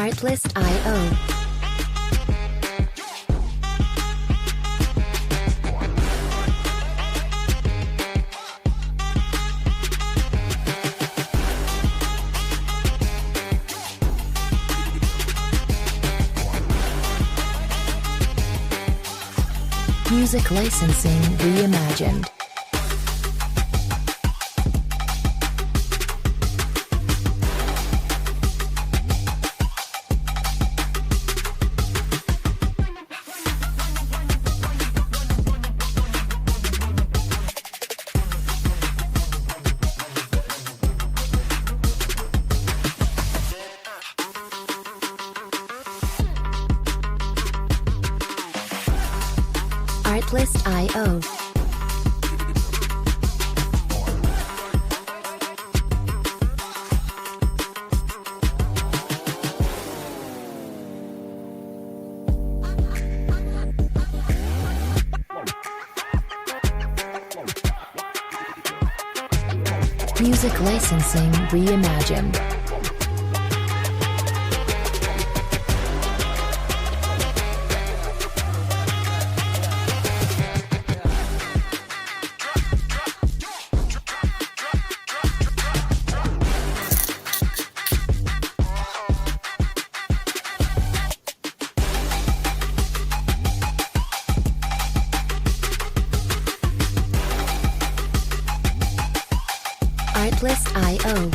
Artlist.io. Music licensing reimagined. Artlist.io. Music licensing reimagined. Artlist.io.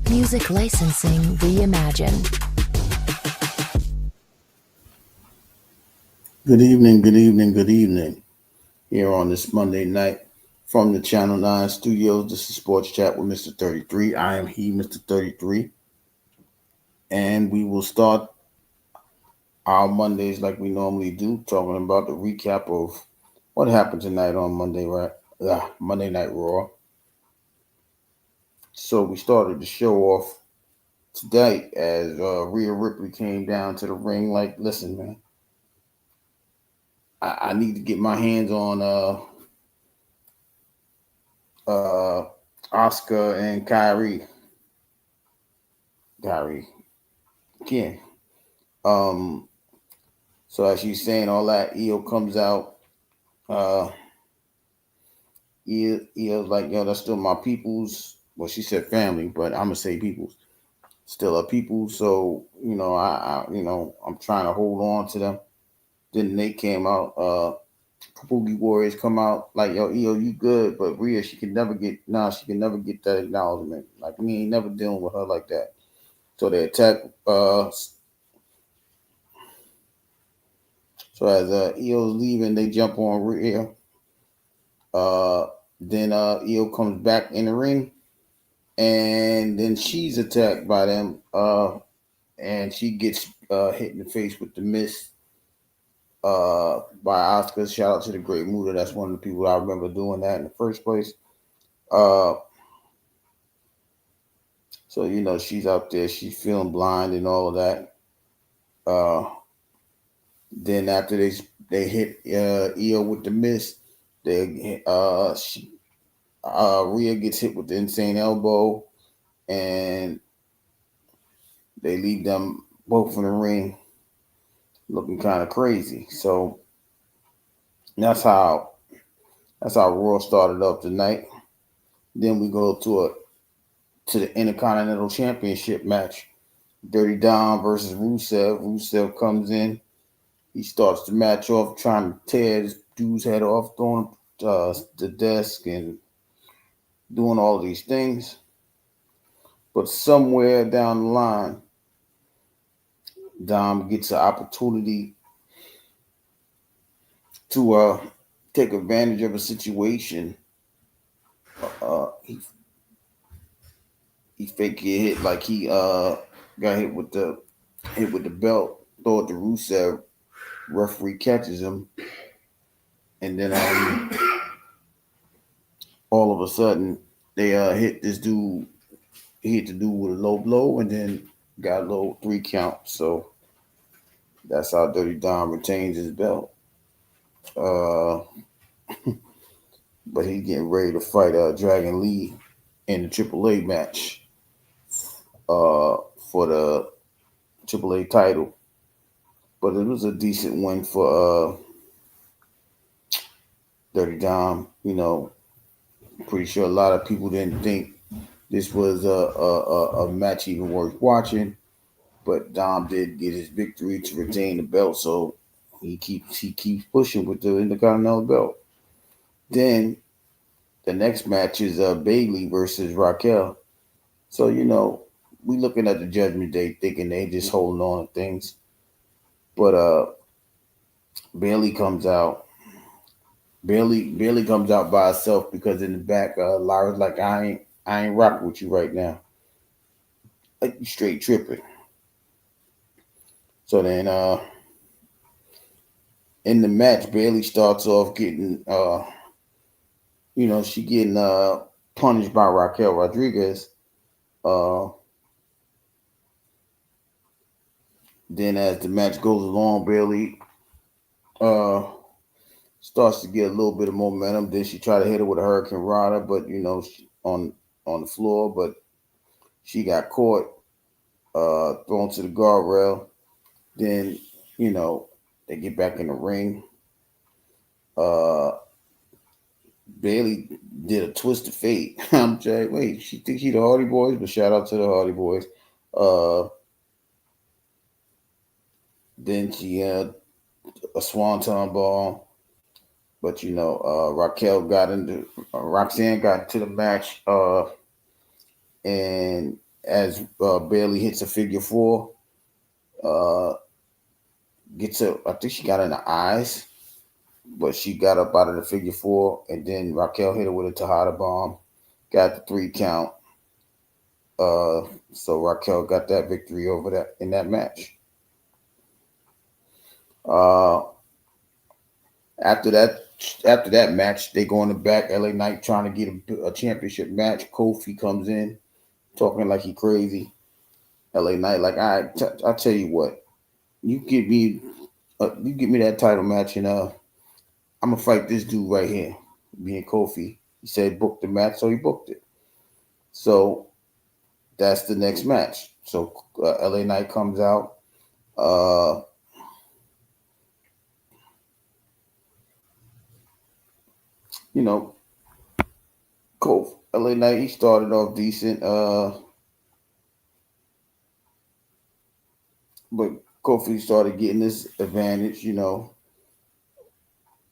Music licensing reimagined. Good evening, good evening, good evening. Here on this Monday night from the Channel 9 studios. This is Sports Chat with Mr. 33. I am he, Mr. 33. And we will start our Mondays like we normally do, talking about the recap of what happened tonight on Monday, right? Monday Night Raw. So we started the show off today as Rhea Ripley came down to the ring like, listen, man, I need to get my hands on Oscar and Kyrie. Yeah. So as she's saying all that, Io comes out. Io's like, yo, that's still my peoples. Well, she said family, but I'm gonna say peoples. Still a people. So, I'm trying to hold on to them. Then they came out, Kabuki Warriors come out like, yo, Io, you good, but Rhea, she can never get that acknowledgement. Like, we ain't never dealing with her like that. So they attack. So as Io's leaving, they jump on Rhea. Then Io comes back in the ring, and then she's attacked by them. And she gets hit in the face with the mist by Oscar. Shout out to the Great Muta. That's one of the people I remember doing that in the first place. So she's out there. She's feeling blind and all of that. Then after they hit Io with the mist, Rhea gets hit with the insane elbow, and they leave them both in the ring looking kind of crazy. So that's how Raw started up tonight. Then we go to the Intercontinental Championship match. Dirty Dom versus Rusev. Rusev comes in. He starts the match off trying to tear this dude's head off, throwing the desk and doing all these things. But somewhere down the line, Dom gets an opportunity to take advantage of a situation. He fake get hit like he got hit with the belt, throw it to Rusev. Referee catches him, and then all of a sudden they hit this dude. he hit the dude with a low blow and then got a low 3 count. So that's how Dirty Dom retains his belt. Uh, but he's getting ready to fight Dragon Lee in the AAA match for the AAA title. But it was a decent win for Dirty Dom. Pretty sure a lot of people didn't think this was a match even worth watching. But Dom did get his victory to retain the belt, so he keeps pushing with the Intercontinental belt. Then the next match is Bayley versus Raquel. So we looking at the Judgment Day, thinking they just holding on to things, but Bayley comes out. Bayley comes out by herself because in the back, Lyra's like, I ain't rocking with you right now. Like, you straight tripping. So then in the match, Bayley starts off getting she getting punished by Raquel Rodriguez. Then as the match goes along, Bayley starts to get a little bit of momentum. Then she tried to hit her with a Hurricane Rana, but on the floor, but she got caught, thrown to the guardrail. Then they get back in the ring. Bayley did a twist of fate. I'm saying, wait, she thinks she the Hardy Boys, but shout out to the Hardy Boys. Then she had a swanton ball, but Raquel got into Roxanne got into the match, and as Bayley hits a figure four, gets her, I think she got in the eyes, but she got up out of the figure four, and then Raquel hit her with a Tejada bomb, got the 3 count. So Raquel got that victory over that in that match. After that match, they go in the back. LA Knight trying to get a championship match. Kofi comes in, talking like he crazy. LA Knight like, all right, I'll tell you what, you give me that title match, and I'm gonna fight this dude right here, being Kofi. He said book the match, so he booked it. So that's the next match. So LA Knight comes out. Kofi, LA Knight, he started off decent. But Kofi started getting this advantage,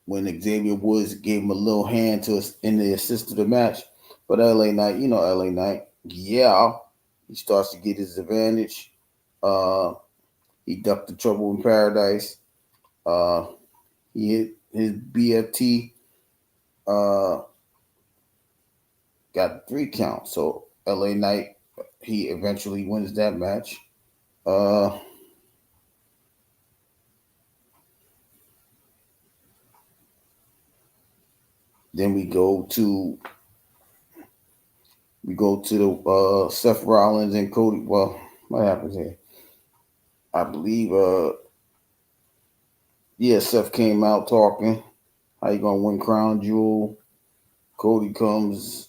when Xavier Woods gave him a little hand in the assist to the match. But LA Knight, LA Knight, yeah, he starts to get his advantage. He ducked the Trouble in Paradise. He hit his BFT. Got the 3 count. So LA Knight, he eventually wins that match. Then we go to the Seth Rollins and Cody. Well, what happens here? I believe Seth came out talking how you gonna win Crown Jewel. Cody comes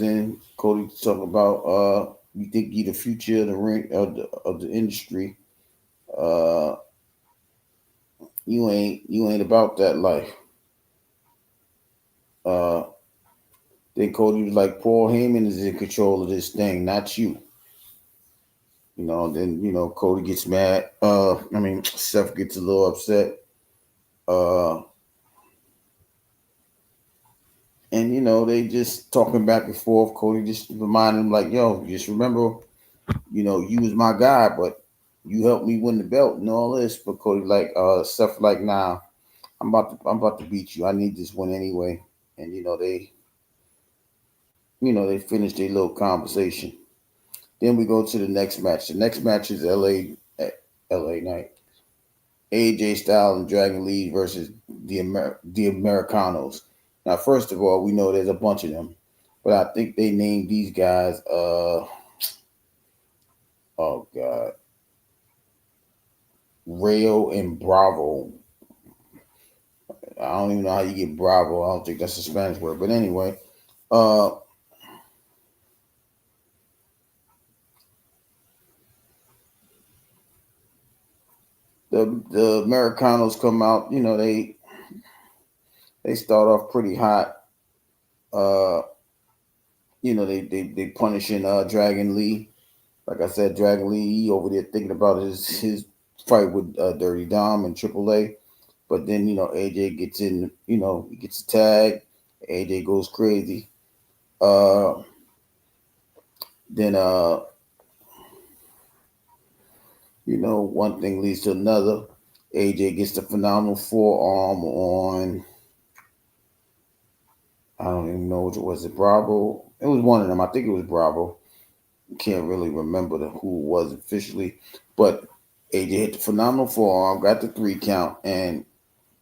in. Cody talking about you think you the future of the ring of the industry. You ain't about that life. Then Cody was like, Paul Heyman is in control of this thing, not you. Then Cody gets mad. Seth gets a little upset. And they just talking back and forth. Cody just reminded him like, yo, just remember, you was my guy, but you helped me win the belt and all this. But Cody like, Seth like, nah, I'm about to beat you. I need this win anyway. And they finished their little conversation. Then we go to the next match. The next match is LA Knight, AJ Styles and Dragon Lee versus the Americanos. Now, first of all, we know there's a bunch of them, but I think they named these guys. Oh God, Rayo and Bravo. I don't even know how you get Bravo. I don't think that's a Spanish word, but anyway, uh, the Americanos come out. You know, they start off pretty hot. Uh, you know, they punishing Dragon Lee. Like I said, Dragon Lee he over there thinking about his fight with Dirty Dom and Triple A. But then, you know, AJ gets in, you know, he gets a tag. AJ goes crazy. Uh, then, you know, one thing leads to another. AJ gets the phenomenal forearm on, I don't even know which was it, Bravo? It was one of them. I think it was Bravo. Can't really remember who it was officially. But AJ hit the phenomenal forearm, got the 3 count, and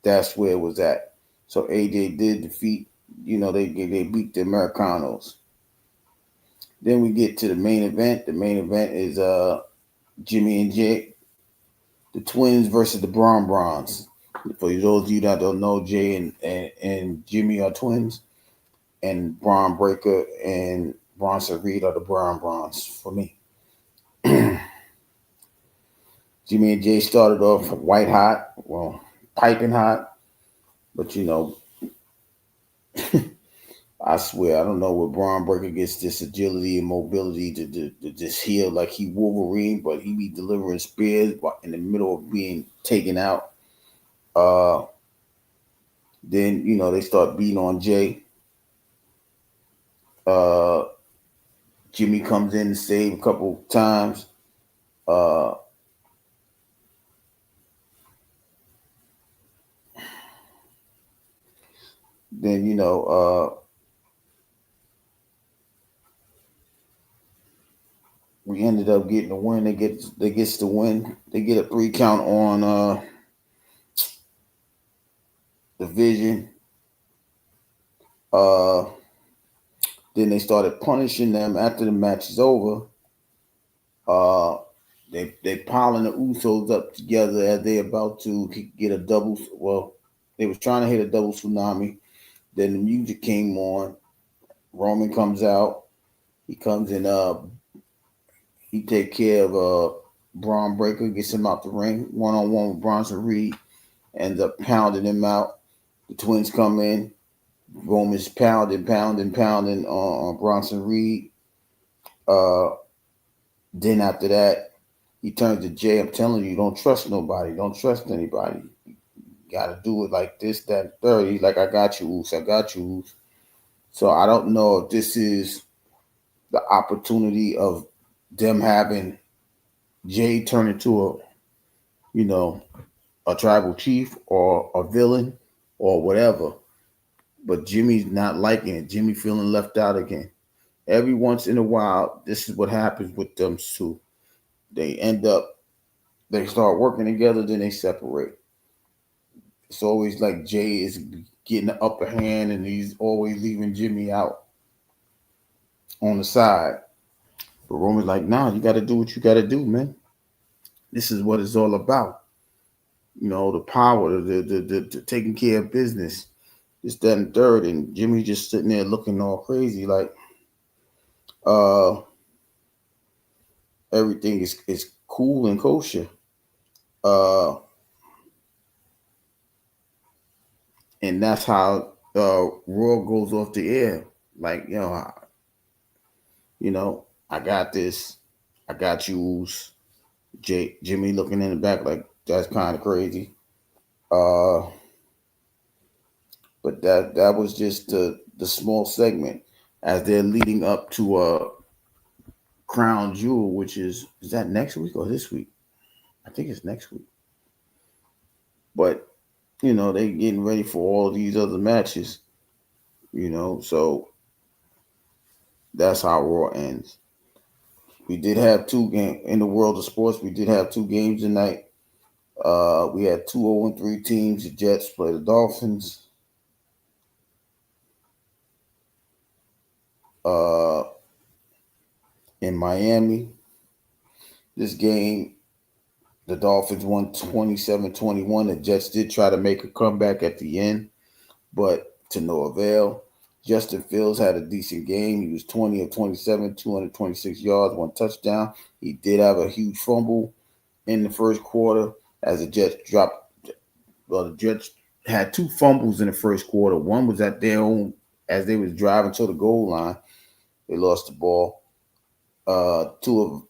that's where it was at. So AJ did defeat, you know, they beat the Americanos. Then we get to the main event. The main event is Jimmy and Jay, the twins versus the Bron Brons. For those of you that don't know, Jay and Jimmy are twins, and Braun Breaker and Bronson Reed are the Bron Brons for me. Jimmy and Jay started off white hot, well, piping hot, but you know, I swear, I don't know where Braun Breaker gets this agility and mobility to just heal like he Wolverine, but he be delivering spears in the middle of being taken out. Uh, then you know they start beating on Jay. Uh, Jimmy comes in to save a couple times. Uh, then you know we ended up getting a win. They gets the win. They get a 3 count on the Vision. Uh, then they started punishing them after the match is over. Uh, they piling the Usos up together as they about to get a double. Well, they was trying to hit a double tsunami. Then the music came on. Roman comes out. He comes in. He take care of Braun Breaker, gets him out the ring 1-on-1 with Bronson Reed. Ends up pounding him out. The twins come in. Roman's pounding on Bronson Reed. Uh, then after that, he turns to Jay. I'm telling you, don't trust nobody. Don't trust anybody. You gotta do it like this, that, third. He's like, I got you, Oos. I got you, Oos. So I don't know if this is the opportunity of them having Jay turn into you know, a tribal chief or a villain or whatever. But Jimmy's not liking it. Jimmy feeling left out again. Every once in a while, this is what happens with them two. They start working together, then they separate. It's always like Jay is getting the upper hand and he's always leaving Jimmy out on the side. But Roman's like, nah, you got to do what you got to do, man. This is what it's all about. You know, the power, the taking care of business, this, that, and third. And Jimmy just sitting there looking all crazy, like uh, everything is cool and kosher. Uh, and that's how Raw goes off the air. Like, I got this. I got you. Jimmy looking in the back like that's kind of crazy. Uh, but that was just the small segment as they're leading up to Crown Jewel, which is that next week or this week? I think it's next week. But they getting ready for all these other matches. So that's how Raw ends. We did have 2 games in the world of sports. We did have 2 games tonight. We had 2 0-3 teams. The Jets play the Dolphins. uh, in Miami. This game, the Dolphins won 27-21. The Jets did try to make a comeback at the end, but to no avail. Justin Fields had a decent game. He was 20 of 27, 226 yards, 1 touchdown. He did have a huge fumble in the first quarter as the Jets dropped. Well, the Jets had 2 fumbles in the first quarter. One was at their own as they was driving to the goal line. They lost the ball. Tua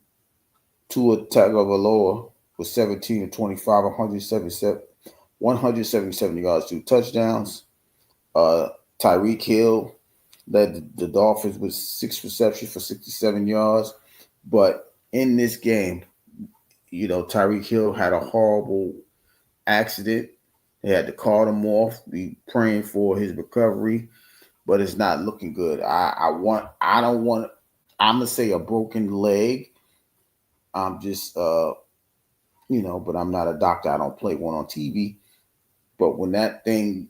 Tagovailoa was 17 of 25, 177 yards, 2 touchdowns. Tyreek Hill led the Dolphins with 6 receptions for 67 yards. But in this game, Tyreek Hill had a horrible accident. They had to call him off. Be praying for his recovery, but it's not looking good. I'm gonna say a broken leg. I'm just but I'm not a doctor. I don't play one on TV. But when that thing,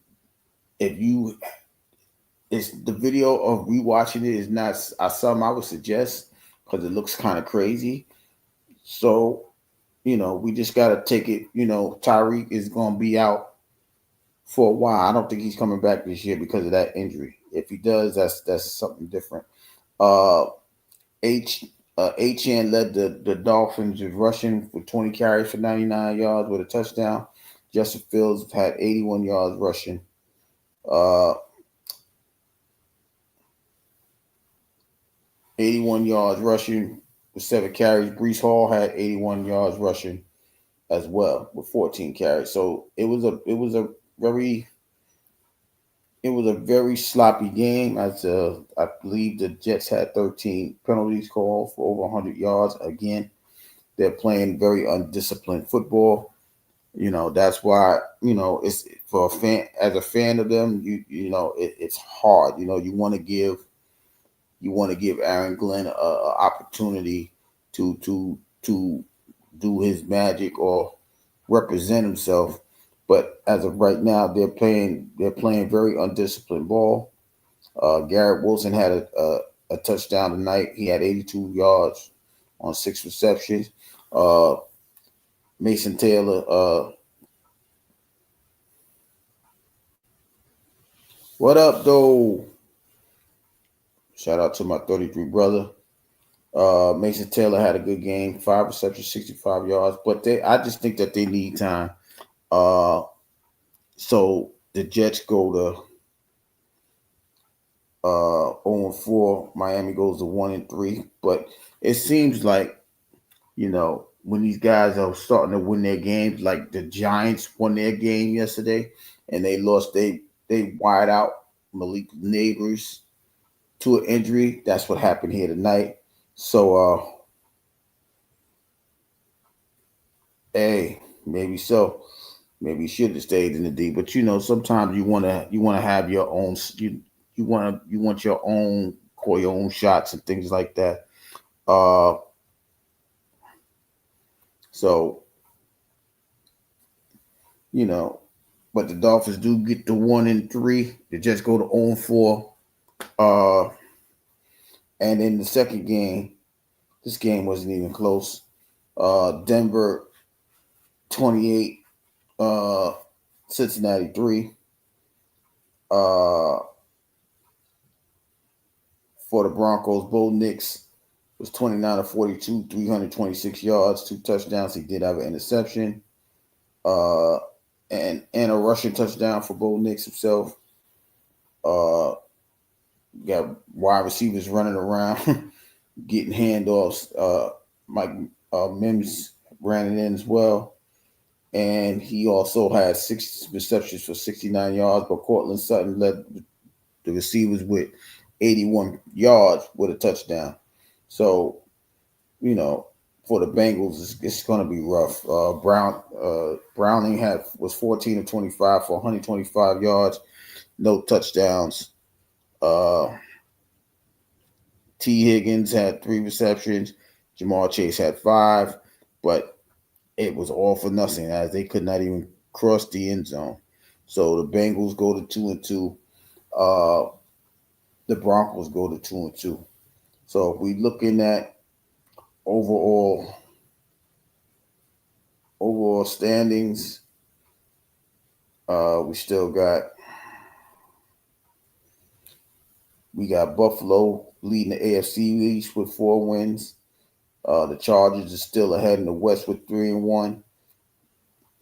it's the video of rewatching it is not something I would suggest because it looks kind of crazy. So, we just got to take it. Tyreek is going to be out for a while. I don't think he's coming back this year because of that injury. If he does, that's something different. Achane led the Dolphins with rushing for 20 carries for 99 yards with a touchdown. Justin Fields had 81 yards rushing. 81 yards rushing with 7 carries. Breece Hall had 81 yards rushing as well with 14 carries. So it was a very sloppy game. I believe the Jets had 13 penalties called for over 100 yards. Again, they're playing very undisciplined football. That's why, it's for a fan, as a fan of them, it's hard. You want to give Aaron Glenn an opportunity to do his magic or represent himself. But as of right now, they're playing very undisciplined ball. Garrett Wilson had a touchdown tonight. He had 82 yards on 6 receptions. Mason Taylor. What up, though? Shout out to my 33 brother. Mason Taylor had a good game. 5 receptions, 65 yards. But I just think that they need time. So the Jets go to 0-4. Miami goes to 1-3. But it seems like, when these guys are starting to win their games, like the Giants won their game yesterday, and they lost. They wired out Malik Neighbors to an injury. That's what happened here tonight. So, hey, maybe so. Maybe he should have stayed in the D. But sometimes you want to have your own. You want your own, call your own shots and things like that. So, but the Dolphins do get to 1-3. They just go to 0-4. And in the second game, this game wasn't even close. Denver 28, Cincinnati 3. For the Broncos, Bo Nix was 29 of 42, 326 yards, 2 touchdowns. He did have an interception. And a rushing touchdown for Bo Nix himself. Got wide receivers running around, getting handoffs. Mike Mims ran it in as well. And he also had 6 receptions for 69 yards, but Cortland Sutton led the receivers with 81 yards with a touchdown. So, for the Bengals, it's going to be rough. Browning was 14 of 25 for 125 yards, no touchdowns. T. Higgins had 3 receptions. Jamar Chase had 5, but it was all for nothing as they could not even cross the end zone. So the Bengals go to 2-2. the Broncos go to 2-2. So if we looking at overall standings, we still got Buffalo leading the AFC East with 4 wins. The Chargers are still ahead in the West with 3-1.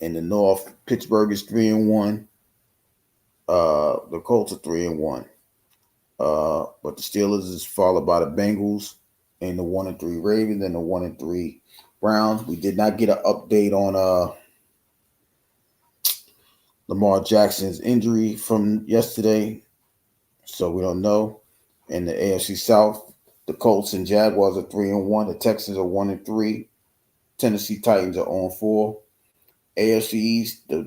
In the North, Pittsburgh is 3-1. The Colts are 3-1. But the Steelers is followed by the Bengals and the 1-3 Ravens and the 1-3 Browns. We did not get an update on Lamar Jackson's injury from yesterday, so we don't know. In the AFC South, the Colts and Jaguars are 3-1. The Texans are 1-3. Tennessee Titans are 0-4. AFC East, the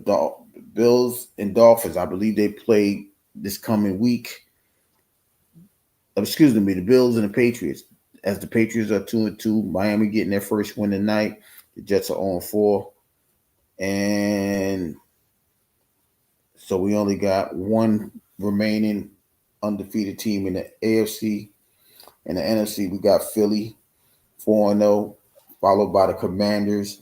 Bills and Dolphins, I believe they play this coming week. Excuse me, the Bills and the Patriots. As the Patriots are 2-2, Miami getting their first win tonight. The Jets are 0-4. And so we only got one remaining undefeated team in the AFC. In the NFC, we got Philly 4-0, followed by the Commanders,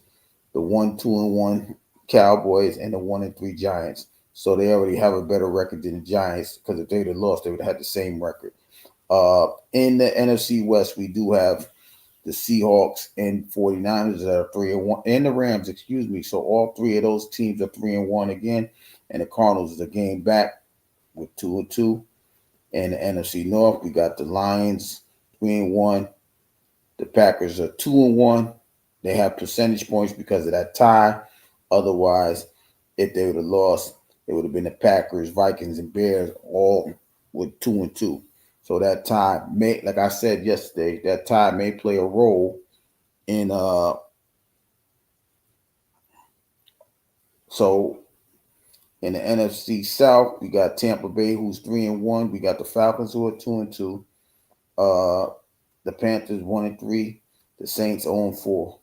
the 1-2-1 Cowboys, and the 1-3 Giants. So they already have a better record than the Giants, because if they'd have lost, they would have had the same record. In the NFC West, we do have the Seahawks and 49ers that are 3-1, and the Rams, excuse me. So all three of those teams are 3-1 again, and the Cardinals is a game back with 2-2. In the NFC North, we got the Lions 3-1. The Packers are 2-1. They have percentage points because of that tie. Otherwise, if they would have lost, it would have been the Packers, Vikings, and Bears all with 2-2. So that tie may, like I said yesterday, that tie may play a role in so in the NFC South, we got Tampa Bay, who's 3-1. We got the Falcons, who are 2-2. The Panthers 1-3. The Saints 0-4.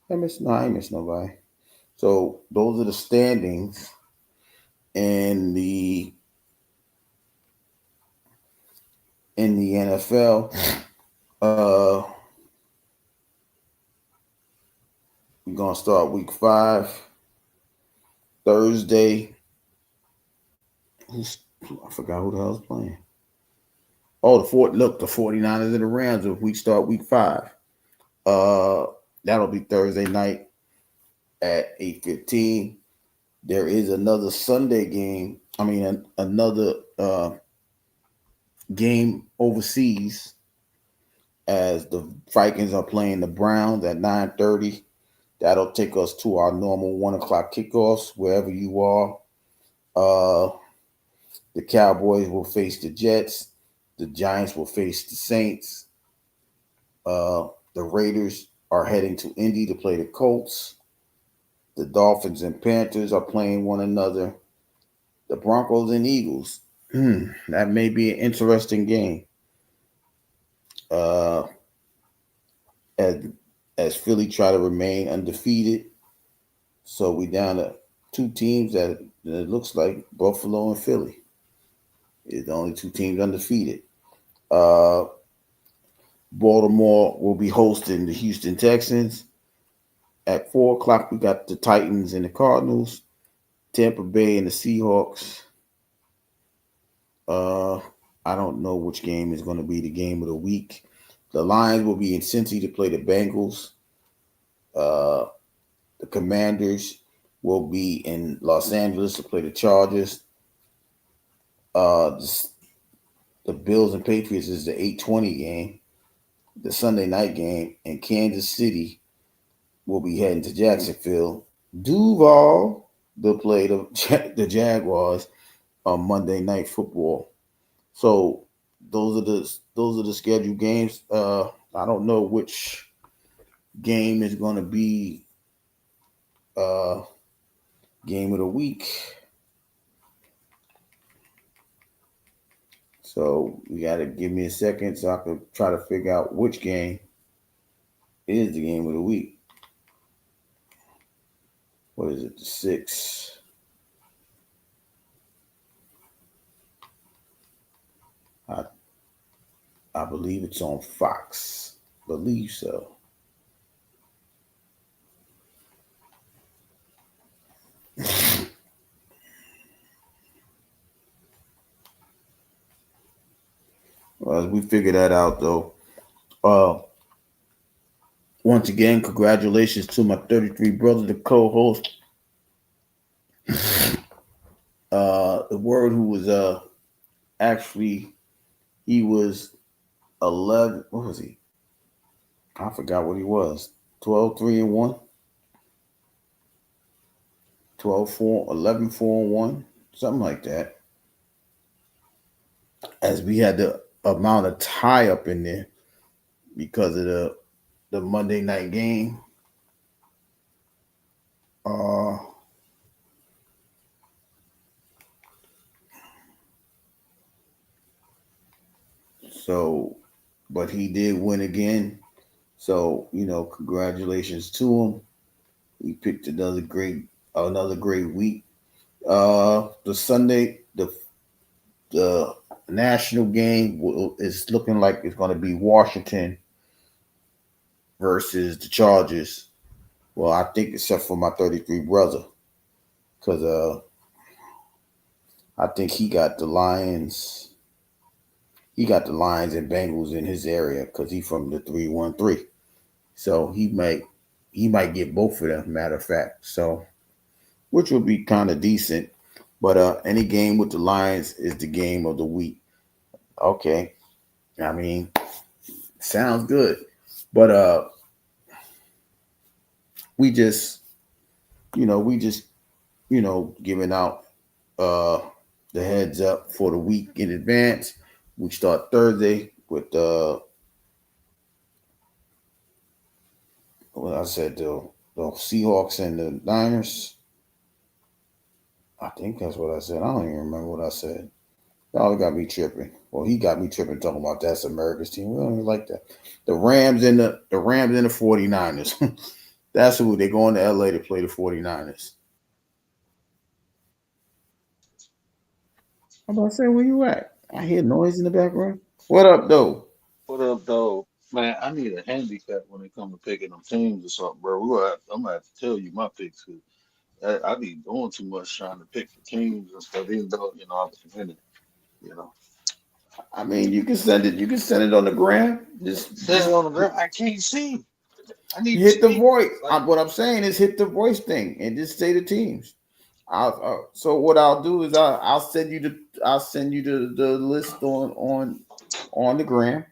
I ain't missed nobody. So those are the standings in the NFL. We're gonna start week 5 Thursday. I forgot who the hell's playing. Oh, the 49ers and the Rams. If we start week 5, that'll be Thursday night at 8:15. There is another Sunday game. I mean, another game overseas, as the Vikings are playing the Browns at 9:30. That'll take us to our normal 1:00 kickoffs wherever you are. The Cowboys will face the Jets. The Giants will face the Saints. The Raiders are heading to Indy to play the Colts. The Dolphins and Panthers are playing one another. The Broncos and Eagles. That may be an interesting game. As Philly try to remain undefeated. So we down to two teams that it looks like Buffalo and Philly is the only two teams undefeated. Baltimore will be hosting the Houston Texans. At 4:00, we got the Titans and the Cardinals. Tampa Bay and the Seahawks. I don't know which game is going to be the game of the week. The Lions will be in Cincy to play the Bengals. The Commanders will be in Los Angeles to play the Chargers. The Bills and Patriots is the 8:20 game, the Sunday night game, and Kansas City will be heading to Jacksonville. Duval will play the Jaguars on Monday Night Football. So those are the scheduled games. I don't know which game is going to be game of the week. So you got to give me a second so I can try to figure out which game is the game of the week. What is it? The 6th. I believe it's on Fox. Believe so. Well, as we figure that out, though, once again, congratulations to my 33 brother, the co-host, the word who was actually he was 11. What was he? I forgot what he was. 12, 3 and 1, 12, 4, 11, 4 and 1, something like that. As we had the amount of tie up in there because of the Monday night game. Uh, so, but he did win again. So, congratulations to him. He picked another great week. The Sunday, the national game is looking like it's going to be Washington versus the Chargers. Well, I think except for my 33 brother, because I think he got the Lions. He got the Lions and Bengals in his area because he's from the 313. So he might get both of them. Matter of fact, so which would be kind of decent. But any game with the Lions is the game of the week. Okay, I mean, sounds good. But we just, giving out uh the heads up for the week in advance. We start Thursday with what I said, the Seahawks and the Niners. I think that's what I said. I don't even remember what I said. Y'all got me tripping. Well, he got me tripping talking about that's America's team. We don't even like that. The Rams and the 49ers. That's who they going to LA to play the 49ers. I'm about to say, where you at? I hear noise in the background. What up, though? What up, though? Man, I need a handicap when it comes to picking them teams or something, bro. I'm gonna have to tell you my picks because I be doing too much trying to pick the teams and stuff, even though I was winning. You know, I mean, you can send it. You can send it on the gram. sitting Just on the ground, I can't see. I need to hit the speak. voice. Like, What I'm saying is hit the voice thing and just say the teams. So what I'll do is I'll send you the list on the gram.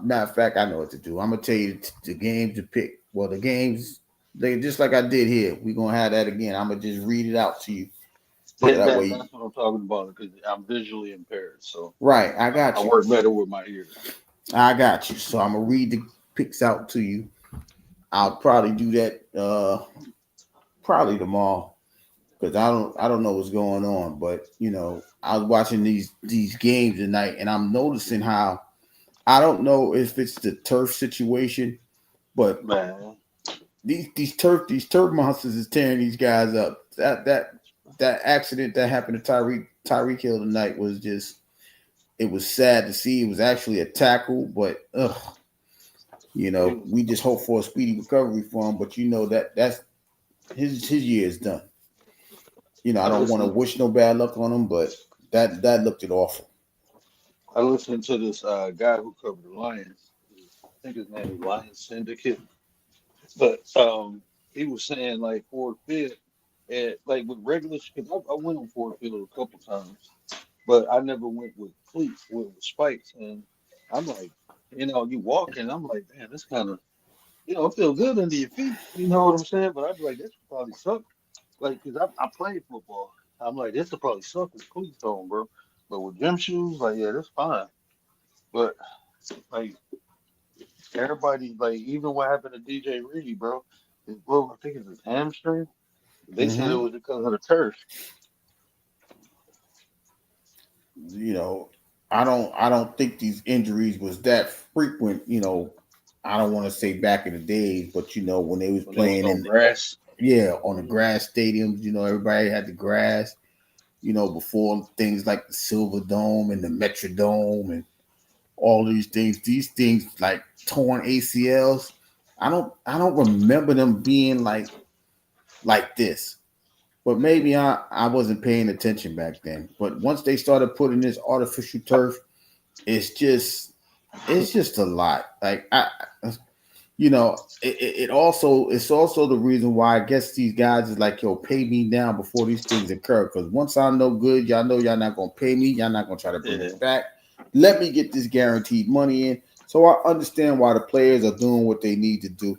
Matter of fact, I know what to do. I'm gonna tell you the games to pick. Well, the games they just like I did here. We're gonna have that again. I'm gonna just read it out to you so that way. that's what I'm talking about because I'm visually impaired, so Right, I I got you. work better with my ears. I got you. So I'm gonna read the picks out to you. I'll probably do that probably tomorrow because I don't know what's going on. But I was watching these games tonight and I'm noticing how I don't know if it's the turf situation, but Man, these turf monsters is tearing these guys up. That accident that happened to Tyreek Hill tonight was just it was sad to see. It was actually a tackle, but it was we just hope for a speedy recovery for him. But that's his year is done. I I don't want to listened. wish no bad luck on him, but that looked it awful. I listened to this guy who covered the Lions. I think his name is Lion Syndicate. But he was saying like Ford Field, and like with regular, because I went on Ford Field a couple times, but I never went with cleats, with spikes. And I'm like, you walk and I'm like, man, this kind of, it feels good under your feet. You know what I'm saying? But I'd be like, this would probably suck. Like, because I played football. I'm like, this would probably suck with cleats on, bro. But with gym shoes, like, yeah, that's fine. But like, everybody, like, even what happened to DJ Reed, bro. Well, I think it's his hamstring. They said it hmm was because of the turf. You know, I don't think these injuries was that frequent. I don't want to say back in the days, but when they was When it was playing on in grass. on the grass stadiums, everybody had the grass. before things like the Silver Dome and the Metrodome and all these things like torn ACLs. I don't remember them being like this. But maybe I wasn't paying attention back then. But once they started putting this artificial turf, it's just a lot. Like it's also the reason why I guess these guys is like, yo, pay me now before these things occur. Because once I'm no good, y'all know y'all not gonna pay me. Y'all not gonna try to bring it back. Let me get this guaranteed money in. So I understand why the players are doing what they need to do.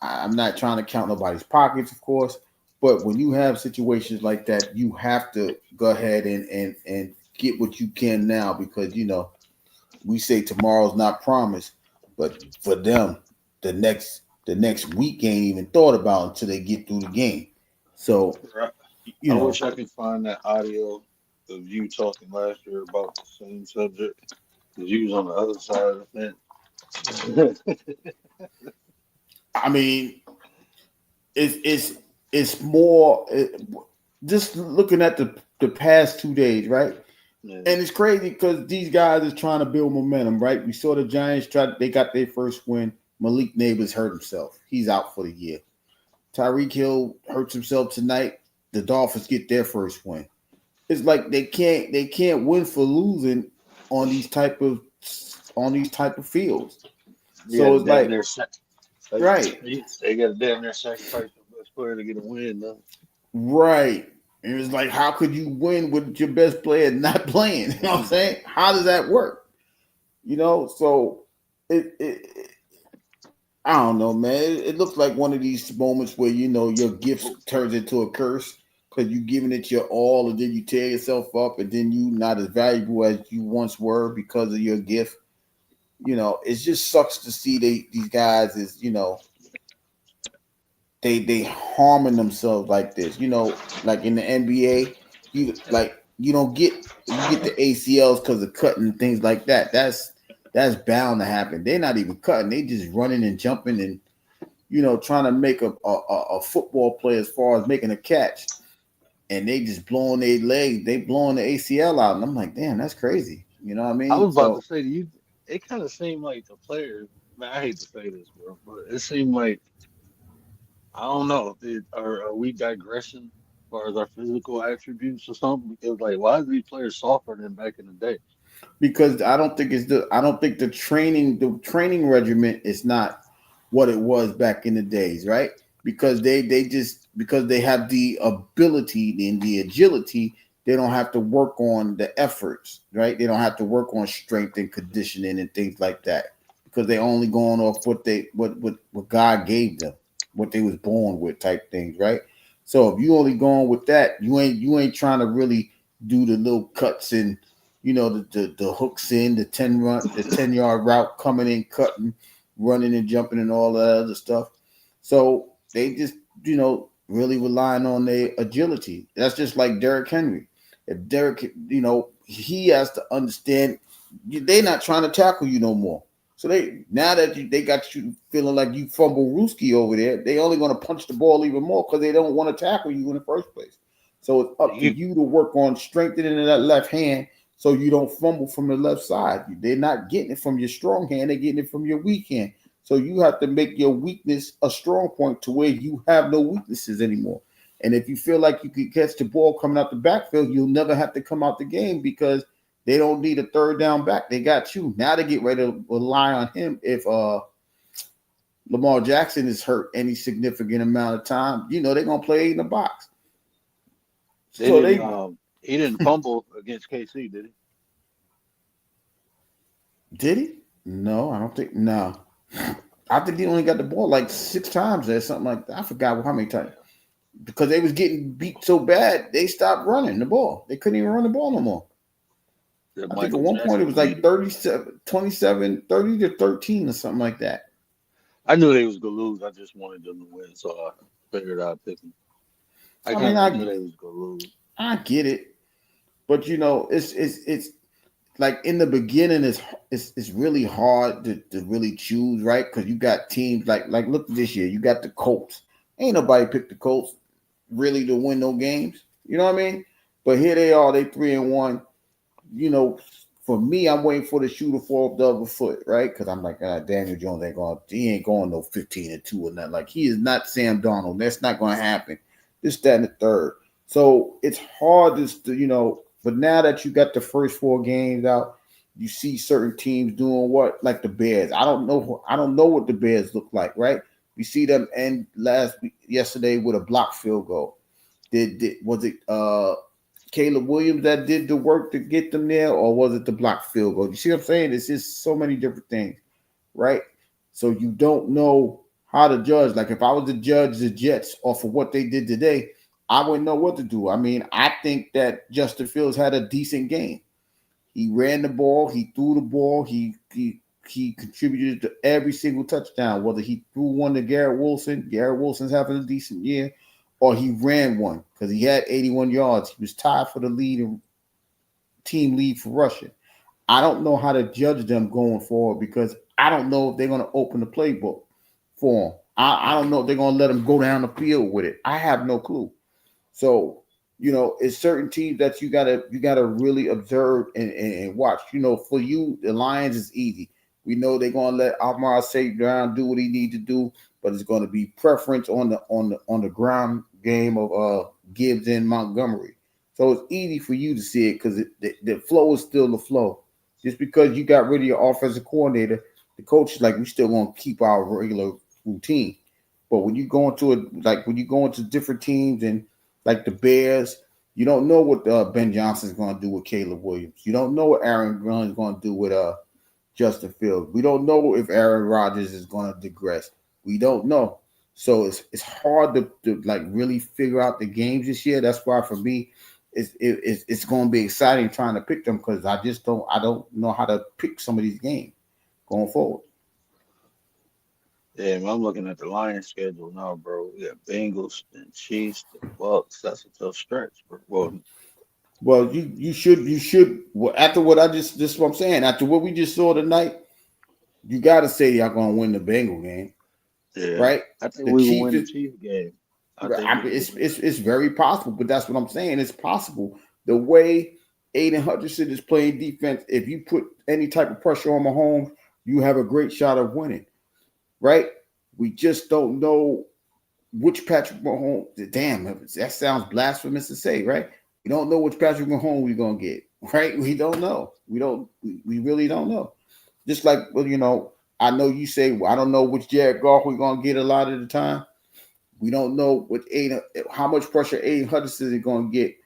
I'm not trying to count nobody's pockets, of course, but when you have situations like that, you have to go ahead and get what you can now because we say tomorrow's not promised, but for them, the next week ain't even thought about until they get through the game. So I wish I could find that audio of you talking last year about the same subject because you was on the other side of the fence. I mean, it's more just looking at the past 2 days, right? Yeah. And it's crazy because these guys are trying to build momentum, right? We saw the Giants they got their first win. Malik Neighbors hurt himself. He's out for the year. Tyreek Hill hurts himself tonight. The Dolphins get their first win. It's like they can't win for losing on these type of fields. So it's like right. They got to damn near sacrifice the best player to get a win, though. Right. And it's like, how could you win with your best player not playing? You know what I'm saying? How does that work? So it I don't know, man. It looks like one of these moments where your gift turns into a curse because you're giving it your all, and then you tear yourself up, and then you not as valuable as you once were because of your gift. It just sucks to see these guys is they harming themselves like this. Like in the NBA, you get the ACLs because of cutting and things like that. That's bound to happen. They're not even cutting; they just running and jumping and trying to make a football play as far as making a catch, and they just blowing their leg. They blowing the ACL out, and I'm like, damn, that's crazy. You know what I mean? I was about to say to you, it kind of seemed like the players. Man, I hate to say this, bro, but it seemed like I don't know. Are we digressing as far as our physical attributes or something? Because why are these players softer than back in the day? Because I don't think the training regimen is not what it was back in the days, right? Because because they have the ability and the agility, they don't have to work on the efforts, right? They don't have to work on strength and conditioning and things like that because they only going off what God gave them, what they was born with type things, right? So if you only going with that, you ain't trying to really do the little cuts and the hooks in the 10-yard route coming in, cutting, running and jumping and all that other stuff. So they just really relying on their agility. That's just like Derrick Henry. If Derrick, he has to understand they're not trying to tackle you no more. So now that they got you feeling like you fumble Rooski over there, they only going to punch the ball even more because they don't want to tackle you in the first place. So it's up to you to work on strengthening that left hand so you don't fumble from the left side. They're not getting it from your strong hand; they're getting it from your weak hand. So you have to make your weakness a strong point to where you have no weaknesses anymore. And if you feel like you can catch the ball coming out the backfield, you'll never have to come out the game because they don't need a third down back. They got you. Now they get ready to rely on him if Lamar Jackson is hurt any significant amount of time. They're going to play in the box. He didn't fumble against KC, did he? Did he? No, I don't think. No. I think he only got the ball like 6 times or something like that. I forgot how many times. Because they was getting beat so bad, they stopped running the ball. They couldn't even run the ball no more. I think at one point it was like 30 to 13 or something like that. I knew they was going to lose. I just wanted them to win, so I figured I'd pick them. I knew they was going to lose. I get it. But, it's like in the beginning, it's really hard to really choose, right? Because you got teams like look at this year. You got the Colts. Ain't nobody picked the Colts really to win no games. You know what I mean? But here they are, they 3-1. You know, for me, I'm waiting for the shoe to fall off the other foot, right? Because I'm like, Daniel Jones he ain't going no 15-2 or nothing. Like, he is not Sam Darnold. That's not going to happen. This, that, and the third. So it's hard to, but now that you got the first 4 games out, you see certain teams doing what, like the Bears. I don't know what the Bears look like, right? We see them end yesterday with a blocked field goal. Was it Caleb Williams that did the work to get them there, or was it the blocked field goal? You see what I'm saying? It's just so many different things, right? So you don't know how to judge. Like, if I was to judge the Jets off of what they did today, I wouldn't know what to do. I mean, I think that Justin Fields had a decent game. He ran the ball, he threw the ball, he contributed to every single touchdown. Whether he threw one to Garrett Wilson's having a decent year, or he ran one because he had 81 yards. He was tied for the team lead for rushing. I don't know how to judge them going forward because I don't know if they're going to open the playbook for them. I don't know if they're going to let them go down the field with it. I have no clue. So, it's certain teams that you gotta really observe and watch. For you, the Lions is easy. We know they're gonna let Amar St. Brown do what he needs to do, but it's gonna be preference on the ground game of Gibbs and Montgomery. So it's easy for you to see it because the flow is still the flow. Just because you got rid of your offensive coordinator, the coach is like, we still gonna keep our regular routine. But when you go into different teams and like the Bears, you don't know what Ben Johnson is going to do with Caleb Williams. You don't know what Aaron Glenn is going to do with Justin Fields. We don't know if Aaron Rodgers is going to digress. We don't know. So it's hard to like really figure out the games this year. That's why for me, it's going to be exciting trying to pick them because I don't know how to pick some of these games going forward. Yeah, man, I'm looking at the Lions schedule now, bro. We got Bengals and Chiefs, the Bucks. That's a tough stretch, bro. Well, you should. Well, after what this is what I'm saying. After what we just saw tonight, you got to say y'all gonna win the Bengal game, Yeah, right? I think The we will Chiefs, win the Chiefs game. it's very possible, but that's what I'm saying. It's possible. The way Aiden Hutchinson is playing defense, if you put any type of pressure on Mahomes, you have a great shot of winning, right? We just don't know which Patrick Mahomes. Damn, that sounds blasphemous to say, right? We don't know which Patrick Mahomes we're gonna get, right? We don't know. We really don't know. Just like, I know you say, well, I don't know which Jared Goff we're gonna get a lot of the time. We don't know how much pressure Aiden Hutchinson is gonna get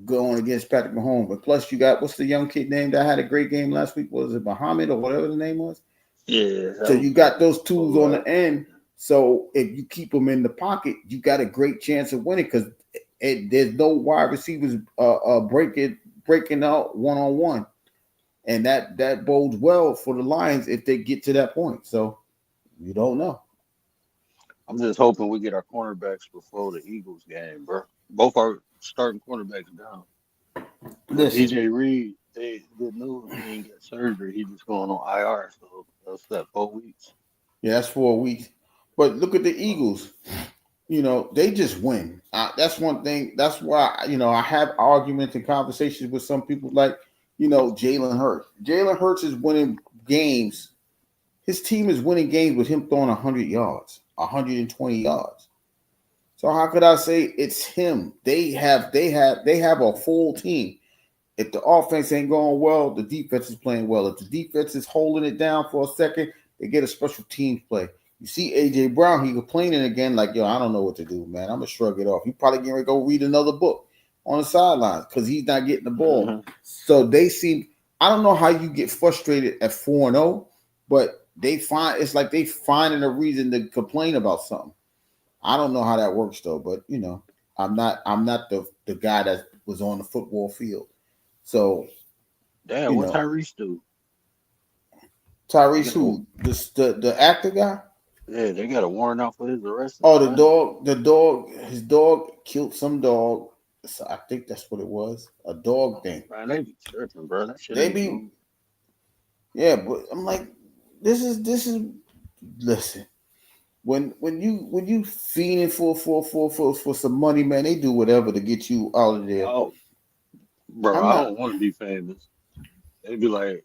going against Patrick Mahomes. But plus, you got what's the young kid name that had a great game last week? Was it Muhammad or whatever the name was? Yeah. So you got those tools on the end. So if you keep them in the pocket, you got a great chance of winning because there's no wide receivers breaking out one-on-one. And that bodes well for the Lions if they get to that point. So you don't know. I'm just hoping we get our cornerbacks before the Eagles game, bro. Both our starting cornerbacks down. Listen, DJ Reed, good news. He ain't got surgery. He just going on IR. So that's that 4 weeks. Yeah, that's 4 weeks. But look at the Eagles. They just win. That's one thing. That's why, I have arguments and conversations with some people like, Jalen Hurts. Jalen Hurts is winning games. His team is winning games with him throwing 100 yards, 120 yards. So how could I say it's him? They have a full team. If the offense ain't going well, the defense is playing well. If the defense is holding it down for a second, they get a special teams play. You see AJ Brown, he complaining again, like, yo, I don't know what to do, man. I'm gonna shrug it off. He probably getting ready to go read another book on the sidelines because he's not getting the ball. Mm-hmm. So they seem, I don't know how you get frustrated at 4-0, but it's like they finding a reason to complain about something. I don't know how that works though, but I'm not the guy that was on the football field. So Damn, what Tyrese do? Tyrese who? The actor guy? Yeah, they got a warrant out for his arrest. Oh, his dog killed some dog. So I think that's what it was. A dog thing. Man, they be tripping, bro. That shit. Yeah, but I'm like, this is listen. when you fiending for some money, man, they do whatever to get you out of there. Oh, bro, I'm I not. don't want to be famous. They'd be like,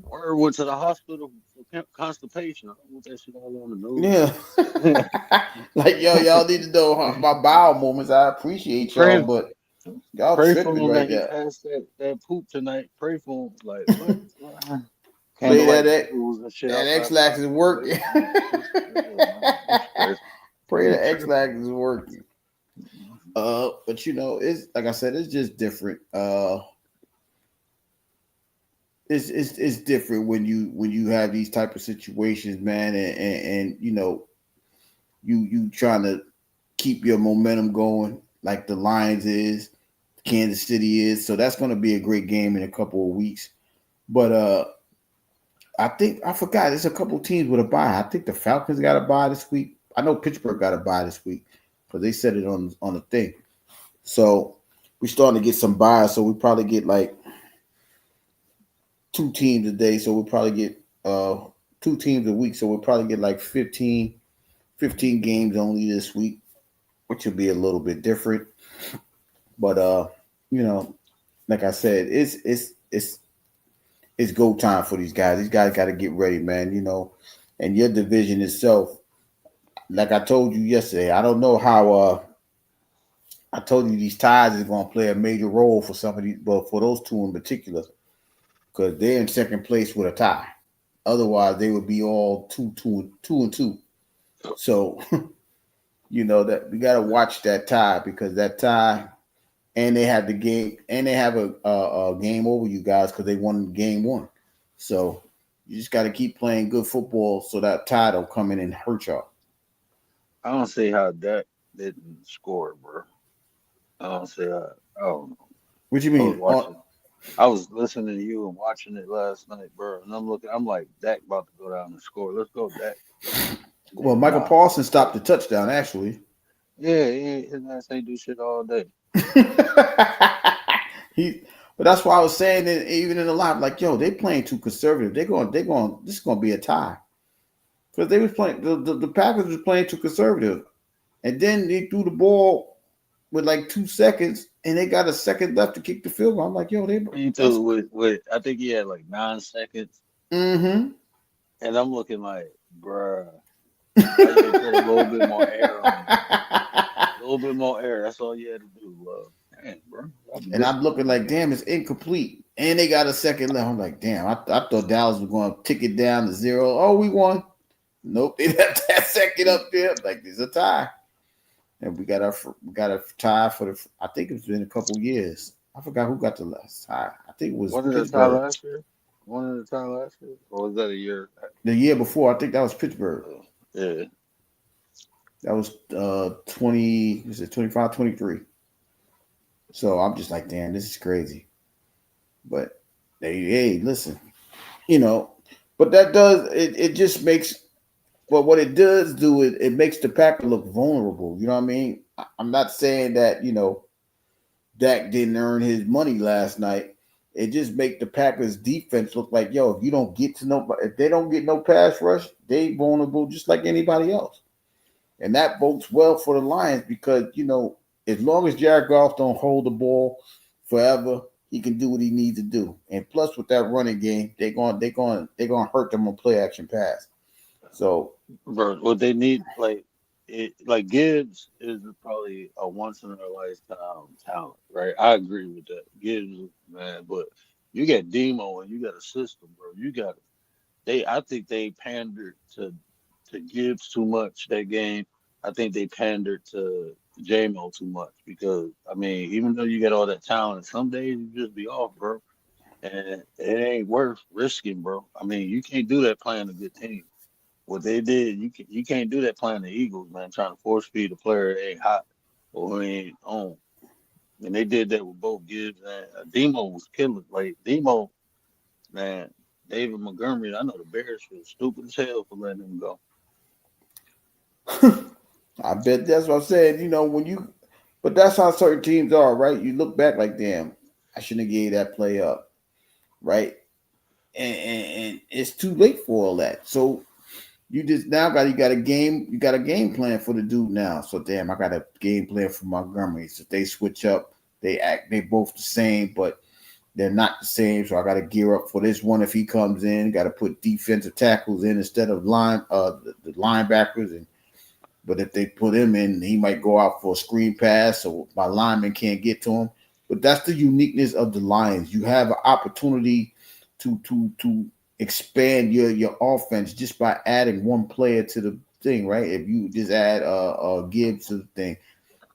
or went to the hospital for constipation. I don't want that shit all on the Yeah. news. Like y'all need to know my bowel movements. I appreciate y'all, pray, but y'all pray for tripping him right that he there. passed that poop tonight. Pray for him. Like what? Can't Play nobody that get rules and shit that outside the X-Lax is hospital. Pray working. for him. Yeah, man, that's crazy. Pray You the tripping. X-Lax is working. But it's like I said, it's just different. It's different when you have these type of situations, man, and you trying to keep your momentum going like the Lions is, Kansas City is. So that's going to be a great game in a couple of weeks. But I think I forgot. There's a couple teams with a bye. I think the Falcons got a bye this week. I know Pittsburgh got a bye this week because they said it on the thing. So we're starting to get some buys. So we probably get like 2 teams a day. So we'll probably get 2 teams a week. So we'll probably get like 15 games only this week, which will be a little bit different. But you know, like I said, it's go time for these guys. These guys got to get ready, man. And your division itself, like I told you yesterday, I don't know how. I told you these ties is going to play a major role for some of these, but for those two in particular, because they're in second place with a tie. Otherwise, they would be all two and two. So that we got to watch that tie because that tie, and they have the game, and they have a game over you guys because they won game one. So you just got to keep playing good football so that tie don't come in and hurt y'all. I don't see how Dak didn't score, bro. I don't see how. I don't know. What you I was mean? watching. I was listening to you and watching it last night, bro. And I'm looking. I'm like, Dak about to go down and score. Let's go, Dak. And Well, then, Michael nah. Paulson stopped the touchdown actually. Yeah, his ass ain't do shit all day. he, but that's why I was saying that even in the live, like, yo, they playing too conservative. This is going to be a tie because they was playing. The Packers was playing too conservative, and then they threw the ball with like 2 seconds, and they got a second left to kick the field goal. I'm like, yo, He that's. threw with I think he had like 9 seconds, Mm-hmm. and I'm looking like, bruh, why you ain't put a little bit more air on it? A little bit more air. That's all you had to do. Damn, bro. I'll be And I'm looking disappointed. like, damn, it's incomplete. And they got a second left. I'm like, damn, I thought Dallas was going to tick it down to 0. Oh, we won. Nope, they left that second up there. Like, there's a tie. And we got a tie for the. I think it's been a couple years. I forgot who got the last tie. I think it was One at a time Pittsburgh. last year? One at a time last year? Or was that a year? The year before, I think that was Pittsburgh. Yeah. That was 20, was it 25, 23. So I'm just like, damn, this is crazy. But hey, listen, but that does it just makes, but what it does do is it makes the Packer look vulnerable. You know what I mean? I'm not saying that, Dak didn't earn his money last night. It just make the Packers defense look like, yo, if you don't get to nobody, if they don't get no pass rush, they vulnerable just like anybody else. And that bodes well for the Lions because, as long as Jared Goff don't hold the ball forever, he can do what he needs to do. And plus with that running game, they're going to hurt them on play action pass. So, Bro, what they need, like Gibbs is probably a once in a lifetime talent, right? I agree with that. Gibbs, man, but you got Demo and you got a system, bro. I think they pandered to Gibbs too much that game. I think they pandered to JMO too much because I mean, even though you got all that talent, some days you just be off, bro. And it ain't worth risking, bro. I mean, you can't do that playing a good team. What they did, you can't do that playing the Eagles, man. Trying to force feed a player that ain't hot or who ain't on. And they did that with both Gibbs and Demo was killing. Like Demo, man, David Montgomery. I know the Bears feel stupid as hell for letting him go. I bet that's what I'm saying. But that's how certain teams are, right? You look back like, damn, I shouldn't have gave that play up, right? And it's too late for all that. So You just now got you got a game plan for the dude now. So damn, I got a game plan for Montgomery. So they switch up, they both the same, but they're not the same. So I got to gear up for this one. If he comes in, got to put defensive tackles in instead of the linebackers. And but if they put him in, he might go out for a screen pass, so my lineman can't get to him. But that's the uniqueness of the Lions. You have an opportunity to expand your offense just by adding one player to the thing, right? If you just add Gibbs to the thing,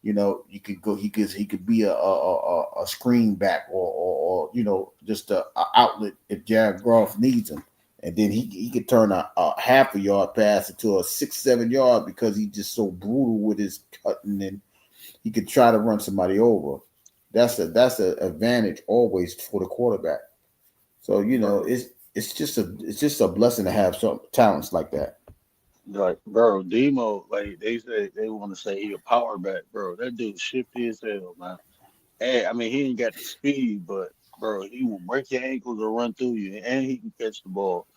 you could go. He could be a screen back or just a outlet if Jared Goff needs him, and then he could turn a half a yard pass into a 6-7 yard because he's just so brutal with his cutting, and he could try to run somebody over. That's a advantage always for the quarterback. So it's just a blessing to have some talents like that. Like, bro, Demo, like they say they want to say he a power back, bro. That dude's shifty as hell, man. Hey, I mean he ain't got the speed, but bro, he will break your ankles or run through you, and he can catch the ball.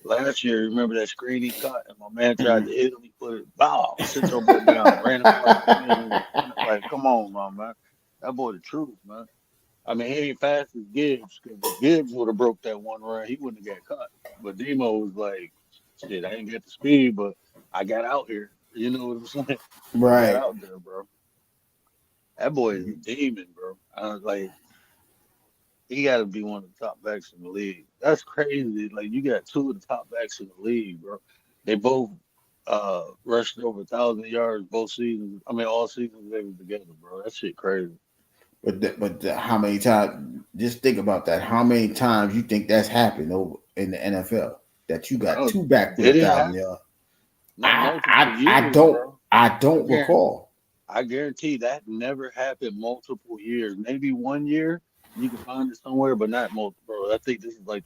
Last year, remember that screen he caught, and my man tried to hit him. He put it, bow, sit your butt down, ran it for like 2 minutes. Like, come on, man. That boy the truth, man. I mean, he ain't fast as Gibbs, because if Gibbs would have broke that one run, he wouldn't have got caught. But Demo was like, shit, I ain't got the speed, but I got out here. You know what I'm saying? I got Right. out there, bro. That boy is a demon, bro. I was like, he got to be one of the top backs in the league. That's crazy. Like, you got two of the top backs in the league, bro. They both rushed over 1,000 yards both seasons. I mean, all seasons they were together, bro. That shit crazy. How many times? Just think about that. How many times you think that's happened over in the NFL that you got Bro, two back with did a it 1,000 yards? not multiple I years, don't bro? I I don't guarantee. recall. I guarantee that never happened multiple years. Maybe one year you can find it somewhere, but not multiple. Bro, I think this is like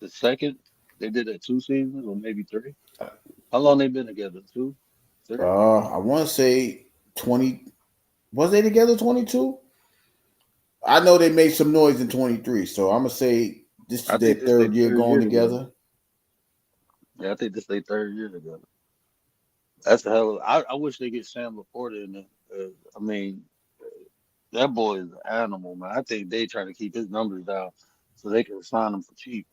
the second they did it 2 seasons or maybe three. How long they been together? Two, three? I want to say 20. Was they together 22? I know they made some noise in 23, so I'm gonna say this I is their think this their third year third going year together. together. Yeah, I think this their third year together. That's a hell of. I wish they get Sam Laporta in there. I mean, that boy is an animal, man. I think they trying to keep his numbers down so they can sign him for cheap.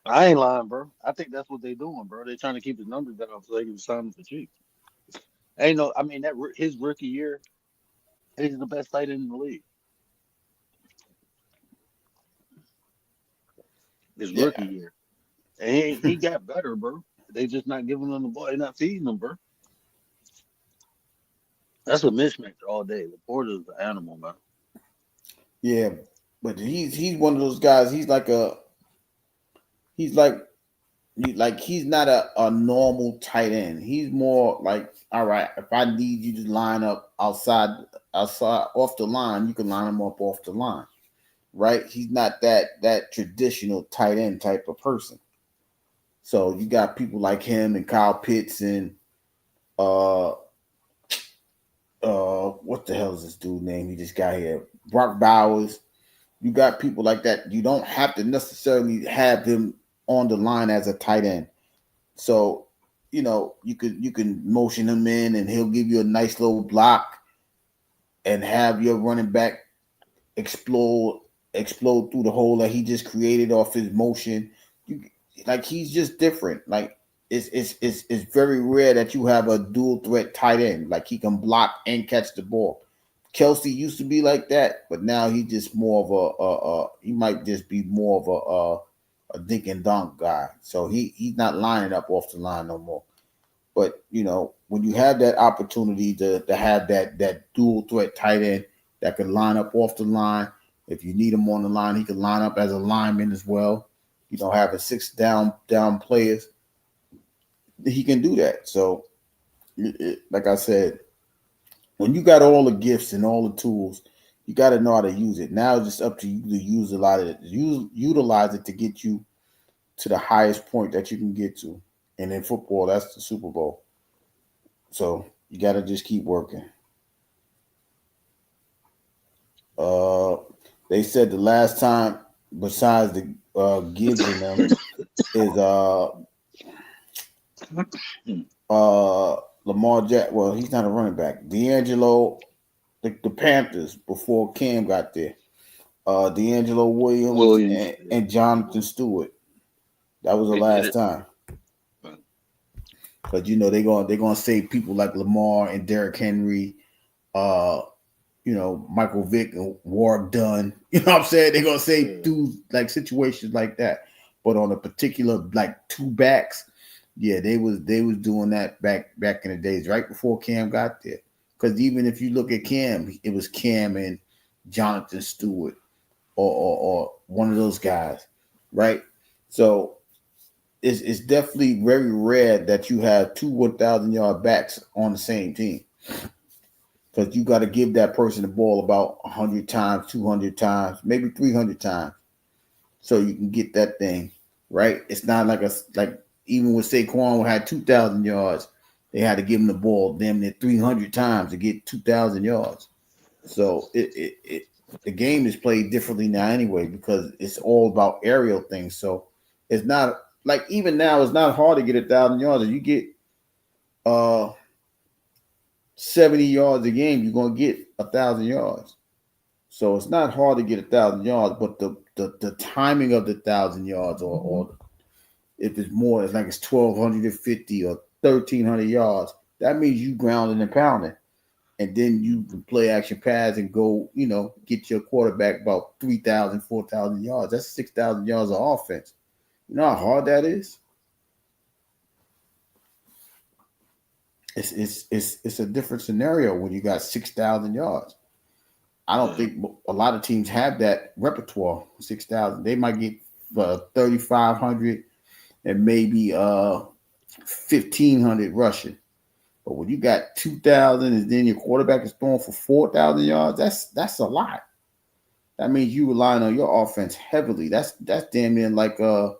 I ain't lying, bro. I think that's what they doing, bro. They trying to keep his numbers down so they can sign him for cheap. Ain't no, I mean his rookie year, he's the best tight end in the league. His rookie Yeah, year, and he got better, bro. They just not giving him the ball. They not feeding him, bro. That's a mismatch all day. Laporta's an animal, man. yeah, but he's one of those guys. He's like he's not a normal tight end. He's more like, all right, if I need you to line up outside off the line, you can line him up off the line, right? He's not that traditional tight end type of person. So you got people like him and Kyle Pitts and uh what the hell is this dude name? He just got here. Brock Bowers. You got people like that. You don't have to necessarily have them on the line as a tight end. So, you can motion him in and he'll give you a nice little block and have your running back explode through the hole that he just created off his motion. You like he's just different. Like it's very rare that you have a dual threat tight end. Like he can block and catch the ball. Kelsey used to be like that, but now he's just more of he might just be more of a dink and dunk guy. So he's not lining up off the line no more. But when you have that opportunity to have that dual threat tight end that can line up off the line, if you need him on the line, he can line up as a lineman as well. Having six down players, he can do that. So, like I said, when you got all the gifts and all the tools, you got to know how to use it. Now it's just up to you to use a lot of it, utilize it to get you to the highest point that you can get to. And in football, that's the Super Bowl. So you got to just keep working. They said the last time, besides the Gibbs and them, is Lamar Jack. Well, he's not a running back. D'Angelo, the Panthers before Cam got there. D'Angelo Williams Williams. and Jonathan Stewart. That was the They did last it. time. But Because they're gonna say people like Lamar and Derrick Henry, Michael Vick and Warwick Dunn. You know what I'm saying? They're gonna say yeah. dudes like situations like that. But on a particular like two backs, yeah, they was doing that back in the days, right before Cam got there. Because even if you look at Cam, it was Cam and Jonathan Stewart or one of those guys, right? So it's definitely very rare that you have two 1,000-yard backs on the same team. Because you got to give that person the ball about 100 times, 200 times, maybe 300 times, so you can get that thing right. It's not like even with Saquon, who had 2,000 yards, they had to give him the ball damn near 300 times to get 2,000 yards. So the game is played differently now anyway because it's all about aerial things. So it's not like even now it's not hard to get 1,000 yards. If you get 70 yards a game, you're gonna get 1,000 yards. So it's not hard to get 1,000 yards, but the timing of the 1,000 yards, or if it's more, it's like it's 1,250 or 1,300 yards. That means you grounding and pounding, and then you can play action pass and go, get your quarterback about 3,000, 4,000 yards. That's 6,000 yards of offense. You know how hard that is? It's a different scenario when you got 6,000 yards. I don't think a lot of teams have that repertoire. 6,000. They might get 3,500 and maybe 1,500 rushing. But when you got 2,000 and then your quarterback is throwing for 4,000 yards, that's a lot. That means you relying on your offense heavily. That's damn near like the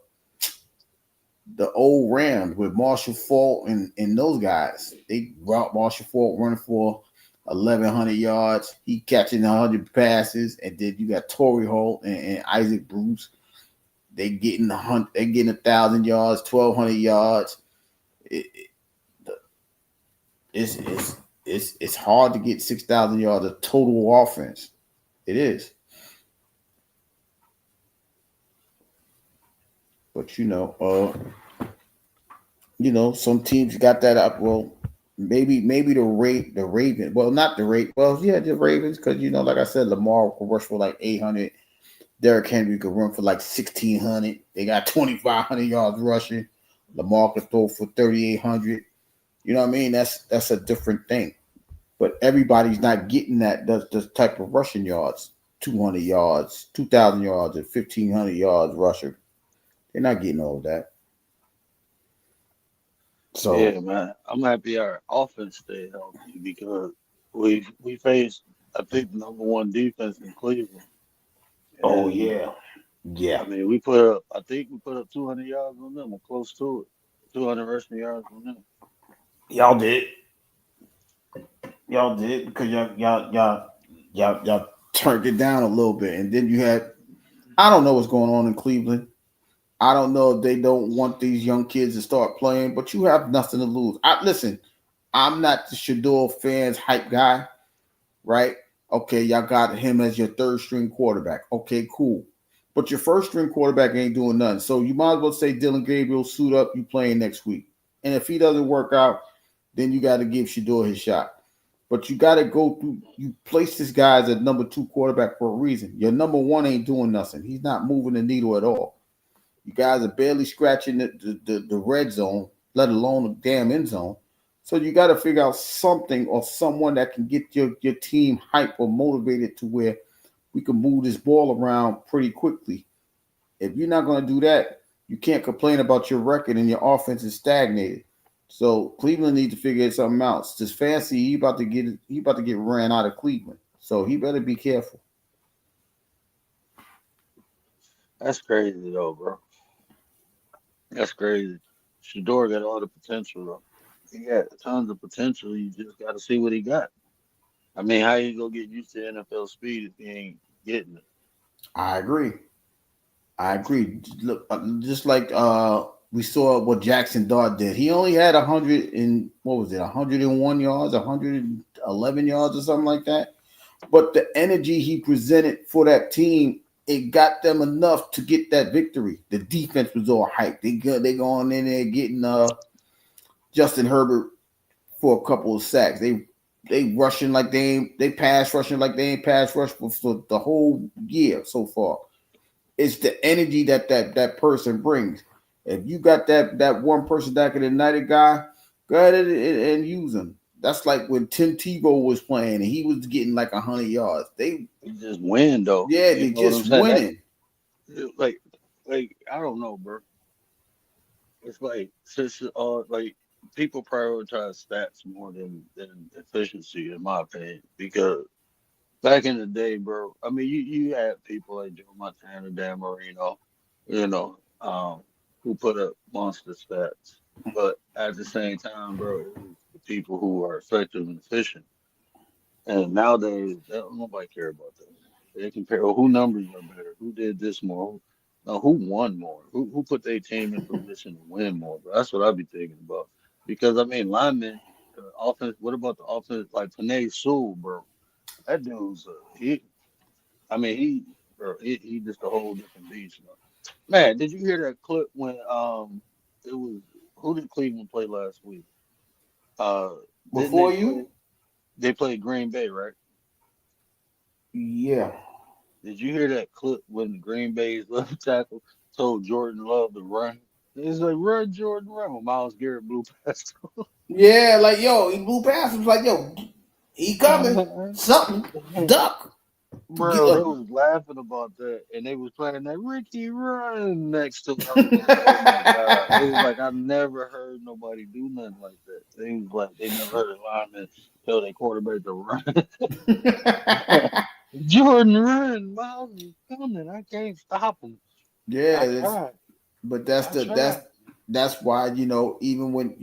old Rams with Marshall Faulk and those guys. They brought Marshall Faulk running for 1,100 yards. He catching 100 passes, and then you got Torrey Holt and Isaac Bruce. They getting 1,000 yards, 1,200 yards. It's hard to get 6,000 yards of total offense. It is. But some teams got that up. Well, maybe the Ravens. Well, not the Ravens. Well, yeah, the Ravens, because like I said, Lamar could rush for like 800. Derrick Henry could run for like 1,600. They got 2,500 yards rushing. Lamar could throw for 3,800. You know what I mean? That's a different thing. But everybody's not getting those type of rushing yards. 200 yards, 2,000 yards, and 1,500 yards rusher. They're not getting all of that. So yeah, man, I'm happy our offense stayed healthy because we faced, I think, the number one defense in Cleveland. oh And yeah. I Yeah. mean, I think we put up 200 yards on them or close to it, 200 rushing yards on them. Y'all did. Y'all did because y'all turned it down a little bit. And then you had, I don't know what's going on in Cleveland. I don't know if they don't want these young kids to start playing, but you have nothing to lose. Listen, I'm not the Shador fans hype guy, right? Okay, y'all got him as your third string quarterback. Okay, cool. But your first string quarterback ain't doing nothing. So you might as well say Dylan Gabriel, suit up, you playing next week. And if he doesn't work out, then you got to give Shador his shot. But you got to go through, you place this guy as a number 2 quarterback for a reason. Your number 1 ain't doing nothing. He's not moving the needle at all. You guys are barely scratching the red zone, let alone the damn end zone. So you got to figure out something or someone that can get your team hype or motivated to where we can move this ball around pretty quickly. If you're not going to do that, you can't complain about your record and your offense is stagnated. So Cleveland needs to figure something out. This fancy, he about to get ran out of Cleveland. So he better be careful. That's crazy though, bro. That's crazy. Shador got all the potential though. He got tons of potential. You just got to see what he got. I mean, how you gonna get used to NFL speed if he ain't getting it? I agree. I agree. Look, just like we saw what Jackson Dart did. He only had 100 and what was it, 101 yards, 111 yards, or something like that. But the energy he presented for that team, it got them enough to get that victory. The defense was all hyped. They going in there getting Justin Herbert for a couple of sacks. They rushing like they pass rushing like they ain't pass rush for the whole year so far. It's the energy that person brings. If you got that one person that can ignite a guy, go ahead and use him. That's like when Tim Tebow was playing and he was getting like 100 yards. They just win though. Yeah, You they know what just I'm saying? winning. Like I don't know, bro. It's like since like people prioritize stats more than efficiency, in my opinion. Because back in the day, bro, I mean, you had people like Joe Montana, Dan Marino, you know, who put up monster stats. But at the same time, bro, it was the people who are effective and efficient. And nowadays, nobody care about that. They compare who numbers are better, who did this more, no, who won more, who put their team in position to win more. Bro. That's what I be thinking about. Because I mean, linemen, offense. What about the offense? Like Panay Sewell, bro. That dude's he. I mean, bro, he just a whole different beast. Bro. Man, did you hear that clip when it was who did Cleveland play last week? Uh, didn't Before you? they played Green Bay, right? Yeah. Did you hear that clip when Green Bay's left tackle told Jordan Love to run? He's like, run, Jordan, run. When Miles Garrett blew past Yeah, like yo, he blew past him. Like yo, he coming. him. Something. Duck. Bro, they was laughing about that, and they was playing that Ricky Run next to him. I was like, oh my god! It was like I've never heard nobody do nothing like that. They was like they never heard a lineman tell their quarterback to run. Jordan, run! Miles is coming. I can't stop him. Yeah, I tried. but I tried. that's why even when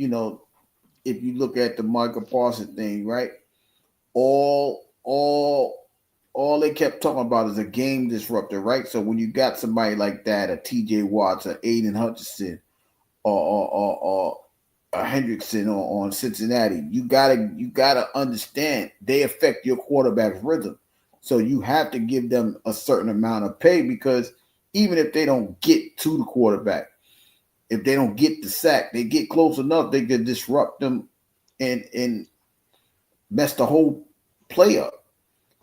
if you look at the Michael Parsons thing, right? All all all they kept talking about is a game disruptor, right? So when you got somebody like that, a T.J. Watts, a Aiden Hutchinson, or a Hendrickson on Cincinnati, you gotta understand they affect your quarterback's rhythm. So you have to give them a certain amount of pay because even if they don't get to the quarterback, if they don't get the sack, they get close enough, they could disrupt them and mess the whole play up.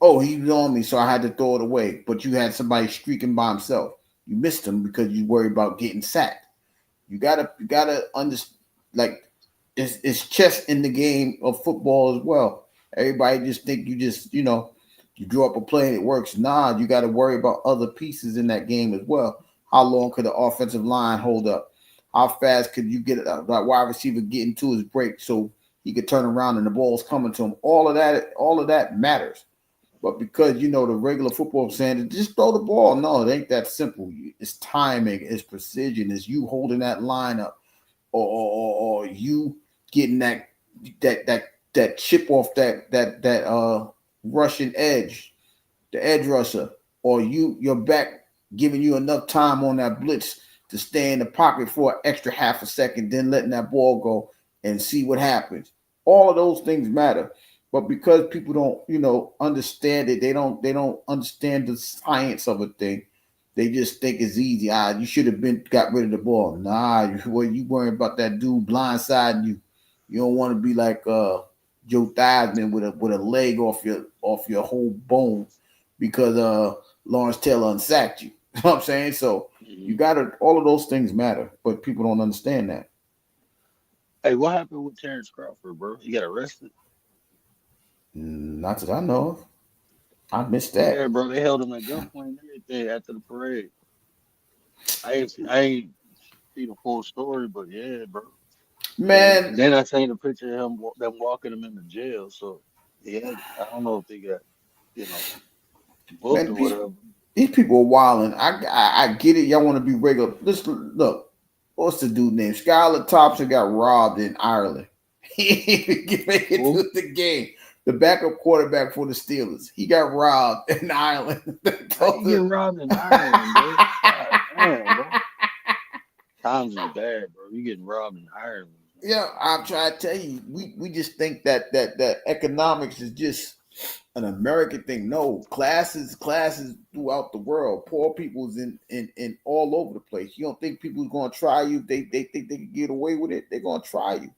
Oh, he was on me, so I had to throw it away. But you had somebody streaking by himself. You missed him because you worried about getting sacked. You gotta understand, like it's chess in the game of football as well. Everybody just think you draw up a play and it works. Nah, you got to worry about other pieces in that game as well. How long could the offensive line hold up? How fast could you get that wide receiver get into his break so he could turn around and the ball's coming to him? All of that matters. But because the regular football saying just throw the ball. No, it ain't that simple. It's timing, it's precision, it's you holding that line up, or you getting that chip off that Russian edge, the edge rusher, or your back giving you enough time on that blitz to stay in the pocket for an extra half a second, then letting that ball go and see what happens. All of those things matter. But because people don't, understand it, they don't understand the science of a thing. They just think it's easy. You should have got rid of the ball. Nah, you worrying about that dude blindsiding you. You don't want to be like Joe Theismann with a leg off your whole bone because Lawrence Taylor unsacked you. You know what I'm saying? So you gotta all of those things matter, but people don't understand that. Hey, what happened with Terrence Crawford, bro? He got arrested. Not that I know of. I missed Yeah, that. bro. They held him at gunpoint and everything after the parade. I ain't see the full story, but yeah, bro. And Man, then I seen a picture of them walking him into jail. So yeah, I don't know if they got you know booked man, or these whatever. these people are wilding. I get it. Y'all want to be regular. Listen, look. What's the dude name? Skylar Thompson got robbed in Ireland. He didn't make it Who? to the game. The backup quarterback for the Steelers. He got robbed in Ireland. How you get robbed in Ireland, bro? God Damn, bro. Times is bad, bro. You getting robbed in Ireland. Yeah, I'm trying to tell you, we just think that economics is just an American thing. No, classes throughout the world. Poor people's in all over the place. You don't think people's gonna try you? They think they can get away with it. They're gonna try you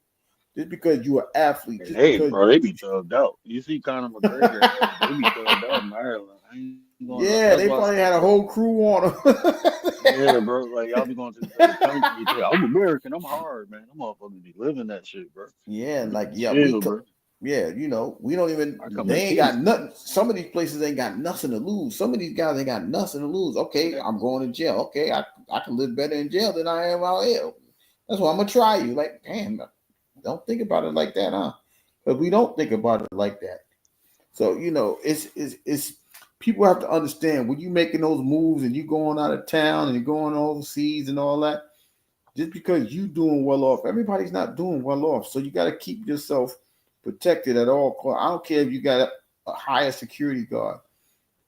just because you're an athlete. And Just hey, because bro, they be thugged out. You see Conor McGregor, they be thugged out in Ireland. I ain't going to, yeah, that's they why I probably say, had a bro. whole crew on them. Yeah, bro. Like y'all be going to the other country. You think, I'm American. I'm hard, man. I'm motherfuckers be living that shit, bro. Yeah, You like be yeah, chill, bro. yeah, we don't even. I come in They ain't got peace. nothing. Some of these places ain't got nothing to lose. Some of these guys ain't got nothing to lose. Okay, I'm going to jail. Okay, I can live better in jail than I am out here. That's why I'm gonna try you. Like, damn, don't think about it like that, huh? But we don't think about it like that. So it's people have to understand when you making those moves and you going out of town and you're going overseas and all that. Just because you doing well off, everybody's not doing well off. So you got to keep yourself protected at all costs. I don't care if you got a higher security guard.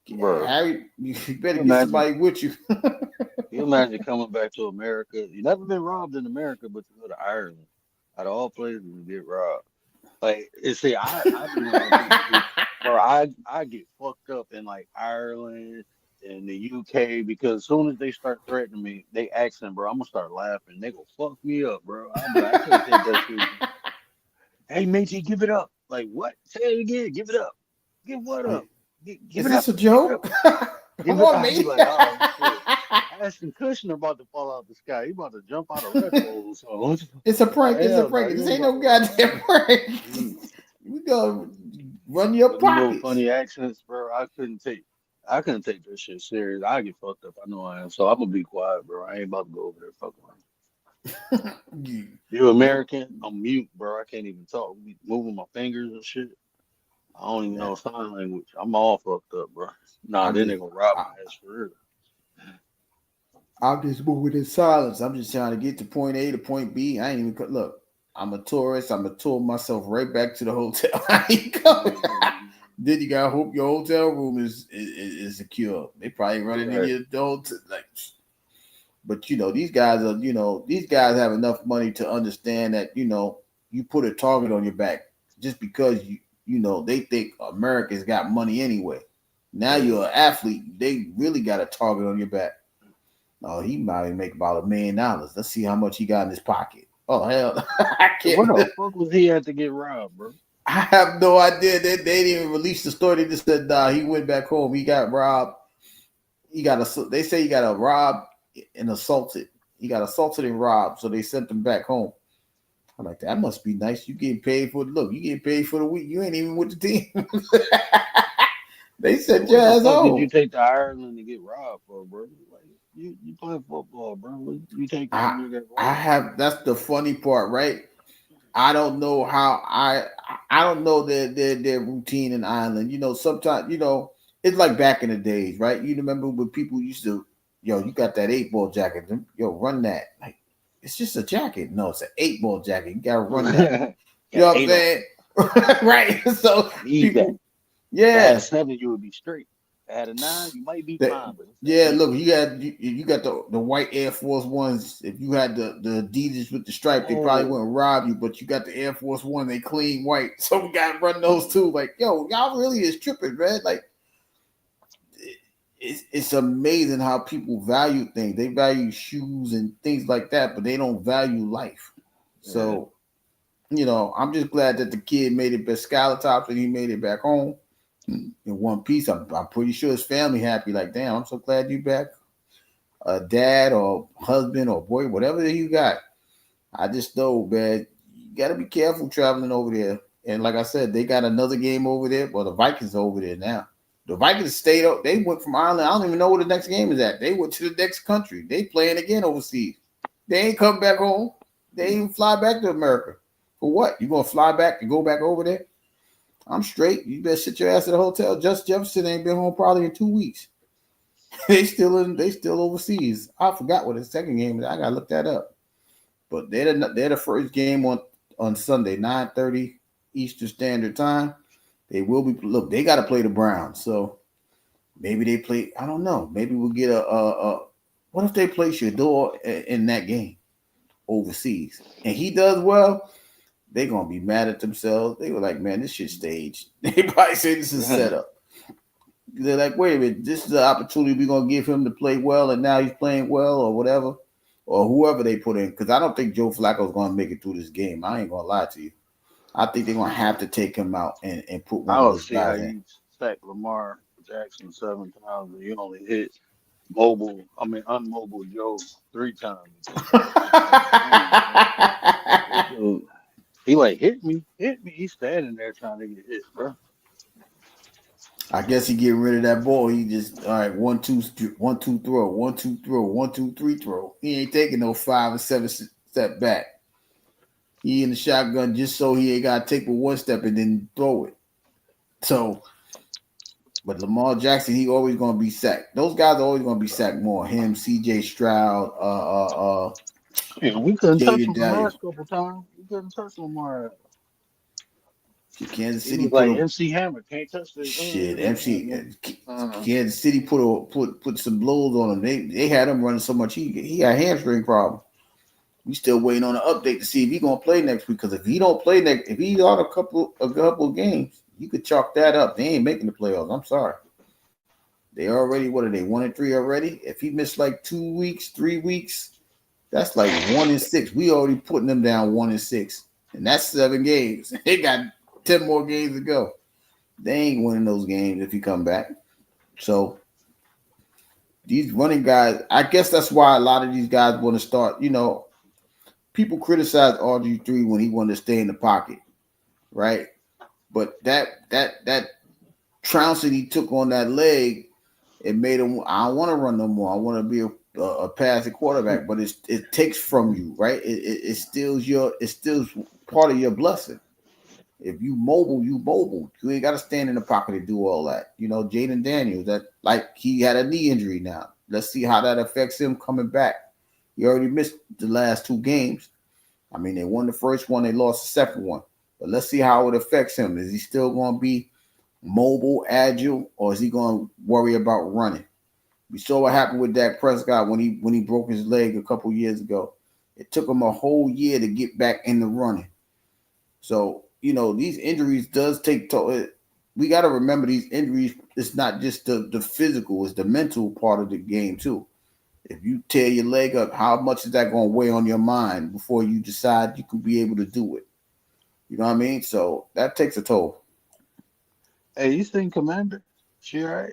Bro, Harry, you better you get imagine somebody with you. you imagine coming back to America. You never been robbed in America, but you go to Ireland. Out of all places, you get robbed. Like, see, I be one of them people who, bro, I get fucked up in like Ireland and the UK because as soon as they start threatening me, they accent, bro, I'm gonna start laughing. They go fuck me up, bro. I'll be like, I can't take that shit. Hey, matey, give it up. Like, what? Say it again. Give it up. Give what up? Give Is it up. this a Give it up. joke? Give Come it. on, I'll be mate. like, oh shit. Ashton Kutcher about to fall out the sky. He about to jump out of Red Bull. So It's a prank. It's a hell no, prank. you This ain't ain't about no to rob me. goddamn prank. Mm. We gonna run your But them little pockets. funny accents, bro, I couldn't take that shit serious. I get fucked up. I know I am. So I'm gonna be quiet, bro. I ain't about to go over there fucking around. You, You you, American? I'm mute, bro. I can't even talk. Be moving my fingers and shit. I don't even know sign language. I'm all fucked up, bro. Nah, I'm then just they gonna rob I, my ass for real. I'm just moving in silence. I'm just trying to get to point A to point B. I ain't even look. I'm a tourist. I'm gonna tour myself right back to the hotel. I ain't coming. Then you gotta hope your hotel room is secure. They probably running in Right. your door like. But these guys have enough money to understand that you put a target on your back just because they think America's got money anyway. Now Yeah. you're an athlete. They really got a target on your back. Oh, he might make about $1 million. Let's see how much he got in his pocket. Oh hell, I So where can't. the fuck was he at to get robbed, bro? I have no idea. They didn't even release the story. They just said he went back home. He got robbed. They say he got robbed and assaulted. He got assaulted and robbed. So they sent him back home. I'm like, that must be nice. You getting paid for you getting paid for the week. You ain't even with the team. They Like, sent your what the ass fuck did you home. take to Ireland to get robbed for, bro? Like, you play football, bro. What you take to I come here get I robbed? have that's the funny part, right? I don't know how I don't know their routine in Ireland. Sometimes it's like back in the days, right? You remember when people used to, you got that 8-ball jacket, run that. Like it's just a jacket. No, it's an 8-ball jacket. You gotta run that. You Got know what I'm eight on. saying? Right. So Need that. people, If I had a yeah. 7, you would be straight. If I had a 9, you might be That, fine, but it's that yeah, 8. look, you got the white Air Force Ones. If you had the Adidas with the stripe, they probably Oh, wouldn't rob you. But you got the Air Force One, they clean white, so we got to run those too. Like, yo, y'all really is tripping, man. Like, it's amazing how people value things. They value shoes and things like that, but they don't value life. yeah. So, I'm just glad that the kid made it back Skylar and he made it back home in one piece. I'm pretty sure his family happy. Like, damn, I'm so glad you back. A dad or husband or boy, whatever you got. I just know, man, you got to be careful traveling over there. And like I said, they got another game over there. Well, the Vikings are over there now. The Vikings stayed up. They went from Ireland. I don't even know where the next game is at. They went to the next country. They playing again overseas. They ain't come back home. They ain't even fly back to America. For what? You gonna fly back and go back over there? I'm straight. You better sit your ass at the hotel. Just Jefferson ain't been home probably in 2 weeks. They still overseas. I forgot what the second game is. I gotta look that up. But they're the first game on Sunday, 9:30 Eastern Standard Time. They will be they gotta play the Browns. So maybe they play, I don't know. Maybe we'll get a What if they play Shador in that game overseas and he does well? They're gonna be mad at themselves. They were like, man, this shit staged. They probably say this is set up. They're like, wait a minute, this is the opportunity we're gonna give him to play well, and now he's playing well, or whatever, or whoever they put in. Because I don't think Joe Flacco's gonna make it through this game. I ain't gonna lie to you. I think they're gonna have to take him out and put I one of don't those see how guys in. you sack Lamar Jackson 7 times and you only hit unmobile Joe 3 times. Dude, he like hit me. He's standing there trying to get hit, bro. I guess he getting rid of that ball. He just all right, 1-2, 1-2 throw, 1-2 throw, 1-2-3 throw. He ain't taking no 5 and 7 step back. He in the shotgun just so he ain't got to take one step and then throw it. So, but Lamar Jackson, he always gonna be sacked. Those guys are always gonna be sacked more. Him, C.J. Stroud, Yeah, we couldn't touch Jaden him the Daniels. last couple times. We couldn't touch Lamar. Kansas He City was put like a MC Hammer. Can't touch the shit. MC uh, Kansas City put some blows on him. They had him running so much he had a hamstring problem. We still waiting on an update to see if he gonna play next week. Because if he don't play next, if he's on a couple of games, you could chalk that up. They ain't making the playoffs. I'm sorry. They already, what are they, 1-3 already? If he missed like 2 weeks, 3 weeks, that's like 1-6. We already putting them down 1-6, and that's 7 games. They got 10 more games to go. They ain't winning those games if he come back. So these running guys, I guess that's why a lot of these guys want to start. You know, people criticize RG3 when he wanted to stay in the pocket, right? But that trouncing he took on that leg, it made him. I don't want to run no more. I want to be a passing quarterback. But it takes from you, right? It steals part of your blessing. If you mobile, you mobile. You ain't got to stand in the pocket to do all that. You know, Jaden Daniels, that like he had a knee injury now. Let's see how that affects him coming back. He already missed the last 2 games. I mean, they won the first one, they lost the second one. But let's see how it affects him. Is he still going to be mobile, agile, or is he going to worry about running? We saw what happened with Dak Prescott when he broke his leg a couple years ago. It took him a whole year to get back in the running. So, you know, these injuries does take toll. We got to remember these injuries, it's not just the physical, it's the mental part of the game too. If you tear your leg up, how much is that going to weigh on your mind before you decide you can be able to do it? You know what I mean? So that takes a toll. hey, you seen Commander? She all right?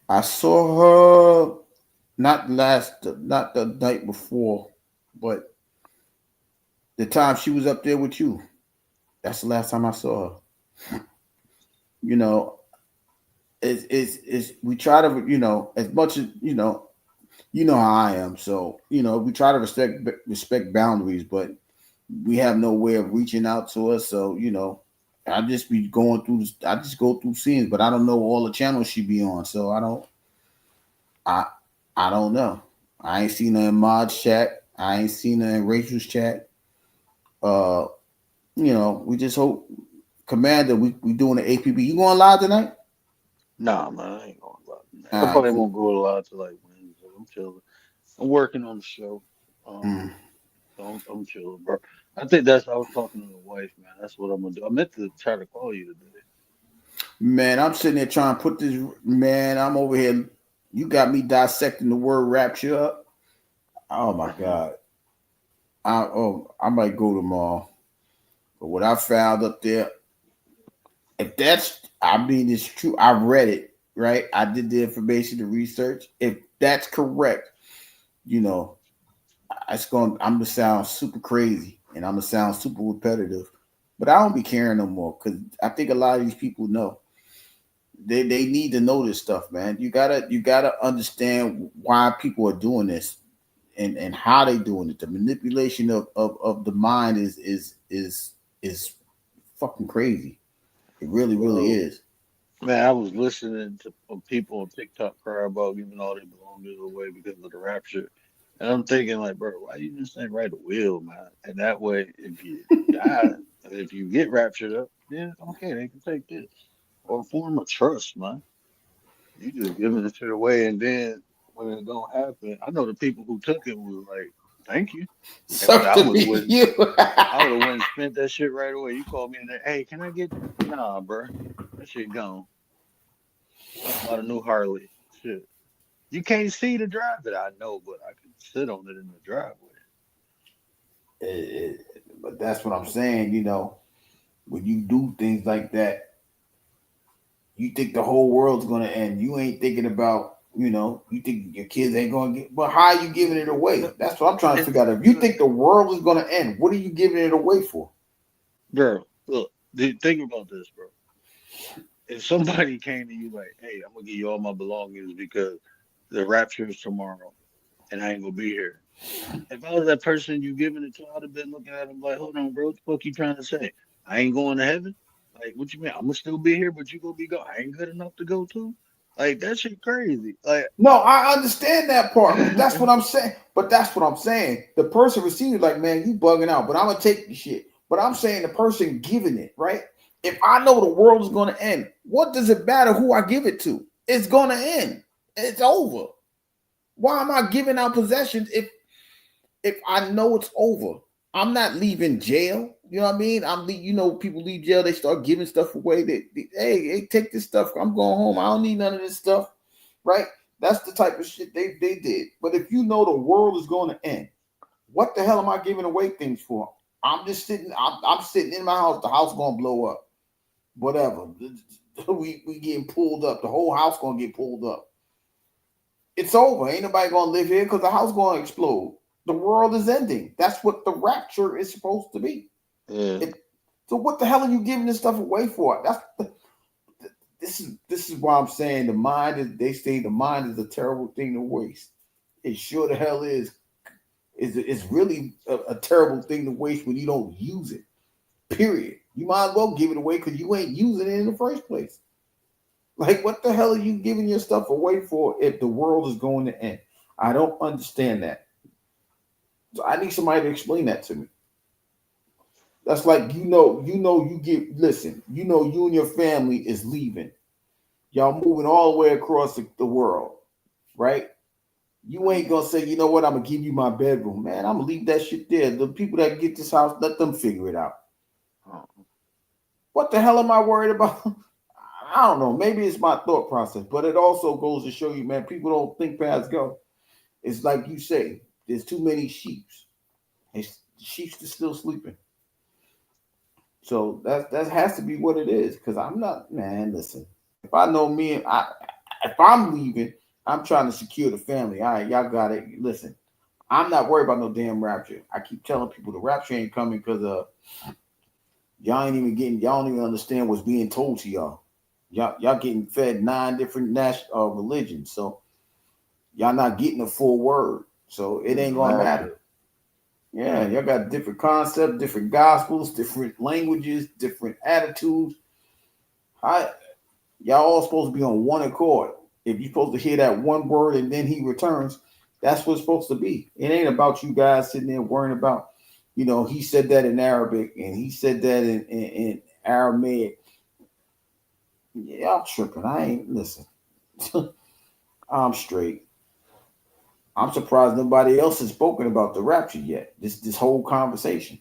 I saw her not the night before, but the time she was up there with you. That's the last time I saw her. You know, it's we try to, you know, as much as you know how I am. So, you know, we try to respect boundaries, but we have no way of reaching out to us. So, you know, I just go through scenes, but I don't know all the channels she be on. So I don't know. I ain't seen her in Mod's chat. I ain't seen her in Rachel's chat. You know, we just hope Commander, we doing the APB. You going live tonight? Nah, man, I ain't going live. All I right, probably cool. won't go live till like Wednesday. I'm chilling. I'm working on the show. Mm. So I'm chilling, bro. I think I was talking to the wife, man. That's what I'm gonna do. I meant to try to call you today. Man, I'm sitting there trying to put this. Man, I'm over here. You got me dissecting the word rapture up. Oh my God. I might go tomorrow. But what I found up there, if it's true. I read it, right? I did the information, the research. If that's correct, you know, I'm gonna sound super crazy and I'm gonna sound super repetitive. But I don't be caring no more because I think a lot of these people know. They need to know this stuff, man. You gotta understand why people are doing this and how they doing it. The manipulation of the mind is fucking crazy. It really, really Bro, is. man, I was listening to people on TikTok cry about giving all their belongings away because of the rapture. And I'm thinking, like, bro, why you just ain't write a will, man? And that way, if you die, if you get raptured up, then okay, they can take this. Or a form of trust, man. You just giving the shit away, and then when it don't happen, I know the people who took it was like, "Thank you." And So I to would have went, you. I would have went and spent that shit right away. You called me and said, "Hey, can I get?" Nah, bro, that shit gone. I bought a new Harley. Shit, you can't see to drive it. I know, but I can sit on it in the driveway. But that's what I'm saying. When you do things like that, you think the whole world's gonna end. You ain't thinking about, you think your kids ain't gonna get. But how are you giving it away? That's what I'm trying to And, figure out. If you think the world is gonna end, what are you giving it away for? bro, look, think about this, bro. If somebody came to you like, "Hey, I'm gonna give you all my belongings because the rapture is tomorrow, and I ain't gonna be here." If I was that person you giving it to, I'd have been looking at him like, "Hold on, bro, what the fuck you trying to say? I ain't going to heaven? Like, what you mean? I'm gonna still be here, but you gonna be gone? I ain't good enough to go to? Like, that shit crazy. Like, No, I understand that part, but that's what I'm saying. The person receiving, like, man, you bugging out, but I'm gonna take the shit. But I'm saying the person giving it, right? If I know the world is gonna end, what does it matter who I give it to? It's gonna end. It's over. Why am I giving out possessions if I know it's over? I'm not leaving jail. You know what I mean? People leave jail, they start giving stuff away. Hey, take this stuff. I'm going home. I don't need none of this stuff. Right? That's the type of shit they did. But if you know the world is going to end, what the hell am I giving away things for? I'm just sitting. I'm sitting in my house. The house gonna blow up. Whatever. We getting pulled up. The whole house gonna get pulled up. It's over. Ain't nobody gonna live here because the house gonna explode. The world is ending. That's what the rapture is supposed to be. yeah, So what the hell are you giving this stuff away for? This is why I'm saying the mind is. They say the mind is a terrible thing to waste. It sure the hell is. It's really a terrible thing to waste when you don't use it. Period. You might as well give it away because you ain't using it in the first place. Like, what the hell are you giving your stuff away for if the world is going to end? I don't understand that. So I need somebody to explain that to me. That's like listen, you and your family is leaving. Y'all moving all the way across the world, right? You ain't gonna say, you know what, I'm gonna give you my bedroom. Man, I'm gonna leave that shit there. The people that get this house, let them figure it out. What the hell am I worried about? I don't know. Maybe it's my thought process, but it also goes to show you, man, people don't think past go. It's like you say, there's too many sheep. Sheep's still sleeping. So that has to be what it is. Because I'm not, man. Listen, if I know me, if I'm leaving, I'm trying to secure the family. All right, y'all got it. Listen, I'm not worried about no damn rapture. I keep telling people the rapture ain't coming because y'all don't even understand what's being told to y'all. Y'all getting fed 9 different religions, so y'all not getting a full word. So it ain't gonna matter. Yeah, y'all got different concepts, different gospels, different languages, different attitudes. Y'all all supposed to be on one accord. If you're supposed to hear that one word and then he returns, that's what it's supposed to be. It ain't about you guys sitting there worrying about, he said that in Arabic and he said that in Aramaic. Yeah, I'm tripping. I ain't listen. I'm straight. I'm surprised nobody else has spoken about the rapture yet. This whole conversation.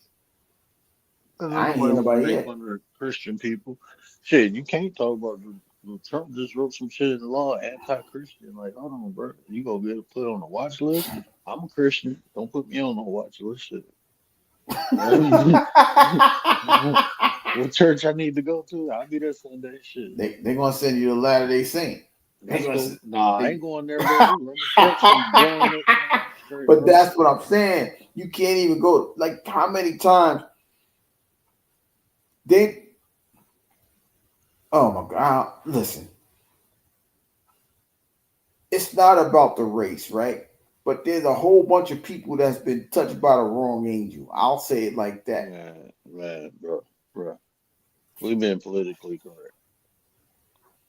I ain't hear nobody make yet. fun of the Christian people. Shit, you can't talk about Trump just wrote some shit in the law anti-Christian. Like, hold on, bro, you gonna get put on the watch list? I'm a Christian. Don't put me on the watch list. Shit. What church I need to go to? I'll be there Sunday. Shit. They're gonna send you to Latter-day Saint. That's cool. Nah, I ain't going there, bro. We run the steps and blowing it. Straight, But bro. that's what I'm saying. You can't even go. Like, how many times oh my God, listen. It's not about the race, right? But there's a whole bunch of people that's been touched by the wrong angel. I'll say it like that. Man, bro. We've been politically correct,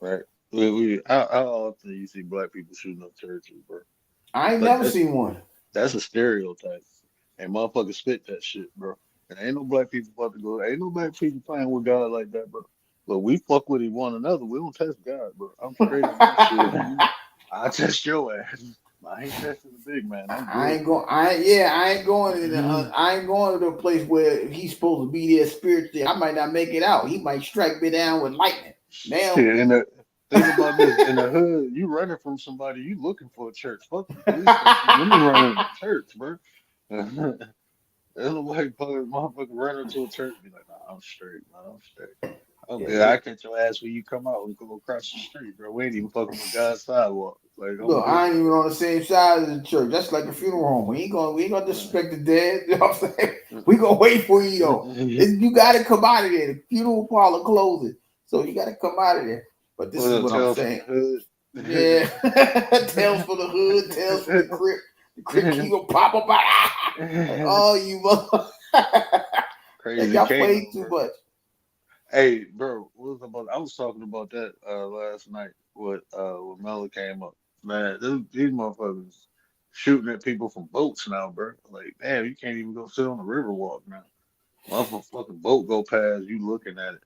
right? How often do you see black people shooting up churches, bro? I ain't Like never seen one. that's a stereotype, and motherfuckers spit that shit, bro. And ain't no black people about to go. Ain't no black people playing with God like that, bro. But we fuck with one another. We don't test God, bro. I'm straight on that shit. I test your ass. I ain't testing the big man. I'm I good. ain't going. I ain't going to I ain't going to the place where he's supposed to be there spiritually. I might not make it out. He might strike me down with lightning. Now, Shit, think about this. In the hood, you running from somebody, you looking for a church. Fuck the police station. Let me run into church, bro. There's nobody fucking motherfucker running to a church be like, nah, I'm straight, man. I'm straight. I'm yeah, good. I catch your ass when you come out and go across the street, bro. We ain't even fucking with God's sidewalk. Like, I'm look, I good. ain't even on the same side as the church. That's like a funeral home. We ain't gonna disrespect the dead. You know what I'm saying? We gonna wait for you though. You gotta come out of there. The funeral parlor closing, so you gotta come out of there. But this What is up, what I'm Tales from saying. the Yeah, tales for the hood, tales for the crib. The crib keep gonna pop up. Like, hood? oh, you mother! Crazy Y'all play Kano, too bro. much. Hey, bro, I was talking about that last night when Melo came up. Man, these motherfuckers shooting at people from boats now, bro. Like, damn, you can't even go sit on the river walk now. Motherfucking boat go past, you looking at it.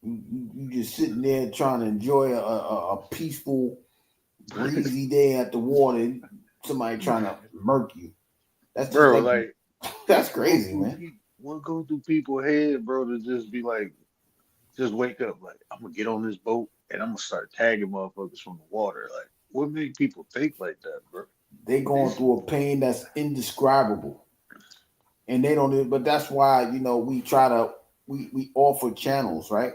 You just sitting there trying to enjoy a peaceful, breezy day at the water. Somebody trying to murk you. That's just Bro, like like that's crazy, man. what go through people's head, bro, to just be like, just wake up, like, I'm gonna get on this boat and I'm gonna start tagging motherfuckers from the water. Like, what make people think like that, bro? They going These through a pain that's indescribable, and they don't. But that's why we try to we offer channels, right?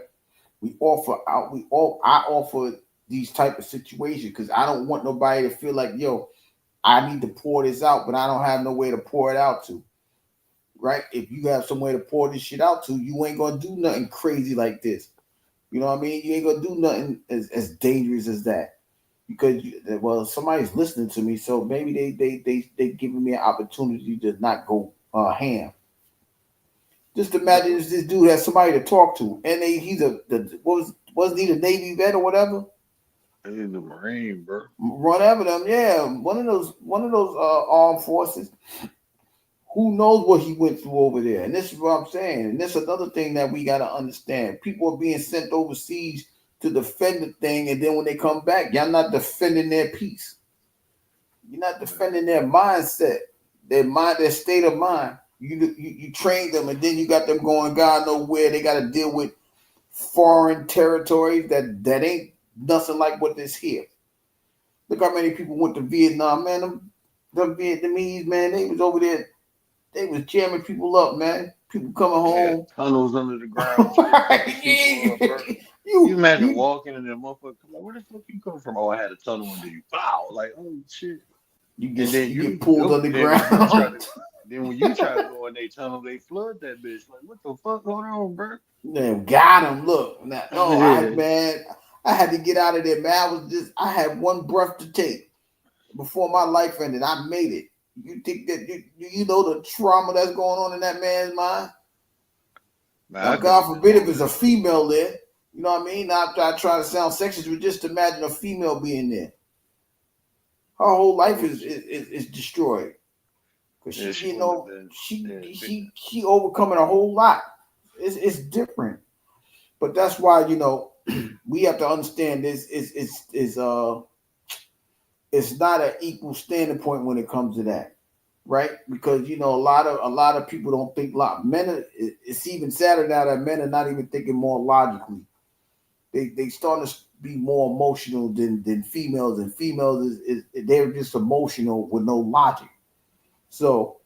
We offer out. I offer these type of situations because I don't want nobody to feel like I need to pour this out, but I don't have no way to pour it out to. Right? If you have some way to pour this shit out to, you ain't gonna do nothing crazy like this. You know what I mean? You ain't gonna do nothing as dangerous as that because somebody's listening to me, so maybe they giving me an opportunity to not go ham. Just imagine if this dude has somebody to talk to, and he's wasn't he the Navy vet or whatever? He's a Marine, bro. Whatever them, yeah, one of those armed forces. Who knows what he went through over there? And this is what I'm saying. And this is another thing that we got to understand. People are being sent overseas to defend the thing, and then when they come back, y'all not defending their peace. You're not defending their mindset, their state of mind. You train them, and then you got them going God know where. They got to deal with foreign territories that ain't nothing like what is here. Look how many people went to Vietnam, man. Them Vietnamese, man, they was over there. They was jamming people up, man. People coming They had home. tunnels under the ground, shit, fucking people up, bro. You imagine you walking in there, motherfucker, come like, where the fuck you come from? Oh, I had a tunnel under you. Wow, like, oh shit. And then you get pulled then when you try underground. to then when you try to go in their tunnel, they flood that bitch. Like, what the fuck going on, bro? Man, got him. Look, now, Yeah. I had to get out of there, man. I had one breath to take before my life ended. I made it. You think that you know the trauma that's going on in that man's mind? Man, Now, I could have God been forbid if over it's a there. female there. You know what I mean? Not I try to sound sexist, but just imagine a female being there. Her whole life Oh is destroyed because yeah, she she getting wouldn't have over. been. She Yeah, she she overcoming a whole lot. It's different, but that's why we have to understand this it's not an equal standing point when it comes to that, right? Because a lot of people don't think it's even sadder now that men are not even thinking more logically. They starting to be more emotional than females, and females is they're just emotional with no logic. So,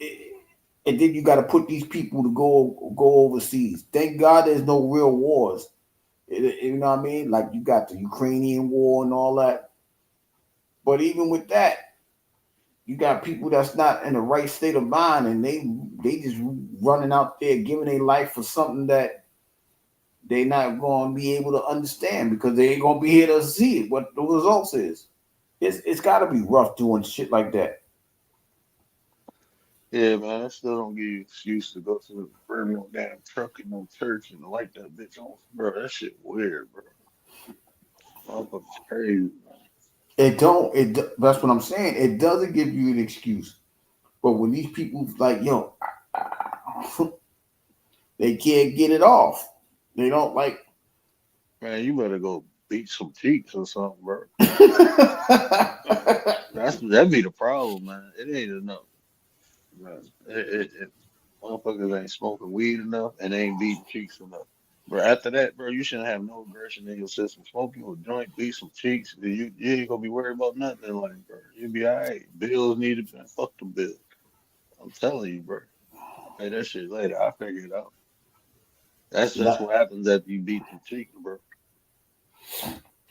and then you got to put these people to go overseas. Thank God there's no real wars. You know what I mean? Like you got the Ukrainian war and all that. But even with that, you got people that's not in the right state of mind, and they just running out there giving their life for something that they not going to be able to understand because they ain't going to be here to see it, what the results is. It's got to be rough doing shit like that. yeah, man. I still don't give you excuse to go to burn no damn truck in no church and light that bitch on, bro. That shit weird, bro. Motherfuckers crazy, man. It don't. That's what I'm saying. It doesn't give you an excuse. But when these people like, they can't get it off. They don't like. Man, you better go. beat some cheeks or something, bro. That'd be the problem, man. It ain't enough. Right. Motherfuckers ain't smoking weed enough and they ain't beating cheeks enough. But after that, bro, you shouldn't have no aggression in your system. Smoke you a joint, beat some cheeks, you ain't gonna be worried about nothing in life, bro. You'll be all right. Bills need to be fuck the bills. I'm telling you, bro. I'll pay that shit later. I'll figure it out. That's That- what happens after you beat the cheeks, bro.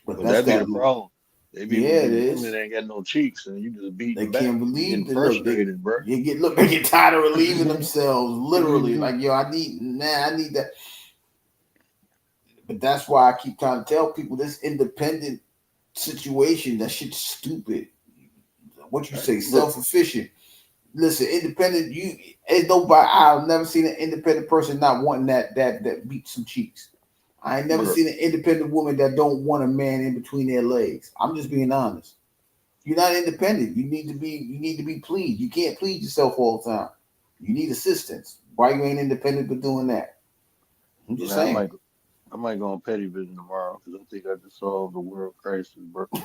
but But that's that be that. the problem. They be Yeah, with it these is. women that ain't got no cheeks and you just They beating back. can't You believe getting that. Look, frustrated, bro. they get tired of relieving themselves. Literally, like yo, I need that. But that's why I keep trying to tell people this independent situation. That shit's stupid. What you say, Look, self efficient. Listen, independent. You ain't nobody. I've never seen an independent person not wanting that beat some cheeks. I ain't never bro. seen an independent woman that don't want a man in between their legs. I'm just being honest. You're not independent. You need to be pleased. You can't please yourself all the time. You need assistance. Why you ain't independent but doing that? I'm just Man, saying. I might go on Petty Vision tomorrow because I think I just solved the world crisis, bro. I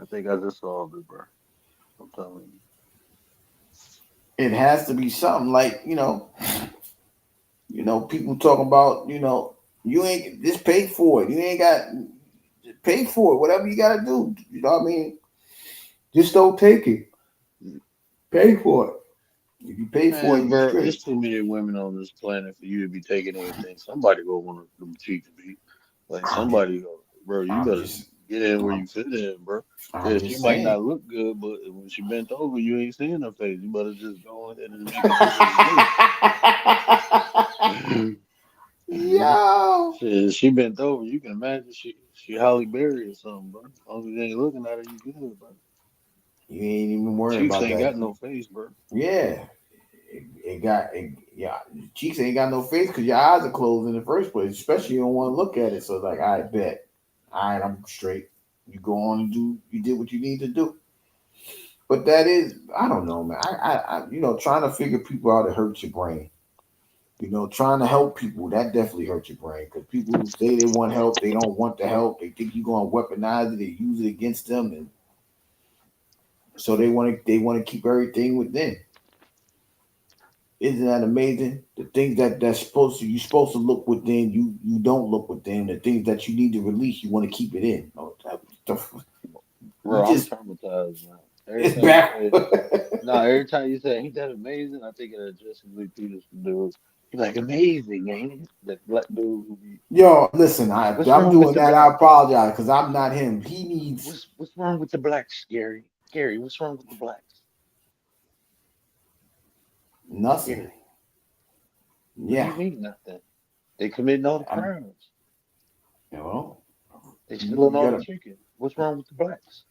think I just solved it, bro. I'm telling you. It has to be something like, people talk about, you ain't just pay for it. You ain't got pay for it. Whatever you gotta do. You know what I mean? Just don't take it. Pay for it. If you pay for it, Man, you bro, straight. it's too many women on this planet for you to be taking anything. Somebody go want them cheeks beat. Like I'm just, somebody go, bro. You I'm better just, get in where I'm, you fit in, bro. I'm Yeah, she just might saying. not look good, but when she bent over, you ain't seeing her face. You better just go ahead and make it do what it do. Yo, She bent over. You can imagine she Holly Berry or something, bro. As long as you ain't looking at her, you good, bro. you ain't even worried Cheeks about ain't that. got no face, bro. Yeah, yeah. Cheeks ain't got no face because your eyes are closed in the first place. Especially you don't want to look at it. So like, I bet. All right, I'm straight. You go on and you did what you need to do. But that is, I don't know, man. Trying to figure people out, it hurts your brain. Trying to help people, that definitely hurts your brain because people who say they want help, they don't want the help. They think you're going to weaponize it, they use it against them, and so they want to keep everything within. Isn't that amazing? The things that's you're supposed to look within, you don't look within. The things that you need to release, you want to keep it in. No, you Bro, I'm just traumatized, man. Every it's time you back. say, no, every time you say, ain't that amazing? I think of that Jesse Lee Peterson dude. He's like, amazing, ain't it? That black dude who be, Yo, listen, what's I'm wrong with doing the that. I black? apologize because I'm not him. He needs What's wrong with the blacks, Gary? Gary, what's wrong with the blacks? nothing. Gary, what do Yeah, you mean nothing? They committing all the I'm. crimes. You know, They stealing you all the gotta. chicken. What's wrong with the blacks?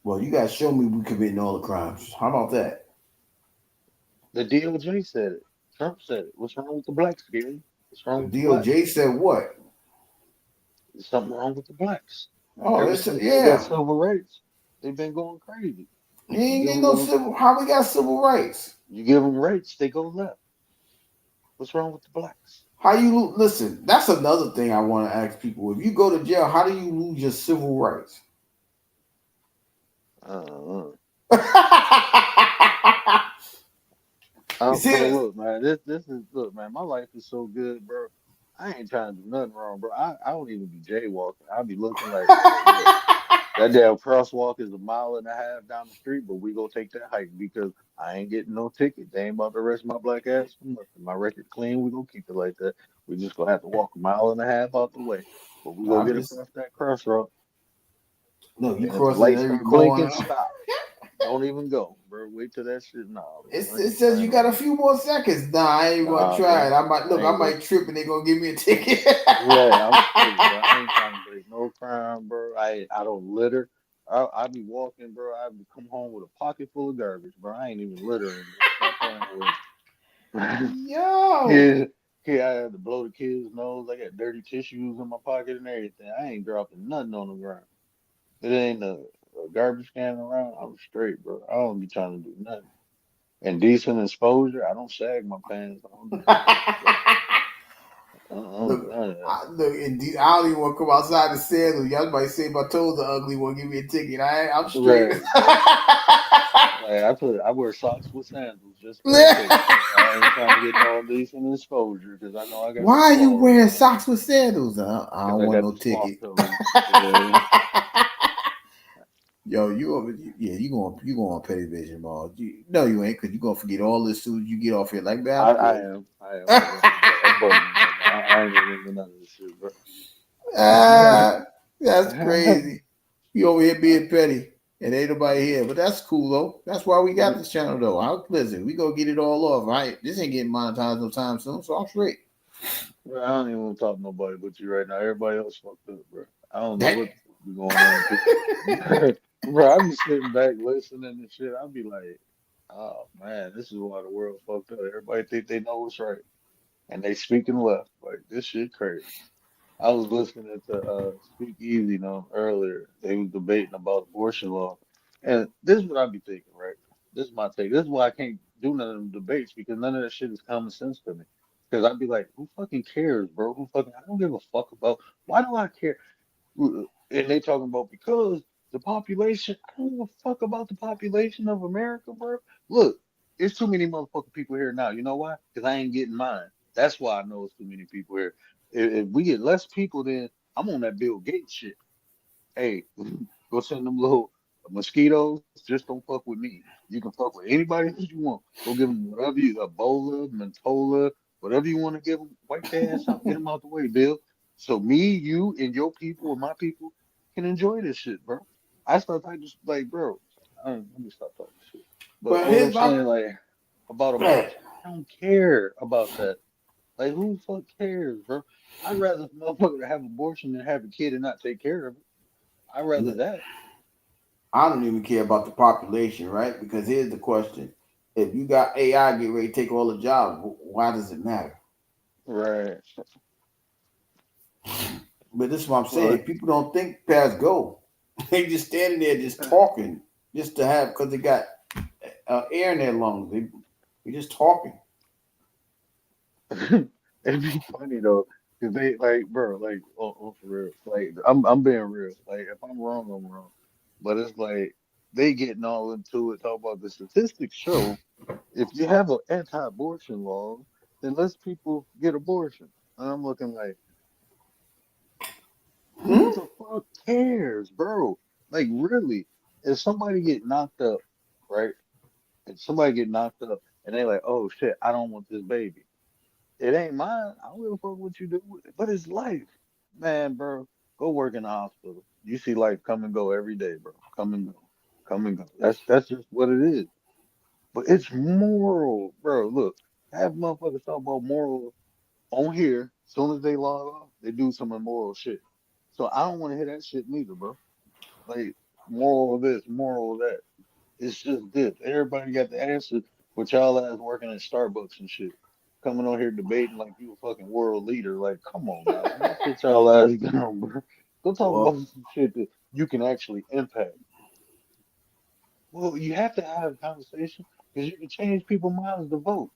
Well, you gotta show me we committing all the crimes. How about that? The DOJ said it. Trump said it. What's wrong with the blacks, Gary? What's The wrong with the blacks? DOJ said what? There's something wrong with the blacks. Oh, Ever it's since they got yeah. civil rights, they've been going crazy. He You ain't give getting them no the, civil. How we got civil rights? you give them rights, they go left. What's wrong with the blacks? How you listen? That's another thing I want to ask people. If you go to jail, how do you lose your civil rights? Uh, You see bro, this? look, man, this is look, man. My life is so good, bro. I ain't trying to do nothing wrong, bro. I don't even be jaywalking. I be looking like, bro, look, that damn crosswalk is a mile and a half down the street, but we go take that hike because I ain't getting no ticket. They ain't about to arrest my black ass for nothing. My record clean. We gonna keep it like that. We just gonna have to walk a mile and a half out the way, but we gonna I'm get just across that crossroad. no. You And if the crossing lights every start blinking, corner. stop. Don't even go, bro. Wait till that shit. Nah, bro. I It ain't says playing you no got a game. few more seconds. Nah, I ain't gonna Nah, try it. bro. I might I look. I ain't gonna. might trip and they gonna give me a ticket. Yeah, I'm straight, bro. I ain't trying to break no crime, bro. I don't litter. I be walking, bro. I be come home with a pocket full of garbage, bro. I ain't even littering, bro. Stop playing with me. Yo, Kid, I had to blow the kid's nose. I got dirty tissues in my pocket and everything. I ain't dropping nothing on the ground. It ain't a garbage can around. I'm straight, bro. I don't be trying to do nothing. And decent exposure. I don't sag my pants. I don't do none of that stuff. look, None of Look, indeed, I don't even want to come outside the sandals. Y'all might say my toes are ugly. Want to give me a ticket? I'm straight. Right. Like I wear socks with sandals just for the sake, bro. I ain't trying to get all decent exposure because I know I got Why the are you claws, wearing bro. socks with sandals? I Because don't I want got no the sloth ticket. toes. Yeah. Yo, you going on Petty Vision Mall? No, you ain't, because you gonna forget all this as soon as you get off here. Like, man, I'm I good. am. I am. I'm bugging right now. I ain't getting into none of this shit, bro. That's crazy. You over here being petty, and ain't nobody here, but that's cool though. That's why we got this channel though. Listen, we gonna get it all off, right? This ain't getting monetized no time soon, so I'm straight. Bro, I don't even want to talk to nobody but you right now. Everybody else fucked up, bro. I don't know That- what the fuck be going on. 'Cause- bro, I be sitting back listening and shit. I be like, oh man, this is why the world fucked up. Everybody think they know what's right, and they speaking left. Like this shit crazy. I was listening to Speak Easy, earlier. They was debating about abortion law, and this is what I be thinking, right? This is my take. This is why I can't do none of them debates because none of that shit is common sense to me. Because I'd be like, who fucking cares, bro? Who fucking? I don't give a fuck about. Why do I care? And they talking about because the population. I don't give a fuck about the population of America, bro. Look, it's too many motherfucking people here now. You know why? Because I ain't getting mine. That's why I know it's too many people here. If we get less people, then I'm on that Bill Gates shit. Hey, go send them little mosquitoes. Just don't fuck with me. You can fuck with anybody else you want. Go give them whatever you, Ebola, Mentola, whatever you want to give them. Wipe their ass out. Get them out the way, Bill. So me, you, and your people, and my people can enjoy this shit, bro. I start talking just like, bro. Let me stop talking shit. But but what I'm here's my saying, like about abortion, I don't care about that. Like, who the fuck cares, bro? I'd rather a motherfucker have abortion than have a kid and not take care of it. I'd rather that. I don't even care about the population, right? Because here's the question: if you got AI get ready to take all the jobs, why does it matter? Right. But this is what I'm Well, saying. People don't think past go. They just standing there just talking, just to have, because they got air in their lungs. They just talking. it'd be funny though, cause they like, bro, like, for real, like, I'm being real. Like, if I'm wrong, I'm wrong. But it's like they getting all into it, talk about the statistics show if you have an anti-abortion law, then less people get abortion. And I'm looking like, who Hmm? the fuck cares, bro? Like, really, if somebody get knocked up, right? If somebody get knocked up and they like, oh shit, I don't want this baby. It ain't mine. I don't give a fuck what you do with it. But it's life. Man, bro, go work in the hospital. You see life come and go every day, bro. Come and go. Come and go. That's just what it is. But it's moral, bro. Look, have motherfuckers talk about moral on here. As soon as they log off, they do some immoral shit. So I don't want to hear that shit neither, bro. Like moral of this, moral of that. It's just this. Everybody got the answer, but y'all ass working at Starbucks and shit. Coming on here debating like you a fucking world leader. Like, come on now. Go sit y'all ass down, bro. Go talk about Well, some shit that you can actually impact. Well, you have to have a conversation because you can change people's minds to vote.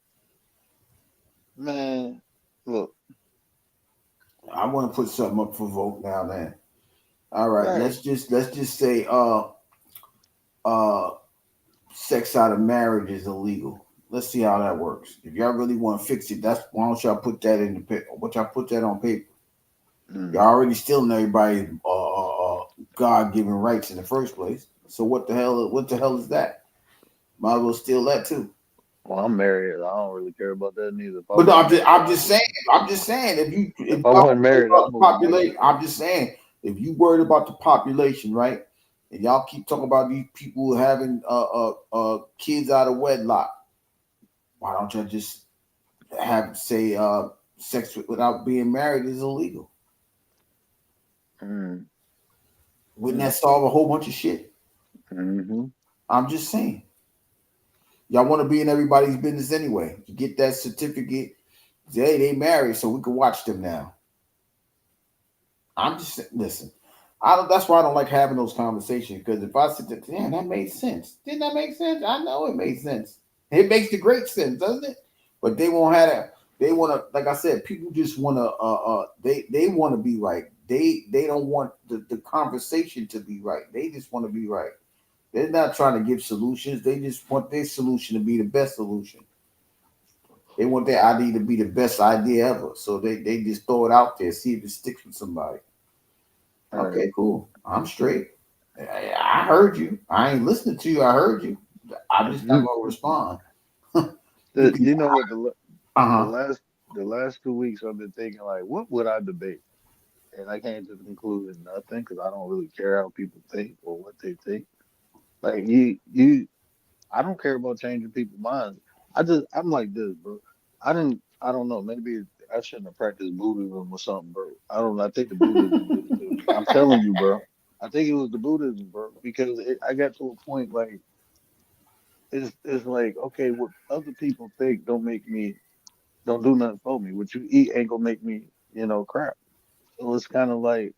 Man, look, I want to put something up for vote now. Then, all right. right. Let's just say uh sex out of marriage is illegal. Let's see how that works. If y'all really want to fix it, that's why don't y'all put that in the paper? What y'all put that on paper? Y'all Mm. already stealing everybody's God given rights in the first place. So what the hell? What the hell is that? Might as well steal that too. Well, I'm married. I don't really care about that neither. If I But no, wasn't I'm just, married, I'm I just would. saying. I'm just saying. If If I y'all wasn't worried married, about I'd the vote population, Democrat. I'm just saying. If you worried about the population, right, and y'all keep talking about these people having kids out of wedlock, why don't y'all just have say sex without being married is illegal? Mm. Wouldn't Mm. that solve a whole bunch of shit? Mm-hmm. I'm just saying. Y'all want to be in everybody's business anyway. You get that certificate. Say, hey, they married, so we can watch them now. I'm just listen. I don't. That's why I don't like having those conversations because if I sit there, damn, that made sense. Didn't that make sense? I know it made sense. It makes the great sense, doesn't it? But they won't have that. They want to, like I said, people just want to. They want to be right. They don't want the conversation to be right. They just want to be right. They're not trying to give solutions. They just want their solution to be the best solution. They want their idea to be the best idea ever. So they just throw it out there, see if it sticks with somebody. All right. Okay, cool. I'm straight. I heard you. I ain't listening to you. I heard you. I'm just not gonna respond. You can. You know what Uh the huh. last the last 2 weeks I've been thinking like, what would I debate? And I came to the conclusion nothing because I don't really care how people think or what they think. Like I don't care about changing people's minds. I'm like this, bro. I don't know. Maybe I shouldn't have practiced Buddhism or something, bro. I don't know. I think the Buddhism did it to me. I'm telling you, bro. I think it was the Buddhism, bro, because I got to a point like it's like okay, what other people think don't do nothing for me. What you eat ain't gonna make me, crap. So it's kind of like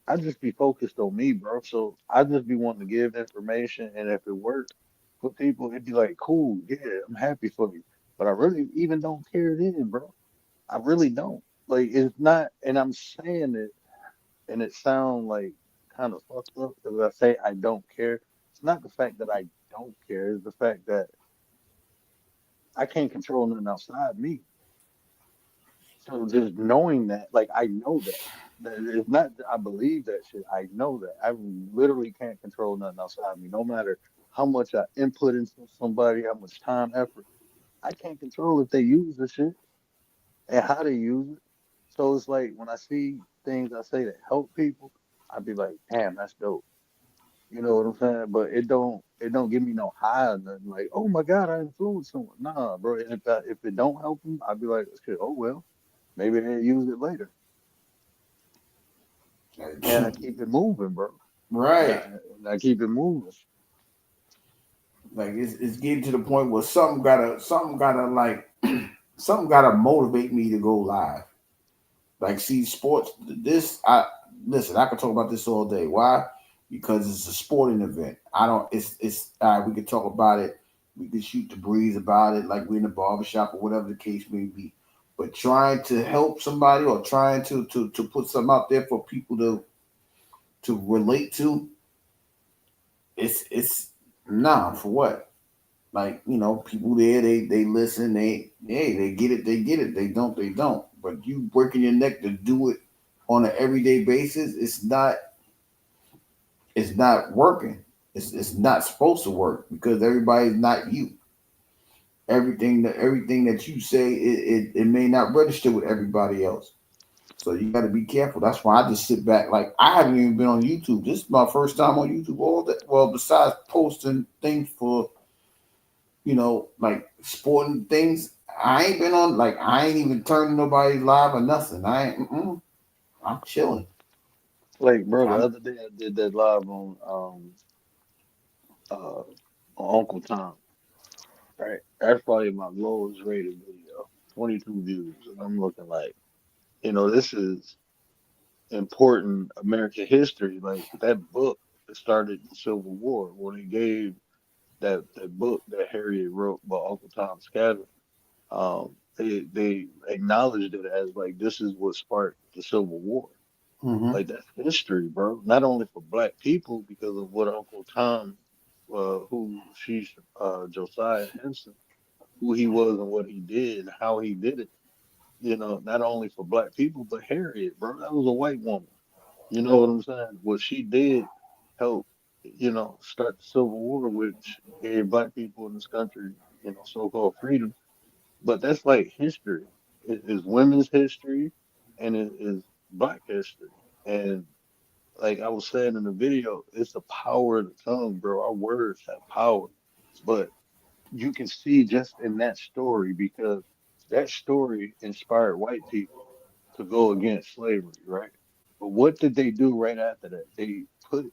I just be focused on me, bro. So I just be wanting to give information, and if it works for people, it'd be like, cool, yeah, I'm happy for you. But I really even don't care then, bro. I really don't. Like it's not, and I'm saying it, and it sounds like kind of fucked up because I say I don't care. It's not the fact that I don't care; it's the fact that I can't control nothing outside me. So just knowing that, like I know that. That it's not that I believe that shit. I know that. I literally can't control nothing outside me. No matter how much I input into somebody, how much time, effort, I can't control if they use the shit and how they use it. So it's like when I see things I say that help people, I'd be like, damn, that's dope. You know what I'm saying? But it don't give me no high or nothing like, oh my God, I influenced someone. Nah, bro. And if it don't help them, I'd be like, shit, oh well, maybe they'll use it later. And I keep it moving, bro. And Right. I keep it moving. Like it's getting to the point where something gotta like something gotta motivate me to go live. Like, see, sports. This I listen. I could talk about this all day. Why? Because it's a sporting event. I don't. It's. We could talk about it. We could shoot the breeze about it, like we're in the barbershop or whatever the case may be. But trying to help somebody or trying to put something out there for people to relate to, it's nah, for what? Like, people there, they listen, they get it, they don't. But you working your neck to do it on an everyday basis, it's not working. It's not supposed to work because everybody's not you. Everything that you say, it may not register with everybody else. So you got to be careful. That's why I just sit back. Like, I haven't even been on YouTube. This is my first time on YouTube all that. Well, besides posting things for like sporting things. I ain't been on, like, I ain't even turning nobody live or nothing. I'm chilling. Like, bro, the I'm other day I did that live uh on Uncle Tom. Right, that's probably my lowest rated video, 22 views, and I'm looking like, this is important American history. Like that book that started the Civil War when they gave that book that Harriet wrote about Uncle Tom Scadden. They acknowledged it as like this is what sparked the Civil War. hmm Like that's history, bro. Not only for black people because of what Uncle Tom, Josiah Henson, who he was and what he did and how he did it. Not only for black people, but Harriet, bro. That was a white woman. You know what I'm saying? What she did helped, start the Civil War, which gave black people in this country, so-called freedom. But that's like history. It is women's history and it is black history. And like I was saying in the video, it's the power of the tongue, bro. Our words have power. But you can see just in that story because that story inspired white people to go against slavery, right? But what did they do right after that? They put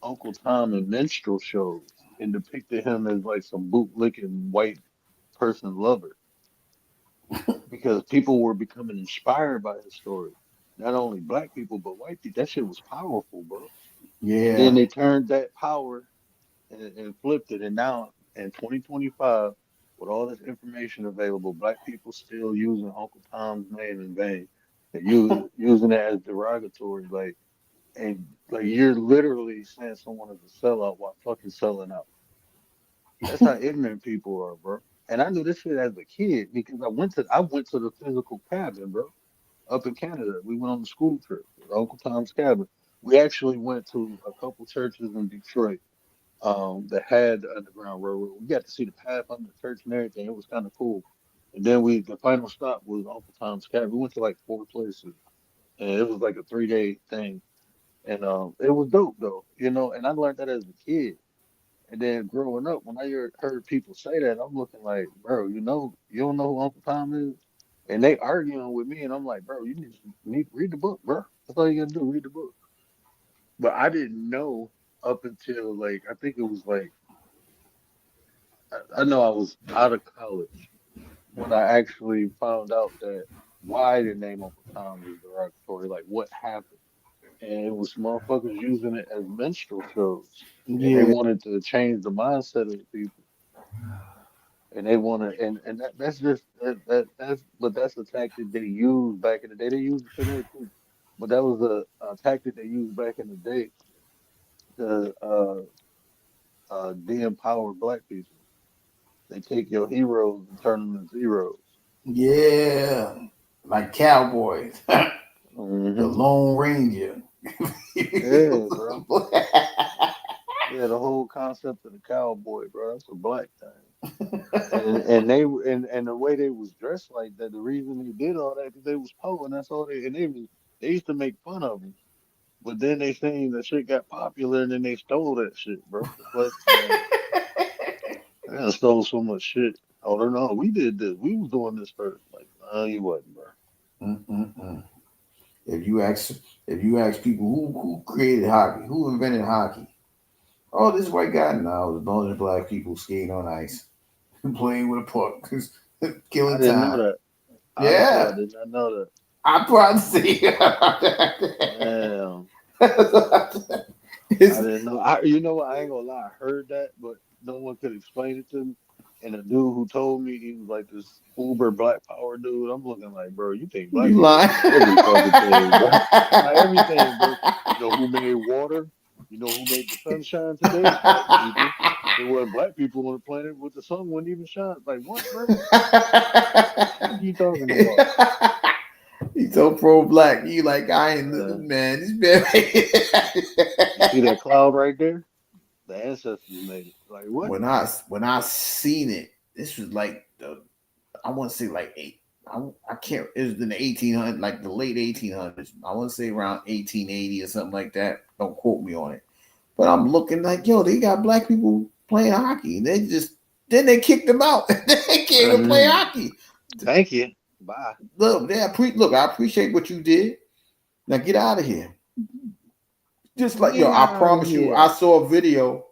Uncle Tom in minstrel shows and depicted him as like some bootlicking white person lover because people were becoming inspired by his story. Not only black people, but white people. That shit was powerful, bro. And then Yeah. they turned that power and flipped it. And now in 2025, with all this information available, black people still using Uncle Tom's name in vain. They using it as derogatory, and like you're literally saying someone is a sellout while fucking selling out. That's how ignorant people are, bro. And I knew this shit as a kid because I went to the physical cabin, bro, up in Canada. We went on a school trip with Uncle Tom's cabin. We actually went to a couple churches in Detroit that had the Underground Railroad. We got to see the path under the church and everything. It was kind of cool. And then the final stop was Uncle Tom's cabin. We went to like four places, and it was like a 3 day thing. And it was dope though, And I learned that as a kid. And then growing up, when I heard people say that, I'm looking like, bro, you don't know who Uncle Tom is, and they arguing with me, and I'm like, bro, you need to read the book, bro. That's all you gotta do, read the book. But I didn't know up until like I think it was like I know I was out of college when I actually found out that why the name Uncle Tom was derogatory, like what happened. And it was motherfuckers using it as minstrel shows. And they Yeah. wanted to change the mindset of the people. And they want to, and that's just but that's a tactic they used back in the day. They use it today too, but that was a tactic they used back in the day to de-empower black people. They take your heroes and turn them into zeros. Yeah. Like cowboys. The Hmm. Lone Ranger. Yeah, bro. Yeah, the whole concept of the cowboy, bro. That's a black thing. And the way they was dressed like that, the reason they did all that because they was poor, and that's all they used to make fun of them. But then they seen that shit got popular, and then they stole that shit, bro. It's like, man, I done stole so much shit. Oh no, we did this. We was doing this first. Like, no, you wasn't, bro. Mm-mm-mm. If you ask if you ask people who created hockey, who invented hockey, oh, this white guy. No, it was a bunch of black people skating on ice, playing with a puck, I killing didn't know time. that. Honestly, I Yeah, did not know that. I'm proud to see. Damn. I It's, didn't know. You know what? I ain't gonna lie. I heard that, but no one could explain it to me. And the dude who told me he was like this uber black power dude. I'm looking like, bro, you think black you people lying? invent every fucking thing, bro? Like everything, bro. You know who made water? You know who made the sunshine today? Black people. If it wasn't black people on the planet, with the sun wouldn't even shine. Like what, bro? What are you talking about? He's so pro black. You like I ain't Uh, man. This man. you see that cloud right there? The ancestors made it. Like what? when I seen it, this was like I want to say like eight. I can't. It was in the 1800s, like the late 1800s. I want to say around 1880 or something like that. Don't quote me on it. But I'm looking like, yo, they got black people playing hockey. They just then they kicked them out. They can't even play Mhm. hockey. Thank you. Bye. Look, I appreciate what you did. Now get out of here. Just like yo, Get I out of promise you, I here. saw a video.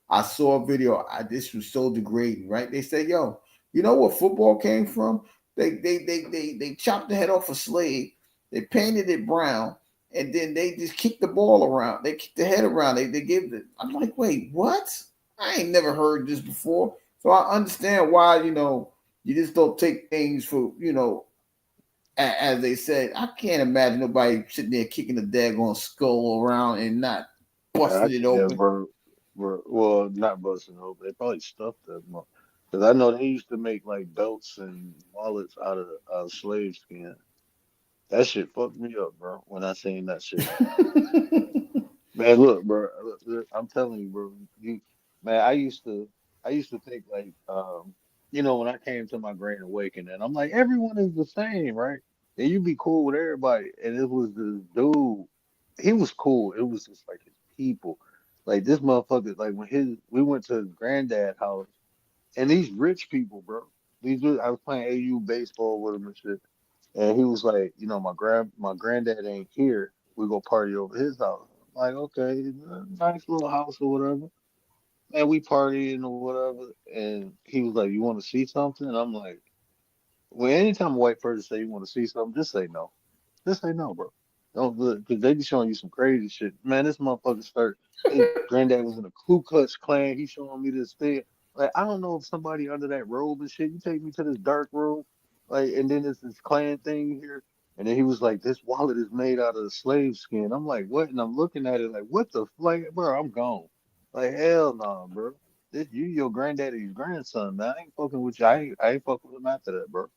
I saw a video. This was so degrading, right? They said, yo, you know where football came from? They chopped the head off a slave. They painted it brown, and then they just kicked the ball around. They kicked the head around. They gave it. I'm like, wait, what? I ain't never heard this before. So I understand why you just don't take things for as they said. I can't imagine nobody sitting there kicking the daggone skull around and not Yeah, I busting it can't, open. bro. Well, not busting open. They probably stuffed that much. Because I know they used to make like belts and wallets out of slave skin. That shit fucked me up, bro, when I seen that shit. Man, look, bro. Look, I'm telling you, bro. Man, I used to think like, when I came to my Grand Awakening, I'm like, everyone is the same, right? And you be cool with everybody. And it was this dude. He was cool. It was just like his people. Like this motherfucker. Like we went to his granddad house, and these rich people, bro. I was playing AU baseball with him and shit. And he was like, my granddad ain't here. We go party over his house. I'm like, okay, nice little house or whatever. And we partying or whatever. And he was like, you want to see something? And I'm like, well, anytime a white person say you want to see something, just say no. Just say no, bro. Don't because they be showing you some crazy shit. Man, this motherfucker start. His granddad was in a Ku Klux Klan. He showing me this thing. Like I don't know if somebody under that robe and shit. You take me to this dark room, like, and then there's this clan thing here, and then he was like, "This wallet is made out of slave skin." I'm like, "What?" And I'm looking at it like, "What the like, bro? I'm gone." Like hell no, bro. This you your granddaddy's grandson, man. I ain't fucking with you. I ain't fucking with him after that, bro.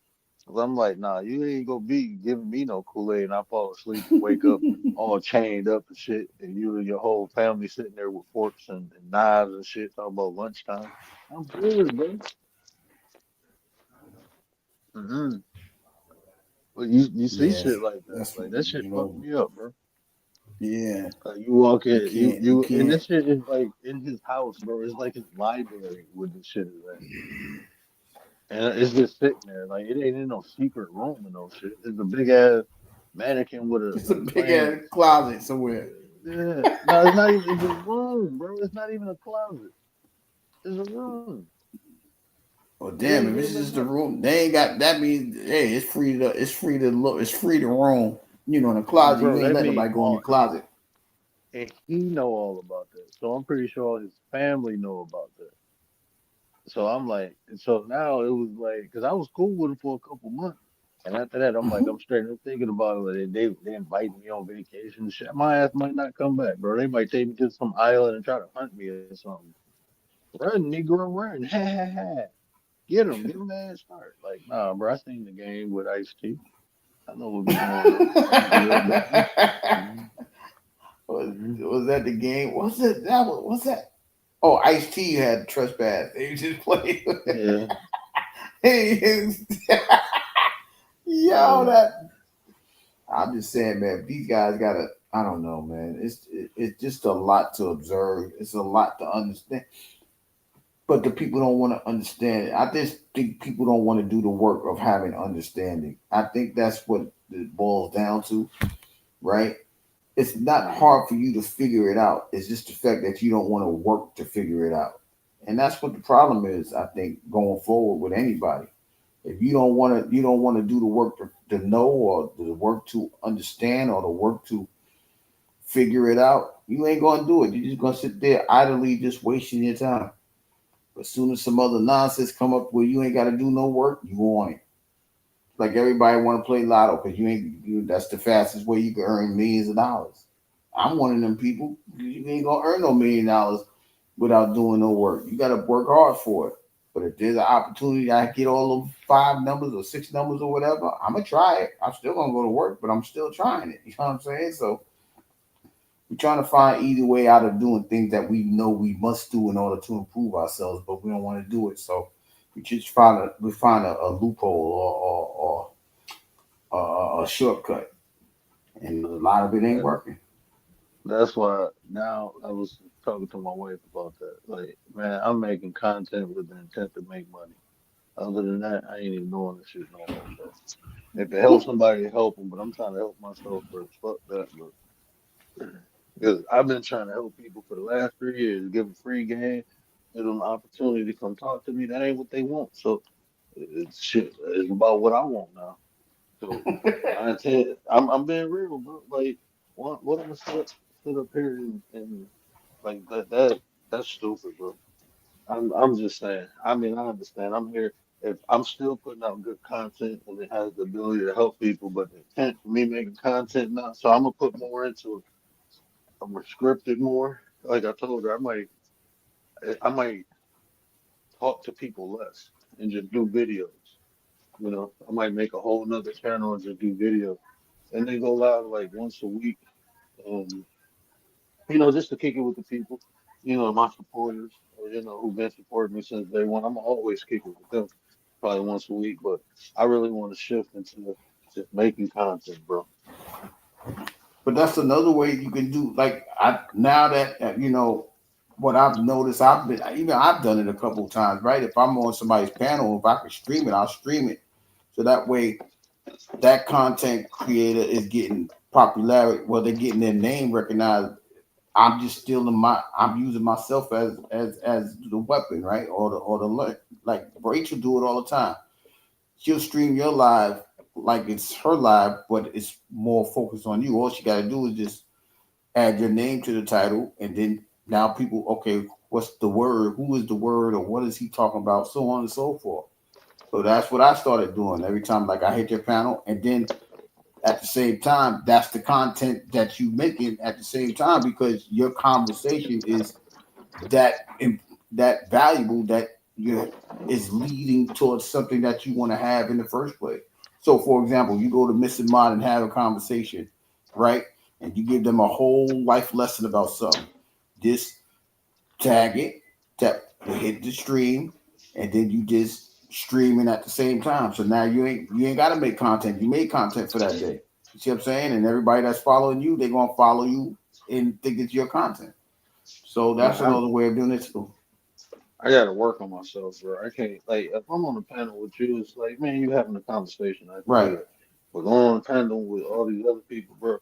'Cause I'm like, nah, you ain't gonna be giving me no Kool-Aid and I fall asleep and wake up all chained up and shit, and you and your whole family sitting there with forks and knives and shit talking about lunchtime. I'm good, bro. Mm-hmm. But you see Yeah, shit like that, that's like that shit fucked me up, bro. yeah. You walk You in, can't, you and can't. this shit is like in his house, bro. It's like his library where this shit is at, and it's just sitting there, like it ain't in no secret room or no shit. It's a big ass mannequin with It's a a big clan. ass closet somewhere. Yeah. No, it's not even. It's a room, bro. It's not even a closet. It's a room. Well, It damn! ain't If it's really just the nothing. room, they ain't got. That means, hey, it's free to look. It's free to roam. You know, in the closet, you Bro, ain't that letting mean nobody go in your all closet. and he know all about that. So I'm pretty sure his family know about that. So I'm like, and so now it was like, cause I was cool with him for a couple months, and after that, I'm like, Mhm. I'm straight up thinking about it. Like, they invite me on vacation and shit. My ass might not come back, bro. They might take me to some island and try to hunt me or something. Run, Negro, run! Ha ha ha! Give him a head start. Like, nah, bro, I seen the game with Ice T. I know what be going on. I'm good, baby. Hmm. Hmm. Was that the game? Was it that? What's that? Oh, Ice T had trespass. They just played. Yeah, Hey, yo, yeah. that. I'm just saying, man. These guys gotta. I don't know, man. It's just a lot to observe. It's a lot to understand. But the people don't want to understand it. I just think people don't want to do the work of having understanding. I think that's what it boils down to, right? It's not Hmm. hard for you to figure it out. It's just the fact that you don't want to work to figure it out. And that's what the problem is, I think, going forward with anybody. If you don't want to do the work to know or the work to understand or the work to figure it out, you ain't gonna do it. You're just gonna sit there idly just wasting your time. But as soon as some other nonsense come up where you ain't got to do no work, you want it. Like everybody want to play lotto because that's the fastest way you can earn millions of dollars. I'm one of them people. You ain't gonna earn no $1 million without doing no work. You got to work hard for it. But if there's an opportunity I get all of 5 numbers or 6 numbers or whatever, I'm gonna try it. I'm still gonna go to work, but I'm still trying it. You know what I'm saying? So we're trying to find either way out of doing things that we know we must do in order to improve ourselves, but we don't want to do it. So we find a loophole or a shortcut, and a lot of it ain't That, working. that's why now I was talking to my wife about that. Like, man, I'm making content with the intent to make money. Other than that, I ain't even doing this shit no more, bro. If it helps somebody, help them. But I'm trying to help myself first. Fuck that, bro. Because I've been trying to help people for the last 3 years, give them free game, give them the opportunity to come talk to me. That ain't what they want. So it's shit. It's about what I want now. So my intent, I'm being real, bro. Like, what I'm gonna sit up here and like that's stupid, bro. I'm just saying. I mean, I understand. I'm here. If I'm still putting out good content and it has the ability to help people, but the intent for me making content now, so I'm gonna put more into it. I'm gonna script it more. Like I told her, I might talk to people less and just do videos. I might make a whole nother channel and just do videos, and then go live like once a week. Um, just to kick it with the people. My supporters, or who've been supporting me since day one. I'm always kick it with them, probably once a week. But I really want to shift into just making content, bro. But that's another way you can do. Like I now that what I've noticed, I've done it a couple of times. Right, if I'm on somebody's panel, if I can stream it, I'll stream it. So that way, that content creator is getting popularity. Well, they're getting their name recognized. I'm using myself as the weapon, right? Like Rachel do it all the time. She'll stream your live like it's her live, but it's more focused on you. All she got to do is just add your name to the title, and then Now people, okay, what's the word? Who is the word, or what is he talking about? So on and so forth. So that's what I started doing every time, like I hit your panel, and then at the same time, that's the content that you making at the same time because your conversation is that that valuable that you is leading towards something that you want to have in the first place. So, for example, you go to Mr. Mod and have a conversation, right? And you give them a whole life lesson about something. Just tag it, tap, hit the stream, and then you just streaming at the same time. So now you ain't got to make content. You made content for that day. You see what I'm saying? And everybody that's following you, they're gonna follow you and think it's your content. So Man, that's another way of doing it too. I gotta work on myself, bro. I can't like if I'm on a panel with you, it's like, man, you having a conversation, I can Right. hear it. But going on a panel with all these other people, bro,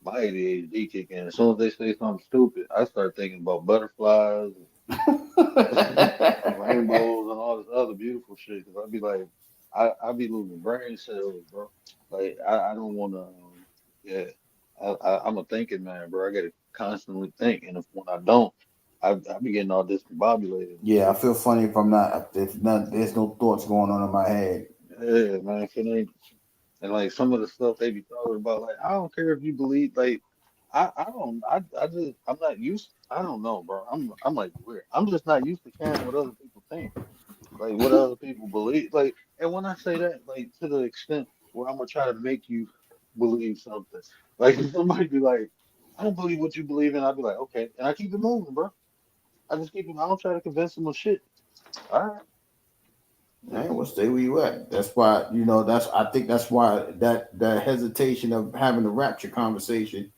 my ADHD kick in. As soon as they say something stupid, I start thinking about butterflies and rainbows and all this other beautiful shit. Cause I'd be like, I be losing brain cells, bro. Like I don't wanna, yeah. I'm a thinking man, bro. I gotta constantly think, and if when I don't, I be getting all discombobulated and Yeah, I shit. feel funny if I'm not if none there's no thoughts going on in my head. Yeah, man. And like some of the stuff they be talking about, like I don't care if you believe, like I don't, I just I'm not used. I don't know, bro. I'm like weird. I'm just not used to caring what other people think, like what other people believe, like. And when I say that, like to the extent where I'm gonna try to make you believe something, like if somebody be like, I don't believe what you believe in, I'd be like, okay, and I keep it moving, bro. I just keep it. I don't try to convince them of shit. All right. Hey, well, stay where you at. That's why that's I think that's why that hesitation of having a rapture conversation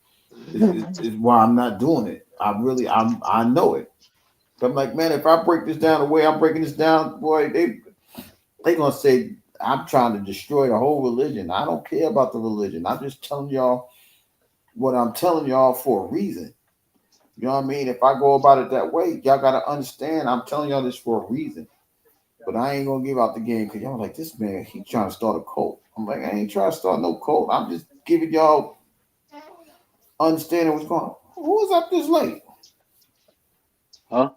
is why I'm not doing it. I know it. I'm like, man, if I break this down the way I'm breaking this down, boy, they gonna say I'm trying to destroy the whole religion. I don't care about the religion. I'm just telling y'all what I'm telling y'all for a reason. You know what I mean? If I go about it that way, y'all gotta understand I'm telling y'all this for a reason. But I ain't gonna give out the game because y'all like this man, he trying to start a cult. I'm like, I ain't trying to start no cult. I'm just giving y'all understanding what's going on. Who was up this late? Huh?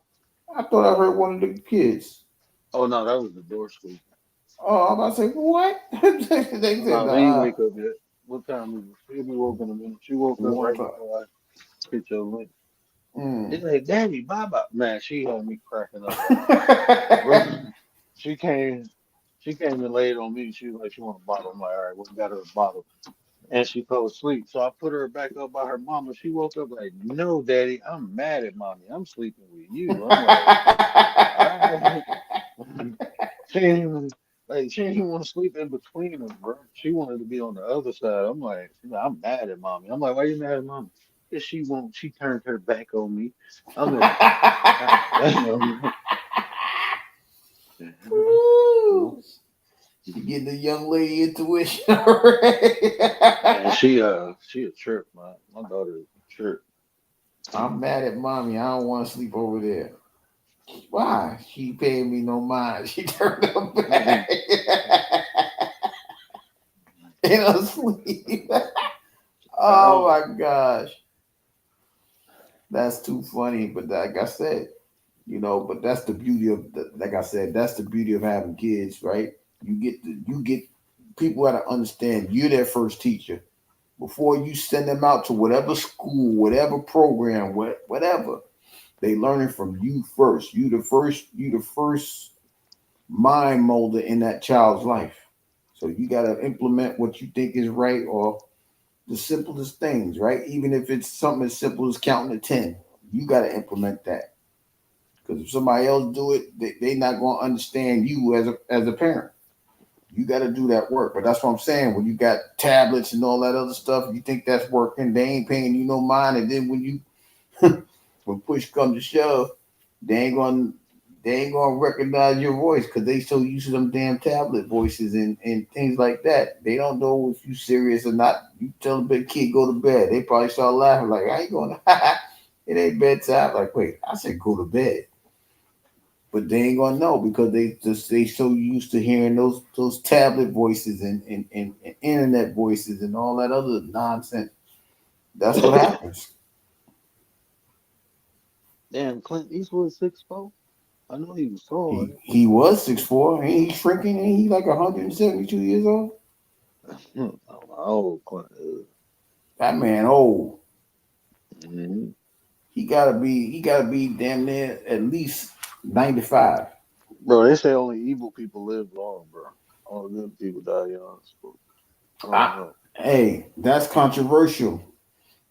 I thought I heard one of the kids. Oh no, that was the door squeak. Oh, I'm about to say, what? They said, No, they ain't wake up yet. What time is it? She'll be woke in a minute. She woke up 1 right o'clock. before I hit your link. Mm. It's like, Daddy, Baba. Man, she had me cracking up. Bro, she came, she came and laid on me. She was like, she want a bottle. I'm like, all right, we got her a bottle. And she fell asleep. So I put her back up by her mama. She woke up like, no, Daddy, I'm mad at mommy. I'm sleeping with you. I'm like, all right. She didn't even she didn't even want to sleep in between them, bro. She wanted to be on the other side. She's like, I'm mad at mommy. I'm like, why you mad at mommy? Because she won't. She turned her back on me. I'm like, God damn. Ooh, she getting the young lady intuition already. Man, she a trip, man. My daughter is a trip. I'm mad at mommy. I don't want to sleep over there. Why? She paying me no mind. She turned her back in her sleep. Oh Oh, my gosh. That's too funny. But like I said, but that's the beauty of like I said, that's the beauty of having kids, right? You get people got to understand you're their first teacher before you send them out to whatever school, whatever program, whatever. They learning from you first. You the first mind molder in that child's life. So you got to implement what you think is right or the simplest things, right? Even if it's something as simple as counting to 10, you got to implement that. Because if somebody else do it, they not going to understand you as a parent. You got to do that work. But that's what I'm saying. When you got tablets and all that other stuff, you think that's working. They ain't paying you no mind. And then when push comes to shove, they ain't gonna they ain't gonna recognize your voice because they so used to them damn tablet voices and things like that. They don't know if you serious or not. You tell the big kid go to bed, they probably start laughing like, "I ain't going to." It ain't bedtime. Like, wait, I said go to bed, but they ain't gonna know because they so used to hearing those tablet voices and internet voices and all that other nonsense. That's what happens. Damn, Clint Eastwood 6'4". I know he was tall, He right? he was 6'4", and he's shrinking, and he's like 172 years old. I don't know how old Clint is. That man old. Mhm. He gotta be damn near at least 95. Bro, they say only evil people live long, bro. All good people die young. So I don't I, know. hey, that's controversial.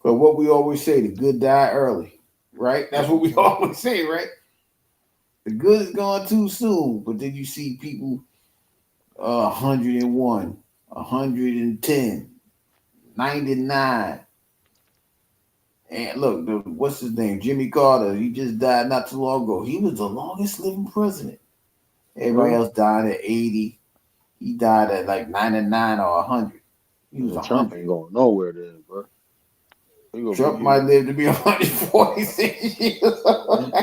But what we always say, the good die early, right? That's what we Mhm. always say, right? The good is gone too soon. But then you see people 101, 110, 99. And look, what's his name? Jimmy Carter. He just died not too long ago. He was the longest living president. Everybody Right. else died at 80. He died at like 99 or 100. He was And Trump 100. ain't going nowhere then, bro. He gonna be Trump here. might live to be 146 years old.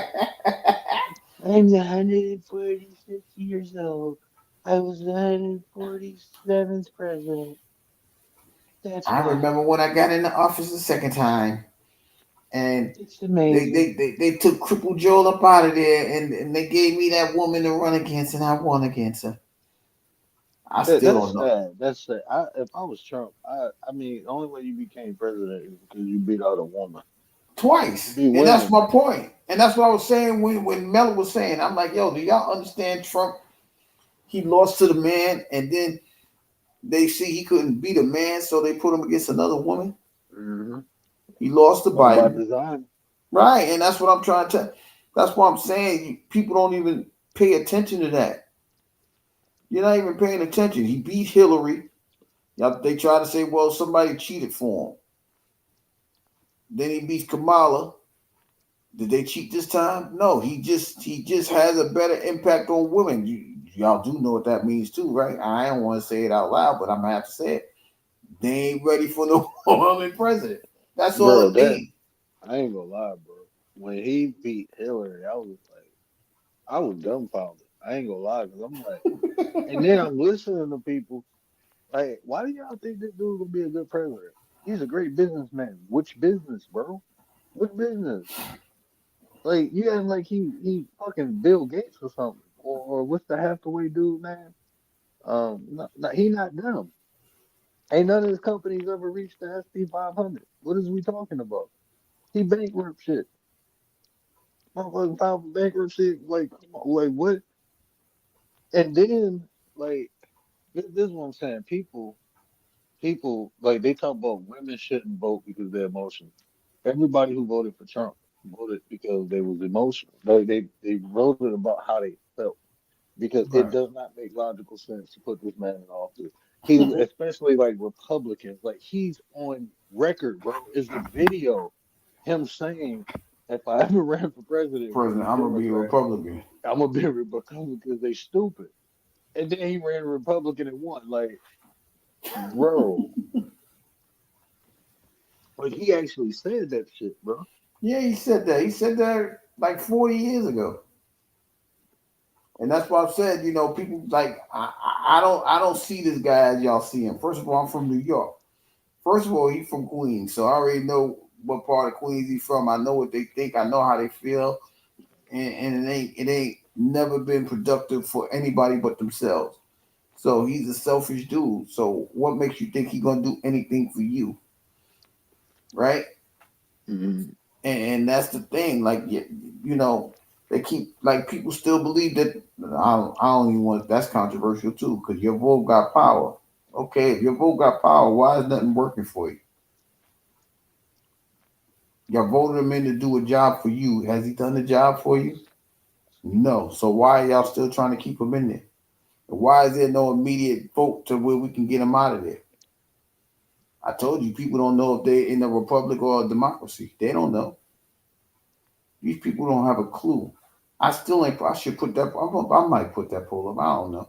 I'm 146 years old. I was the 147th president. That's I why. remember when I got in the office the second time, and It's they amazing. they, they, they took Cripple Joel up out of there, and they gave me that woman to run against, and I won against her. I still That's don't know. sad. That's sad. If I was Trump, I mean, the only way you became president is because you beat out a woman. You Twice. be And that's winning. my point. And that's what I was saying when Melo was saying, I'm like, yo, do y'all understand Trump? He lost to the man, and then they see he couldn't beat a man, so they put him against another woman. Mm-hmm. He lost to All by Biden. design. Right. And that's what I'm trying to tell. That's what I'm saying. People don't even pay attention to that. You're not even paying attention. He beat Hillary. They try to say, well, somebody cheated for him. Then he beats Kamala. Did they cheat this time? No, he just has a better impact on women. Y'all do know what that means too, right? I don't want to say it out loud, but I'm gonna have to say it. They ain't ready for no woman president. That's all Bro, it that means. I ain't gonna lie, bro. When he beat Hillary, I was dumbfounded. I ain't gonna lie, because I'm like, and then I'm listening to people like, why do y'all think this dude gonna be a good president? He's a great businessman. Which business, bro? What business? Like you acting like he fucking Bill Gates or something, or what's the Hathaway dude, man? He not dumb. Ain't none of his companies ever reached the SP 500. What is we talking about? He bankrupt shit. Motherfucking filed for bankruptcy. Like, come on, like what? And then like this is what I'm saying. People like they talk about women shouldn't vote because they're emotional. Everybody who voted for Trump voted because they was emotional. They voted about how they felt because it Right. does not make logical sense to put this man in office. He, especially like Republicans, like he's on record, bro. Is the video him saying, "If I ever ran for president with President, a I'm gonna be a Democrat, Republican. I'm gonna be a Republican because they stupid." And then he ran Republican and won. Like, bro, like he actually said that shit, bro. Yeah, he said that. He said that like 40 years ago. And that's why I've said, people like I don't see this guy as y'all see him. First of all, I'm from New York. First of all, he's from Queens, so I already know what part of Queens he's from. I know what they think. I know how they feel, and it ain't never been productive for anybody but themselves. So he's a selfish dude. So what makes you think he's gonna do anything for you, right? Mhm. And that's the thing. Like they keep like people still believe that. I don't even want. That's controversial too, because your vote got power. Okay, if your vote got power, why is nothing working for you? Y'all voted him in to do a job for you. Has he done the job for you? No. So why are y'all still trying to keep him in there? Why is there no immediate vote to where we can get him out of there? I told you, people don't know if they're in a republic or a democracy. They don't know. These people don't have a clue. I still ain't. I should put that. I might put that poll up. I don't know.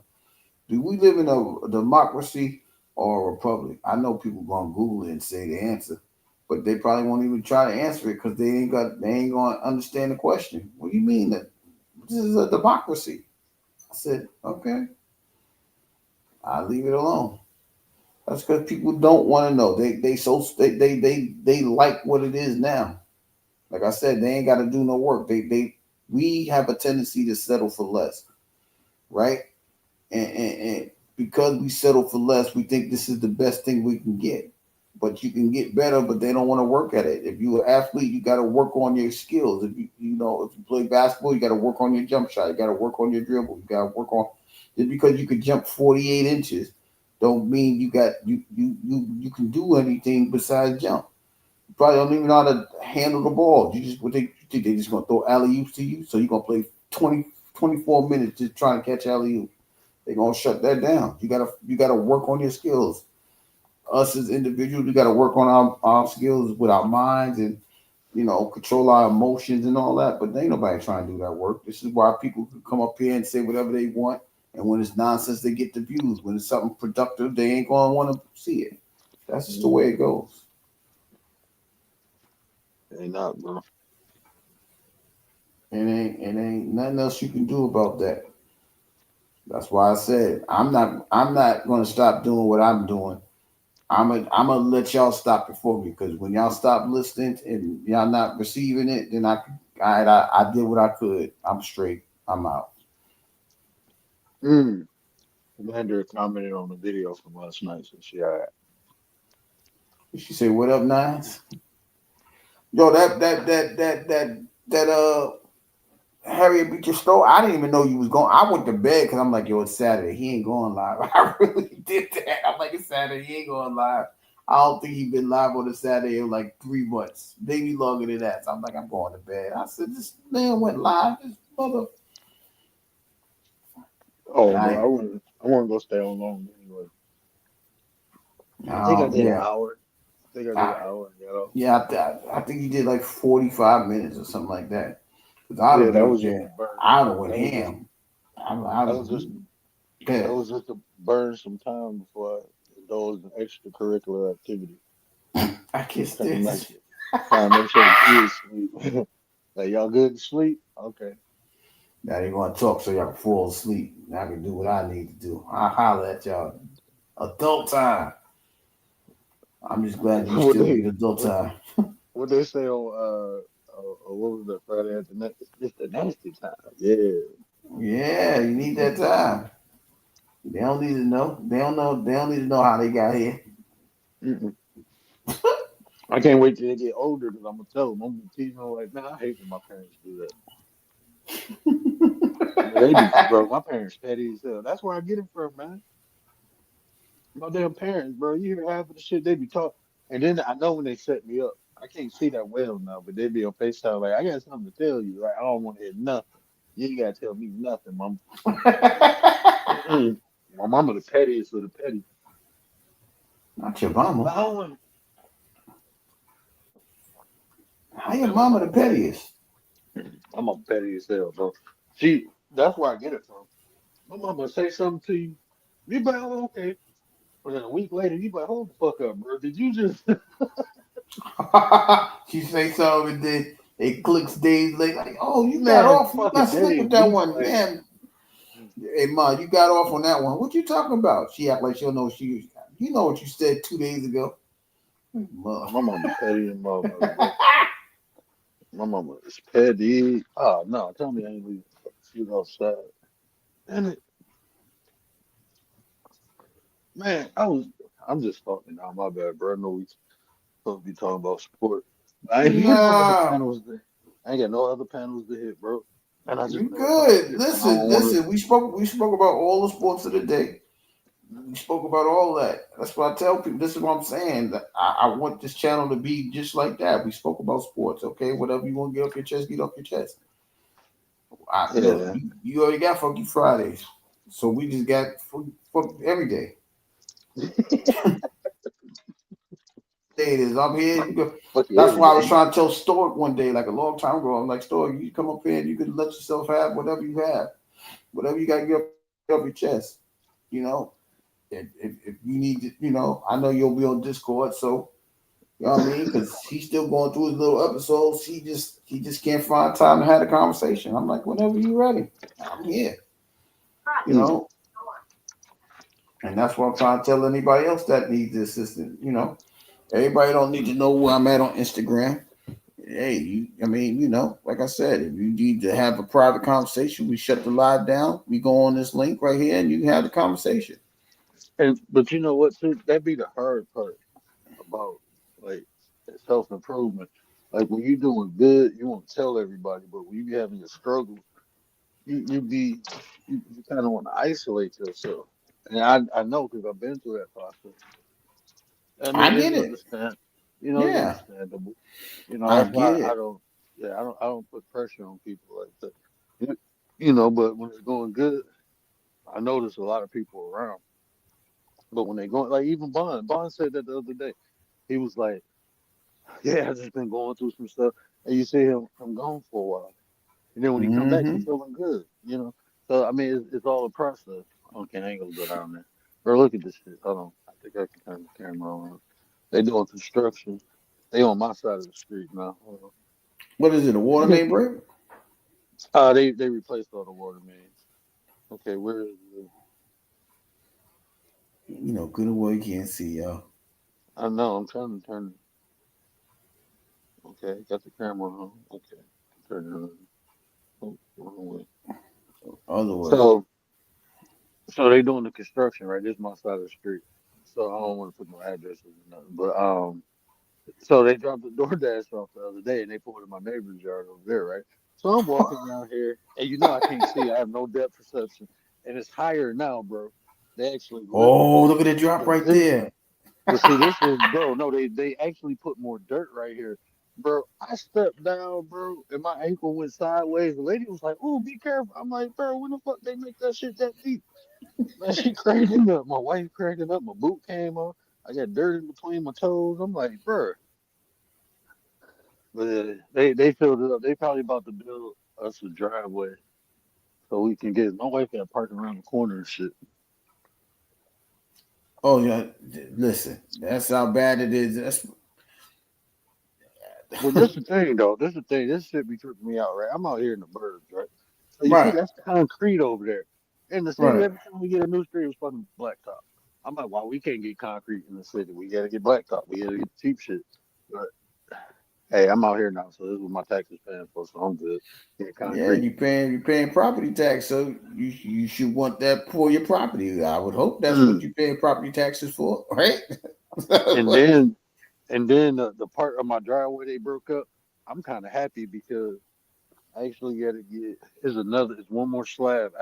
Do we live in a democracy or a republic? I know people gonna Google it and say the answer, but they probably won't even try to answer it because they ain't gonna understand the question. What do you mean that this is a democracy? I said, okay, I'll leave it alone. That's because people don't want to know. They like what it is now. Like I said, they ain't got to do no work. We have a tendency to settle for less, right? And because we settle for less, we think this is the best thing we can get. But you can get better, but they don't want to work at it. If you're an athlete, you got to work on your skills. If if you play basketball, you got to work on your jump shot. You got to work on your dribble. You got to work on just because you could jump 48 inches, don't mean you can do anything besides jump. You probably don't even know how to handle the ball. You think they just gonna throw alley oops to you? So you're gonna play 24 minutes just trying to catch alley oop. They're gonna shut that down. You gotta work on your skills. Us as individuals, we gotta work on our skills with our minds and control our emotions and all that. But there ain't nobody trying to do that work. This is why people can come up here and say whatever they want. And when it's nonsense, they get the views. When it's something productive, they ain't gonna want to see it. That's just the way it goes. Ain't not, bro. It ain't nothing else you can do about that. That's why I said I'm not gonna stop doing what I'm doing. I'm gonna let y'all stop it for me, because when y'all stop listening and y'all not receiving it, then I did what I could. I'm straight. I'm out. Commander commented on the video from last night, so she all right. She said, "What up, Nines?" Yo, that Harriet beat your store. I didn't even know you was going. I went to bed because I'm like, yo, it's Saturday. He ain't going live. I really did that. I'm like, it's Saturday. He ain't going live. I don't think he been live on a Saturday in like 3 months, maybe longer than that. So I'm like, I'm going to bed. I said, this man went live. This mother. Oh, bro, I wouldn't go stay on long anyway. I think I did an hour. I think I did an hour and got off. Yeah, I think he did like 45 minutes or something like that. Yeah, that was just a burn. I'd have went ham. That was just to burn some time before I indulged in extracurricular activity. I kissed this. Trying to make sure the kids sleep. Like, y'all good to sleep? Okay. Now they want to talk so y'all can fall asleep. Now I can do what I need to do. I'll holler at y'all. Adult time. I'm just glad you still get adult time. What they say on what was that Friday after next? It's the nasty time. Yeah. Yeah, you need that time. They don't need to know. They don't know. They don't need to know how they got here. I can't wait till they get older, because I'm gonna tell them. I'm gonna teach them like, man, I hate when my parents do that. They be, bro. My parents petty as hell. That's where I get it from, man. My damn parents, bro. You hear half of the shit they be talking, and then I know when they set me up. I can't see that well now, but they be on FaceTime like, I got something to tell you. Like, I don't want to hear nothing. You ain't gotta tell me nothing, mom. My mama the pettiest of the petty. Not your mama. How your mama the pettiest? I'm a petty as hell, bro. That's where I get it from. My mama say something to you, you be like, oh, okay. But then a week later, you be like, hold the fuck up, bro. Did you just She say something and then it clicks days later. Like, oh, you man, got off. You fucking got slick day, with that week one, later. man. Hey, ma, you got off on that one. What you talking about? She act like she'll know you know what you said 2 days ago. My mama petty and motherfucker, bro. My mama is petty. Oh no, tell me I ain't leaving. She was outside. Damn it. Man, I'm just talking now, my bad, bro. I know we supposed to be talking about sport. I ain't got no other Nah, panels to I ain't got no other panels to hit, bro. And I just you never thought I'd good. get one. I don't Listen. We spoke about all the sports of the day. We spoke about all that. That's what I tell people. This is what I'm saying. I want this channel to be just like that. We spoke about sports, okay? Whatever you want to get off your chest, get off your chest. Look, yeah. you already got Funky Fridays, so we just got fuck every day. Day it is. I'm here. You go. Fuck you That's every why I was day. trying to tell Stork one day, like a long time ago. I'm like, Stork, you come up here and you can let yourself have whatever you have, whatever you got to get off your chest. You know, if you need to, I know you'll be on Discord, so you know what I mean, because he's still going through his little episodes. He just can't find time to have a conversation. I'm like, whenever you're ready, I'm here. You know, and that's what I'm trying to tell anybody else that needs the assistance. Everybody don't need to know where I'm at on Instagram. hey, I mean, like I said, if you need to have a private conversation, we shut the live down. We go on this link right here, and you can have the conversation. And but you know what? Too, that be the hard part about like self improvement. Like when you're doing good, you won't tell everybody, but when you be having your struggles, you kind of want to isolate yourself. And I know because I've been through that process. I I mean, get it. it's Yeah, understandable. I That's why get I it. don't, yeah, I don't put pressure on people like that. You but when it's going good, I notice a lot of people around. But when they go, like even Bond said that the other day. He was like, "Yeah, I've just been going through some stuff," and you see him from gone for a while, and then when he come back, he Hmm. feeling good. So I mean, it's all a process. Okay, I ain't gonna go down there. Bro, look at this shit. Hold on, I think I can turn the camera on. They doing construction. They on my side of the street now. Hold What is it? A water on. main break? They replaced all the water mains. Okay, where is the? Good and well you can't see, y'all. I know. I'm trying to turn. Okay, got the camera on. Okay, turn it on. Oh, wrong way. Other way. So, so they doing the construction, right? This is my side of the street. So I don't want to put no addresses or nothing, but so they dropped the DoorDash off the other day, and they put it in my neighbor's yard over there, right? So I'm walking around here, and I can't see. I have no depth perception, and it's higher now, bro. They actually lifted Oh, the look at the drop right position. there. But see, this is, bro. No, they actually put more dirt right here, bro. I stepped down, bro, and my ankle went sideways. The lady was like, "Oh, be careful." I'm like, "Bro, when the fuck they make that shit that deep?" Man, she cracking up. My wife cracking up. My boot came off. I got dirt in between my toes. I'm like, bro. But they filled it up. They probably about to build us a driveway so we can get. My wife got parking around the corner and shit. Oh yeah, listen, that's how bad it is. That's Well, this the thing though. This the thing. This shit be tripping me out, right? I'm out here in the burbs, right? So you see, right, that's concrete over there. In the city, right. every time we get a new street, it's fucking blacktop. I'm like, wow, we can't get concrete in the city. We gotta get blacktop. We gotta get cheap shit. But hey, I'm out here now, so this is what my taxes paying for, so I'm good. Get Yeah, concrete. you're paying property tax, so you should want that for your property. I would hope that's what Mm. you're paying property taxes for, right? And then the part of my driveway they broke up, I'm kind of happy because I actually got to get it's one more slab.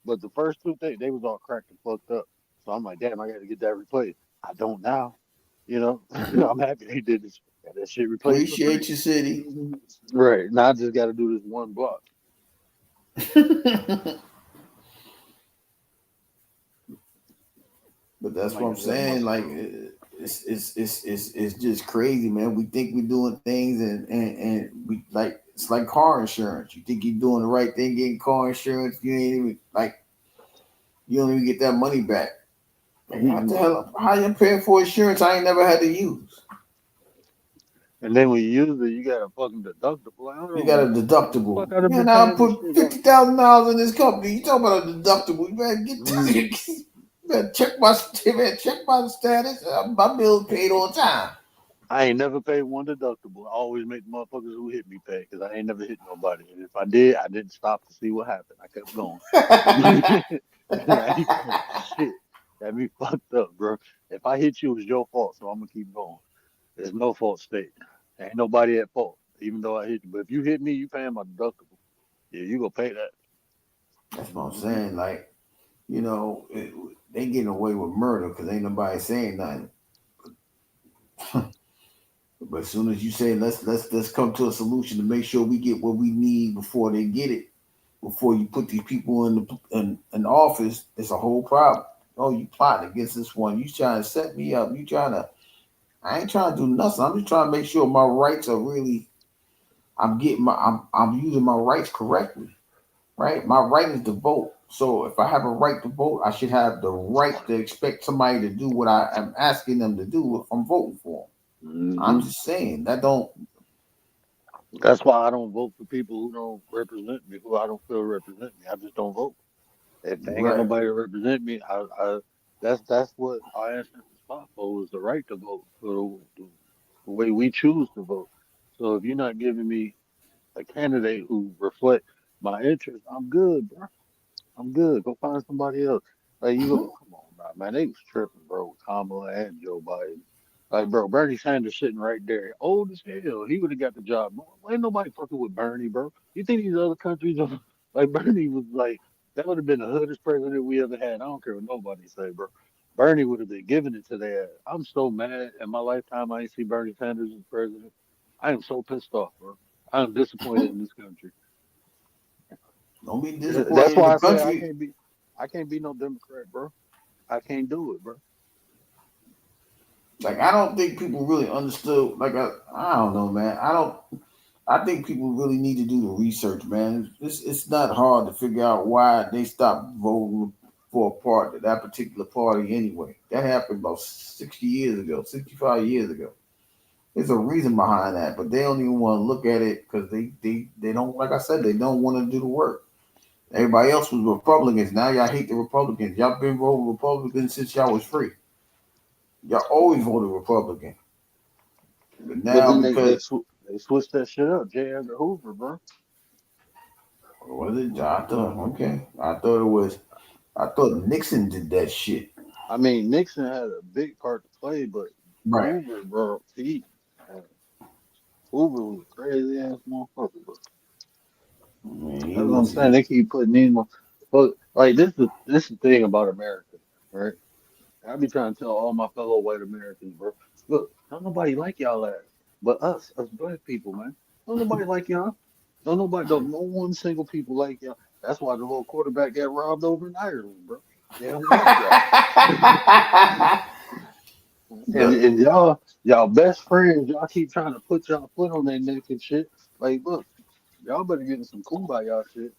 But the first two things they was all cracked and fucked up. So I'm like, damn, I got to get that replaced. I don't now, I'm happy they did this. Got that shit replaced for free. Appreciate your city. Mhm. Right now, I just got to do this one block. But I that's what might I'm get rid of my saying. Like screw. it's just crazy, man. We think we're doing things, and we like it's like car insurance. You think you're doing the right thing, getting car insurance. You ain't even like you don't even get that money back. Like, how the Mhm. hell? How you paying for insurance I ain't never had to use? And then when you use it, you got a fucking deductible. I You got a don't know. deductible. Fuck, I'd have Man, been I paying this put shit off. $50,000 in this company. You talking about a deductible? You better get Mm. you better check my status. My bills paid on time. I ain't never paid one deductible. I always make the motherfuckers who hit me pay because I ain't never hit nobody. And if I did, I didn't stop to see what happened. I kept going. And I ain't paying for shit. That be fucked up, bro. If I hit you, it's your fault, so I'm gonna keep going. There's no fault state. Ain't nobody at fault, even though I hit you. But if you hit me, you paying my deductible. Yeah, you gonna pay that. That's what I'm Hmm. saying. Like, they getting away with murder because ain't nobody saying nothing. But as soon as you say let's come to a solution to make sure we get what we need before they get it, before you put these people in office, it's a whole problem. Oh, you plotting against this one. You trying to set me up. You trying to. I ain't trying to do nothing. I'm just trying to make sure my rights are really. I'm using my rights correctly. Right. My right is to vote. So if I have a right to vote, I should have the right to expect somebody to do what I am asking them to do if I'm voting for them. I'm Hmm. just saying that don't. That's why I don't vote for people who don't represent me, who I don't feel represent me. I just don't vote. If they ain't got Right. nobody to represent me, that's what our ancestors fought for was the right to vote, for the way we choose to vote. So if you're not giving me a candidate who reflect my interests, I'm good, bro. I'm good. Go find somebody else. Like you go, come on, now, man. They was tripping, bro, with Kamala and Joe Biden. Like, bro, Bernie Sanders sitting right there, old as hell. He would have got the job. Ain't nobody fucking with Bernie, bro. You think these other countries are like Bernie was like that would have been the hoodest president we ever had. I don't care what nobody say, bro. Bernie would have been giving it to their ass. I'm so mad. In my lifetime, I ain't see Bernie Sanders as president. I am so pissed off, bro. I am disappointed in this country. Don't be That's disappointed in why the I say country. I can't be no Democrat, bro. I can't do it, bro. Like I don't think people really understood. Like I don't know, man. I don't. I think people really need to do the research, man. It's not hard to figure out why they stopped voting for a part that particular party anyway. That happened about 60 years ago, 65 years ago. There's a reason behind that, but they don't even want to look at it because they don't, like I said, they don't want to do the work. Everybody else was Republicans. Now y'all hate the Republicans. Y'all been voting Republicans since y'all was free. Y'all always voted Republican. But But now then because they switched that shit up. J. Edgar Hoover, bro. what was it? I thought okay. I thought Nixon did that shit. I mean, Nixon had a big part to play, but Right. Hoover, bro, uh, Hoover was a crazy ass motherfucker, bro. I mean, he That's what I'm was saying. They keep putting in, but like this is the thing about America, right? I be trying to tell all my fellow white Americans, bro. Look, don't nobody like y'all ass, but us black people, man. Don't nobody like y'all. Don't no one single people like y'all. That's why the little quarterback got robbed over in Ireland, bro. They don't like y'all. look, And y'all best friends, y'all keep trying to put y'all foot on their neck and shit. Like, look, y'all better get in some kumbaya shit.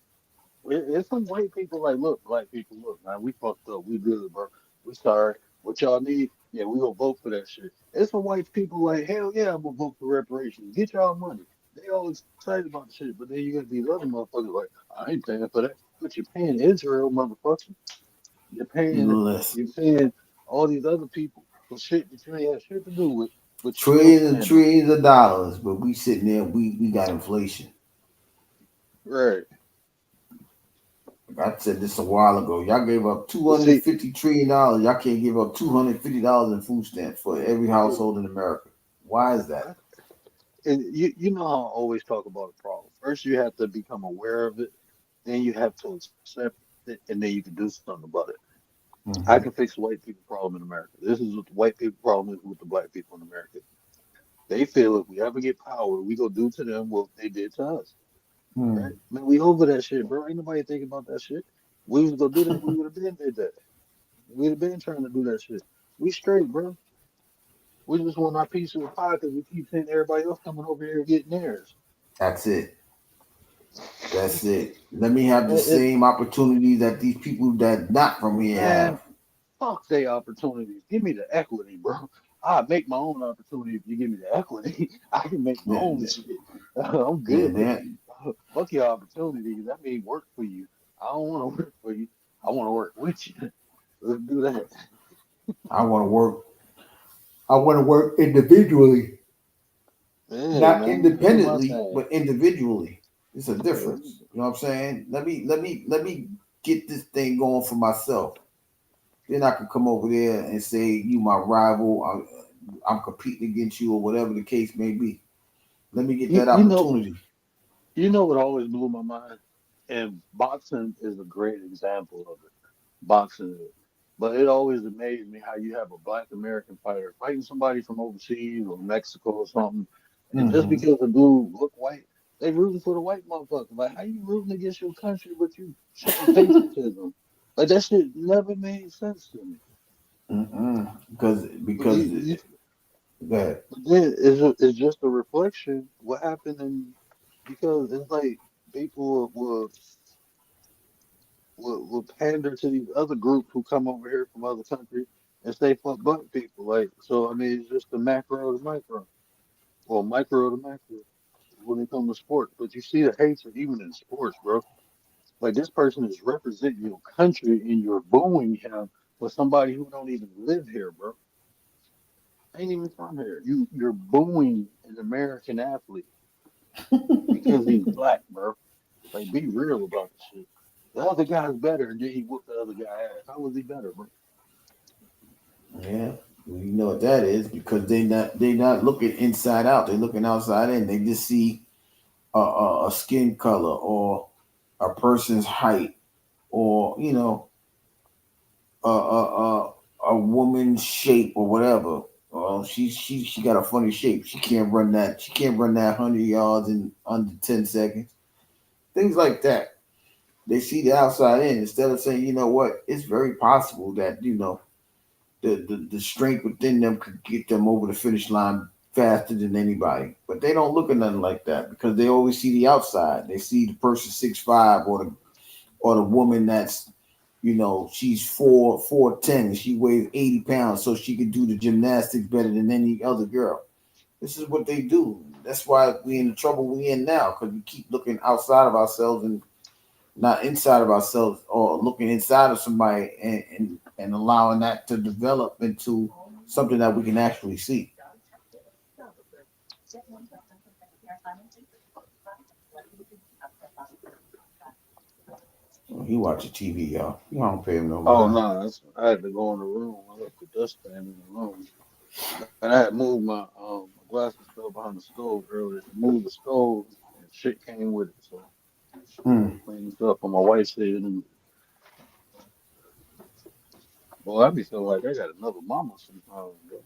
It's some white people like, look, black people, look, man, we fucked up. We good, bro. We sorry. What y'all need? Yeah, we gonna vote for that shit. It's some white people like, hell yeah, I'm gonna vote for reparations. Get y'all money. They all excited about the shit, but then you got these other motherfuckers like, I ain't paying for that. But you're paying Israel, motherfucker. You're paying, listen. you're paying all these other people for shit that you ain't have shit to do with, but you still Trillions and paying them. trillions of dollars, but we sitting there, we got inflation. Right. Like I said this a while ago. Y'all gave up two But hundred see, fifty trillion dollars. Y'all can't give up $250 in food stamps for every household in America. Why is that? and you know how I always talk about a problem. First, you have to become aware of it, then you have to accept it, and then you can do something about it. I can Hmm. fix the white people problem in America. This is what the white people problem is with the black people in America. They feel if we ever get power, we go do to them what they did to us. Right? Hmm. Man, we over that shit, bro. Ain't nobody thinking about that shit. We was gonna do that, we would have been did that. We'd have been trying to do that shit. We straight, bro. We just want our piece of the pie because we keep seeing everybody else coming over here getting theirs. That's it. That's it. Let me have the It, same opportunities that these people that not from here man, have. fuck they opportunities. Give me the equity, bro. I make my own opportunity if you give me the equity. I can make my Yeah, own shit. I'm yeah, good. that Fuck your opportunities. I mean, work for you. I don't want to work for you. I want to work with you. Let's do that. I want to work. I want to work individually, Yeah, not man. Let me do my independently, thing. but individually. It's a Yeah. difference. You know what I'm saying? Let me get this thing going for myself. Then I can come over there and say you my rival. I'm competing against you or whatever the case may be. Let me get You, that you know, opportunity. you know what always blew my mind? And boxing is a great example of it. Boxing is. But it always amazed me how you have a black American fighter fighting somebody from overseas or Mexico or something, and just Hmm. because the dude look white, they rooting for the white motherfucker. Like, how you rooting against your country, but you showing patriotism? Like that shit never made sense to me. But Because that but then it's just a reflection what happened in because it's like people will pander to these other groups who come over here from other countries and say fuck black people. Like, so I mean, it's just the macro to micro, or micro to macro when it comes to sports. But you see the hatred even in sports, bro. Like this person is representing your country and you're booing him for somebody who don't even live here, bro. Ain't even from here. You're booing and an American athlete because he's black, bro. Like, be real about the shit. The other guy's better, and then he whooped the other guy ass. How was he better, bro? Yeah, well, you know what that is because they not looking inside out. They're looking outside in. They just see a skin color or a person's height or a woman's shape or whatever. She got a funny shape. She can't run that. She can't run that 100 yards in under 10 seconds. Things like that. They see the outside in instead of saying, you know what, it's very possible that the strength within them could get them over the finish line faster than anybody. But they don't look at nothing like that because they always see the outside. They see the person 6'5" or the woman that's she's 4'10", she weighs 80 pounds, so she could do the gymnastics better than any other girl. This is what they do. That's why we in the trouble we in now, because we keep looking outside of ourselves and not inside of ourselves, or looking inside of somebody and allowing that to develop into something that we can actually see. Well, he watching TV, y'all. You don't pay him no Oh mind. no, I had to go in the room. I left the dustpan in the room, and I had moved my glasses fell behind the stove earlier. Moved the stove, and shit came with it. So Hmm. cleaned stuff on my wife's head, and boy, I be feeling like I got another mama sometimes. Bro.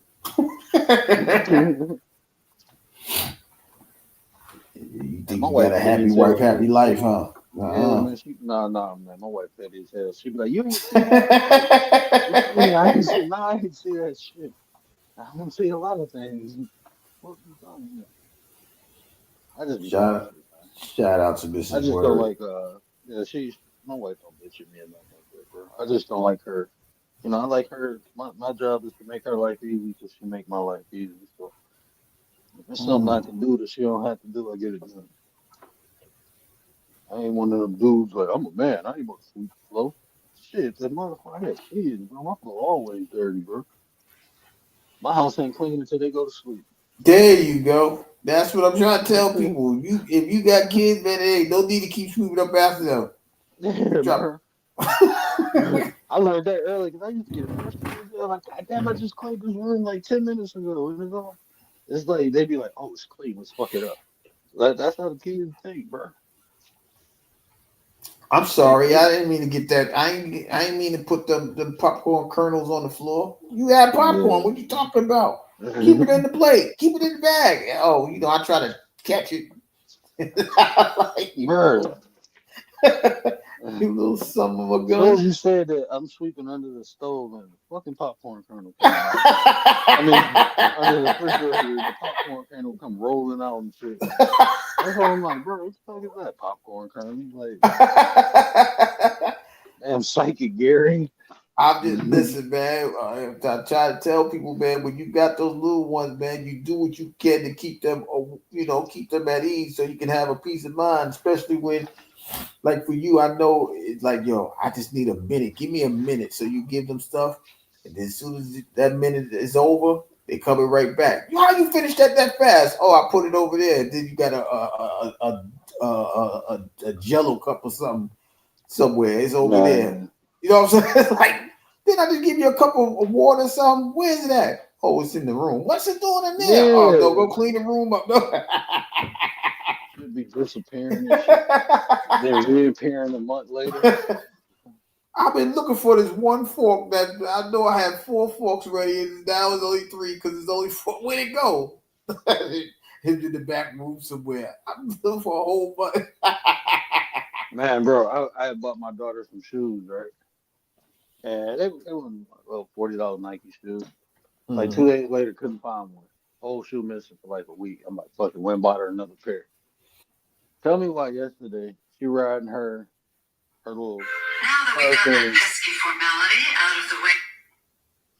You And think my you got wife a petty happy as wife, hell happy too. life, huh? Yeah, Uh-uh. man. Nah, man. My wife petty as hell. She be like, "You ain't see that?" I'm like, "What you mean? I ain't see. Nah, I ain't see that shit. I don't see a lot of things. What you talking about?" I just be talking shout shit, man. shout out to I Mrs. just don't Word. like. Yeah, my wife don't bitch at me or nothing like that, bro. I just don't like her. I like her. My job is to make her life easy because she make my life easy. So if it's something I Mm. can do that she don't have to do, I get it done. I ain't one of them dudes like I'm a man. I ain't about to sweep the floor. Shit, that motherfucker I had kids, bro. My floor always dirty, bro. My house ain't clean until they go to sleep. There you go. That's what I'm trying to tell people. If you got kids, man, hey, no need to keep sweeping up after them. Yeah, Drop. bro. I learned that early because I used to get frustrated. Like, God damn, I just cleaned this room like 10 minutes ago. It's like they'd be like, "Oh, it's clean. Let's fuck it up." That's how the kids think, bro. I'm They, sorry, they, I didn't mean to get that. I ain't mean to put the popcorn kernels on the floor. You had popcorn. yeah. What you talking about? Keep it in the plate. Keep it in the bag. Oh, I try to catch it. Like Bro. you little son of a Soon as gun. you said that, I'm sweeping under the stove and the fucking popcorn kernel came out. I mean, under the refrigerator, the popcorn kernel come rolling out and shit. That's why I'm like, bro, what the fuck is that popcorn kernel? Like, damn psychic Gary. I'm just listen, man. I try to tell people, man, when you got those little ones, man, you do what you can to keep them, keep them at ease, so you can have a peace of mind. Especially when, like for you, I know it's like, yo, I just need a minute. Give me a minute. So you give them stuff, and then as soon as that minute is over, they coming right back. How you finish that fast? Oh, I put it over there. Then you got a Jello cup or something somewhere. It's over there. Man. You know what I'm saying? Like, then I just give you a cup of water or something. Where's it at? Oh, it's in the room. What's it doing in there? Oh, no, Yeah, go like clean the room up. No. should be disappearing and shit. Then reappearing a month later. I've been looking for this one fork that I know I had 4 forks ready, and now it's only 3 because it's only 4. Where'd it go? Him in the back room somewhere. I'm looking for a whole bunch. Man, bro, I had bought my daughter some shoes, right? And they were well $40 Nike shoes. Like Mhm. 2 days later, couldn't find one. Whole shoe missing for like a week. I'm like, fucking went and bought her another pair. Tell me why yesterday she riding her little Now that we car got that thing. pesky formality out of the way.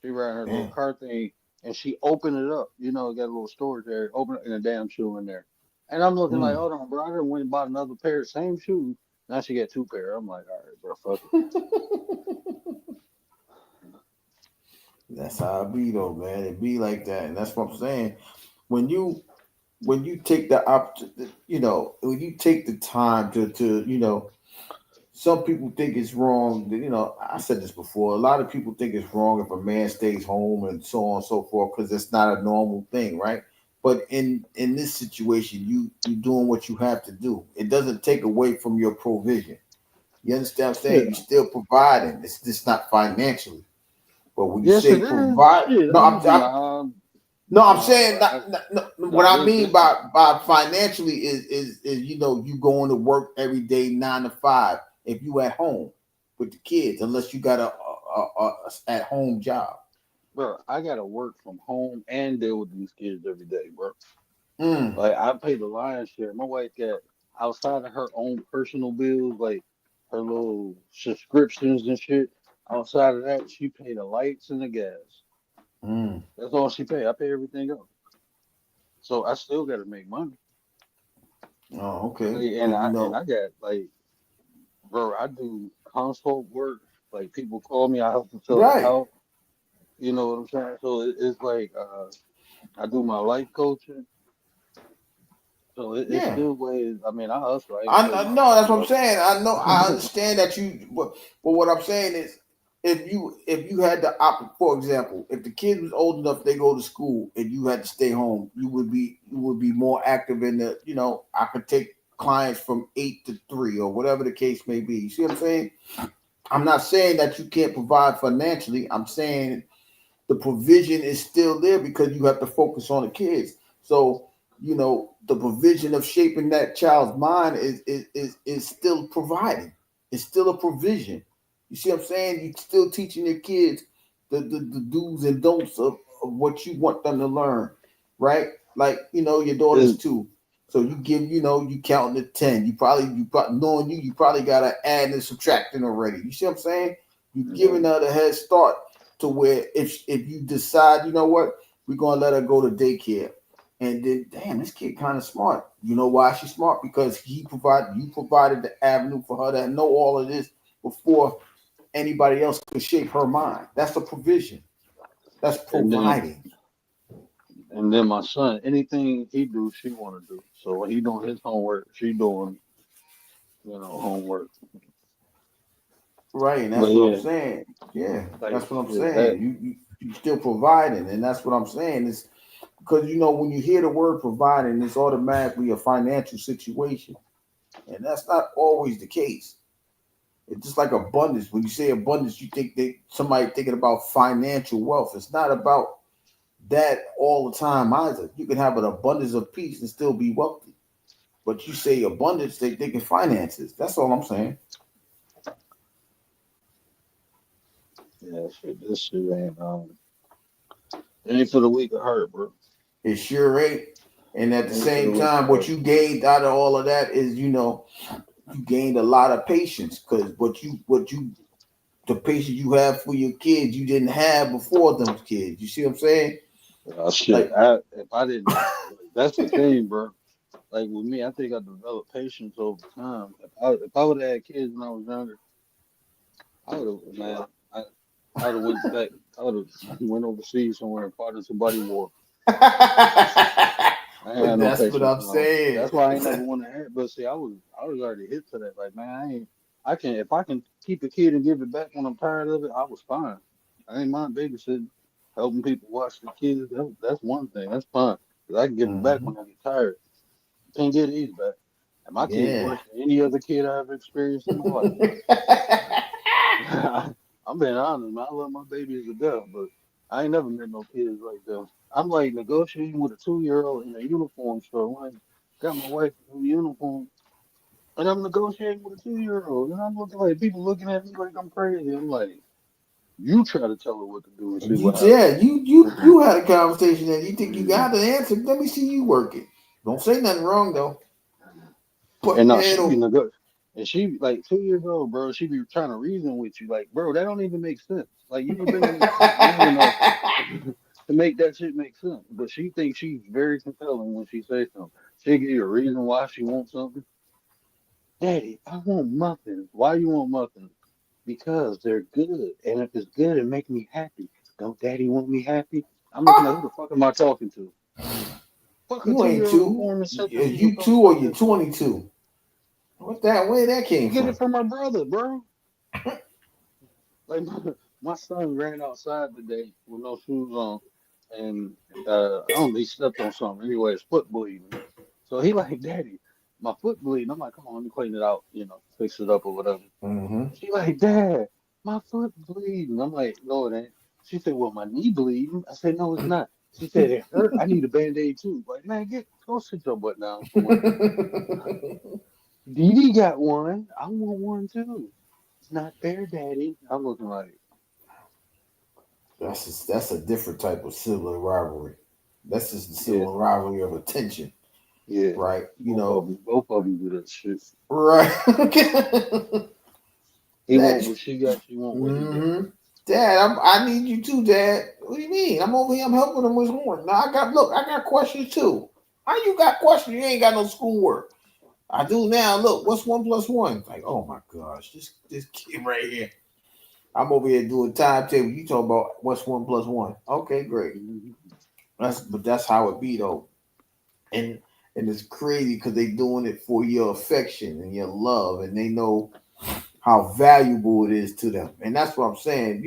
She riding her little Damn. car thing, and she opened it up. It got a little storage area. Open it, and a damn shoe in there. And I'm looking like, Mm. hold on, bro. I done went and bought another pair, same shoes. Now she got 2 pair. I'm like, all right, bro, fuck it. That's how it be though, man. It be like that, and that's what I'm saying. When you when you take the when you take the time to some people think it's wrong. I said this before. A lot of people think it's wrong if a man stays home and so on and so forth because it's not a normal thing, right? But in this situation, you doing what you have to do. It doesn't take away from your provision. You understand what I'm saying? Yeah. You're still providing. It's just not financially. But when you Yes, say it is. provide, Shit, no, I'm gonna be I'm honest. no, I'm Nah, saying bro. what I mean This. by financially is you going to work every day 9 to 5 if you at home with the kids unless you got a at home job. Bro, I gotta work from home and deal with these kids every day, bro. Mm, Like I pay the lion's share. My wife got outside of her own personal bills, like her little subscriptions and shit. Outside of that, she pay the lights and the gas. mm. That's all she pay. I pay everything else. So I still gotta make money. Oh, okay. Like, and And I got like, bro, I do consult work. Like people call me, I help them fill the right, house. You know what I'm saying? So it's like I do my life coaching. So it's yeah. still ways. I mean, I hustle. I ain't gonna tell I you know that's what I'm I saying. I know I don't hustle. understand that but what I'm saying is if you had the for example, if the kids was old enough they go to school and you had to stay home, you would be more active in the I could take clients from 8 to 3 or whatever the case may be. You see what I'm saying? I'm not saying that you can't provide financially. I'm saying the provision is still there because you have to focus on the kids. So, the provision of shaping that child's mind is still providing. It's still a provision. You see what I'm saying? You're still teaching your kids the do's and don'ts of what you want them to learn, right? Like, your daughters It's, too. So you give, you counting to 10. You probably knowing you probably got to add and subtracting already. You see what I'm saying? You're yeah. giving her the head start to where if you decide, you know what, we're gonna let her go to daycare, and then damn, this kid kind of smart. You know why she's smart? Because you provided the avenue for her to know all of this before anybody else could shape her mind. That's a provision. That's And then providing. my son, anything he do, she want to do. So when he doing his homework, she doing homework. Right, and But that's what I'm yeah, saying. Yeah, like that's what I'm shit, that saying. You still providing, and that's what I'm saying. It's because when you hear the word providing, it's automatically a financial situation, and that's not always the case. It's just like abundance. When you say abundance, you think that somebody thinking about financial wealth. It's not about that all the time either. You can have an abundance of peace and still be wealthy. But you say abundance, they thinking finances. That's all I'm saying. yeah, shit, this shit ain't for the weak of heart, bro. It sure ain't. And at the Ain't for the same weak time, of what heart. you gained out of all of that is, you gained a lot of patience because the patience you have for your kids, you didn't have before them kids. You see what I'm saying? Shit, Like, if I didn't, like, that's the thing, bro. Like with me, I think I developed patience over time. If I would have had kids when I was younger, I would have, man. I would have went back. I would have went overseas somewhere and fought in somebody war. I ain't but had no that's what patience I'm now. saying. That's why I ain't never want to have. But see, I was already hit to that. Like, man, I ain't. I can if I can keep a kid and give it back when I'm tired of it. I was fine. I ain't mind babysitting, helping people watch the kids. That's one thing. That's fine. 'Cause I can give it back Hmm. when I get tired. Can't get these back. And my kid's Yeah. worse than any other kid I ever experienced in my life. I'm being honest, man. I love my babies to death, but I ain't never met no kids like them. I'm like negotiating with a 2 year old in a uniform store. When I got my wife a new uniform, and I'm negotiating with a 2 year old, and I'm looking like people looking at me like I'm crazy. I'm like, you try to tell her what to do and see what Yeah, happens. you had a conversation and you think you got the answer. Let me see you work it. Don't say nothing wrong though. And Putting now it she be on. and she be like 2 years old, bro. She be trying to reason with you, like, bro, that don't even make sense. Like you ain't been in this shit long enough to make that shit make sense. But she thinks she's very compelling when she says something. She give you a reason why she wants something. Daddy, I want muffins. Why you want muffins? Because they're good, and if it's good, it make me happy. Don't Daddy want me happy? I'm looking at who the fuck am I talking to? Fuck a You ain't 2-year-old two. performance center You talk two or about you that shit. 22? What that? Where that I came get it from? from my brother, bro. Like my son ran outside today with no shoes on, and I don't know, he stepped on something. Anyway, his foot bleeding. So he like, Daddy, my foot bleeding. I'm like, come on, let me clean it out, fix it up or whatever. Mm-hmm. She like, Dad, my foot bleeding. I'm like, no, it ain't. She said, well, my knee bleeding. I said, no, it's not. She said, it hurt. I need a Band-Aid too. Like, man, go sit your butt down somewhere. Dee Dee got one. I want one too. It's not fair, Daddy. I'm looking like, That's a different type of sibling rivalry. That's just the yeah, sibling rivalry of attention, yeah. right? Both of them do that shit. Right. He Dad, want what she got. She want what he got. mm-hmm. Dad, I need you too, Dad. What do you mean? I'm over here. I'm helping him with his homework. Now I got questions too. How you got questions? You ain't got no schoolwork. I do now. Look, what's 1 + 1? Like, oh my gosh, this kid right here. I'm over here doing timetable. You talking about what's 1 + 1? Okay, great. Mhm. That's how it be though. And it's crazy because they doing it for your affection and your love, and they know how valuable it is to them. And that's what I'm saying.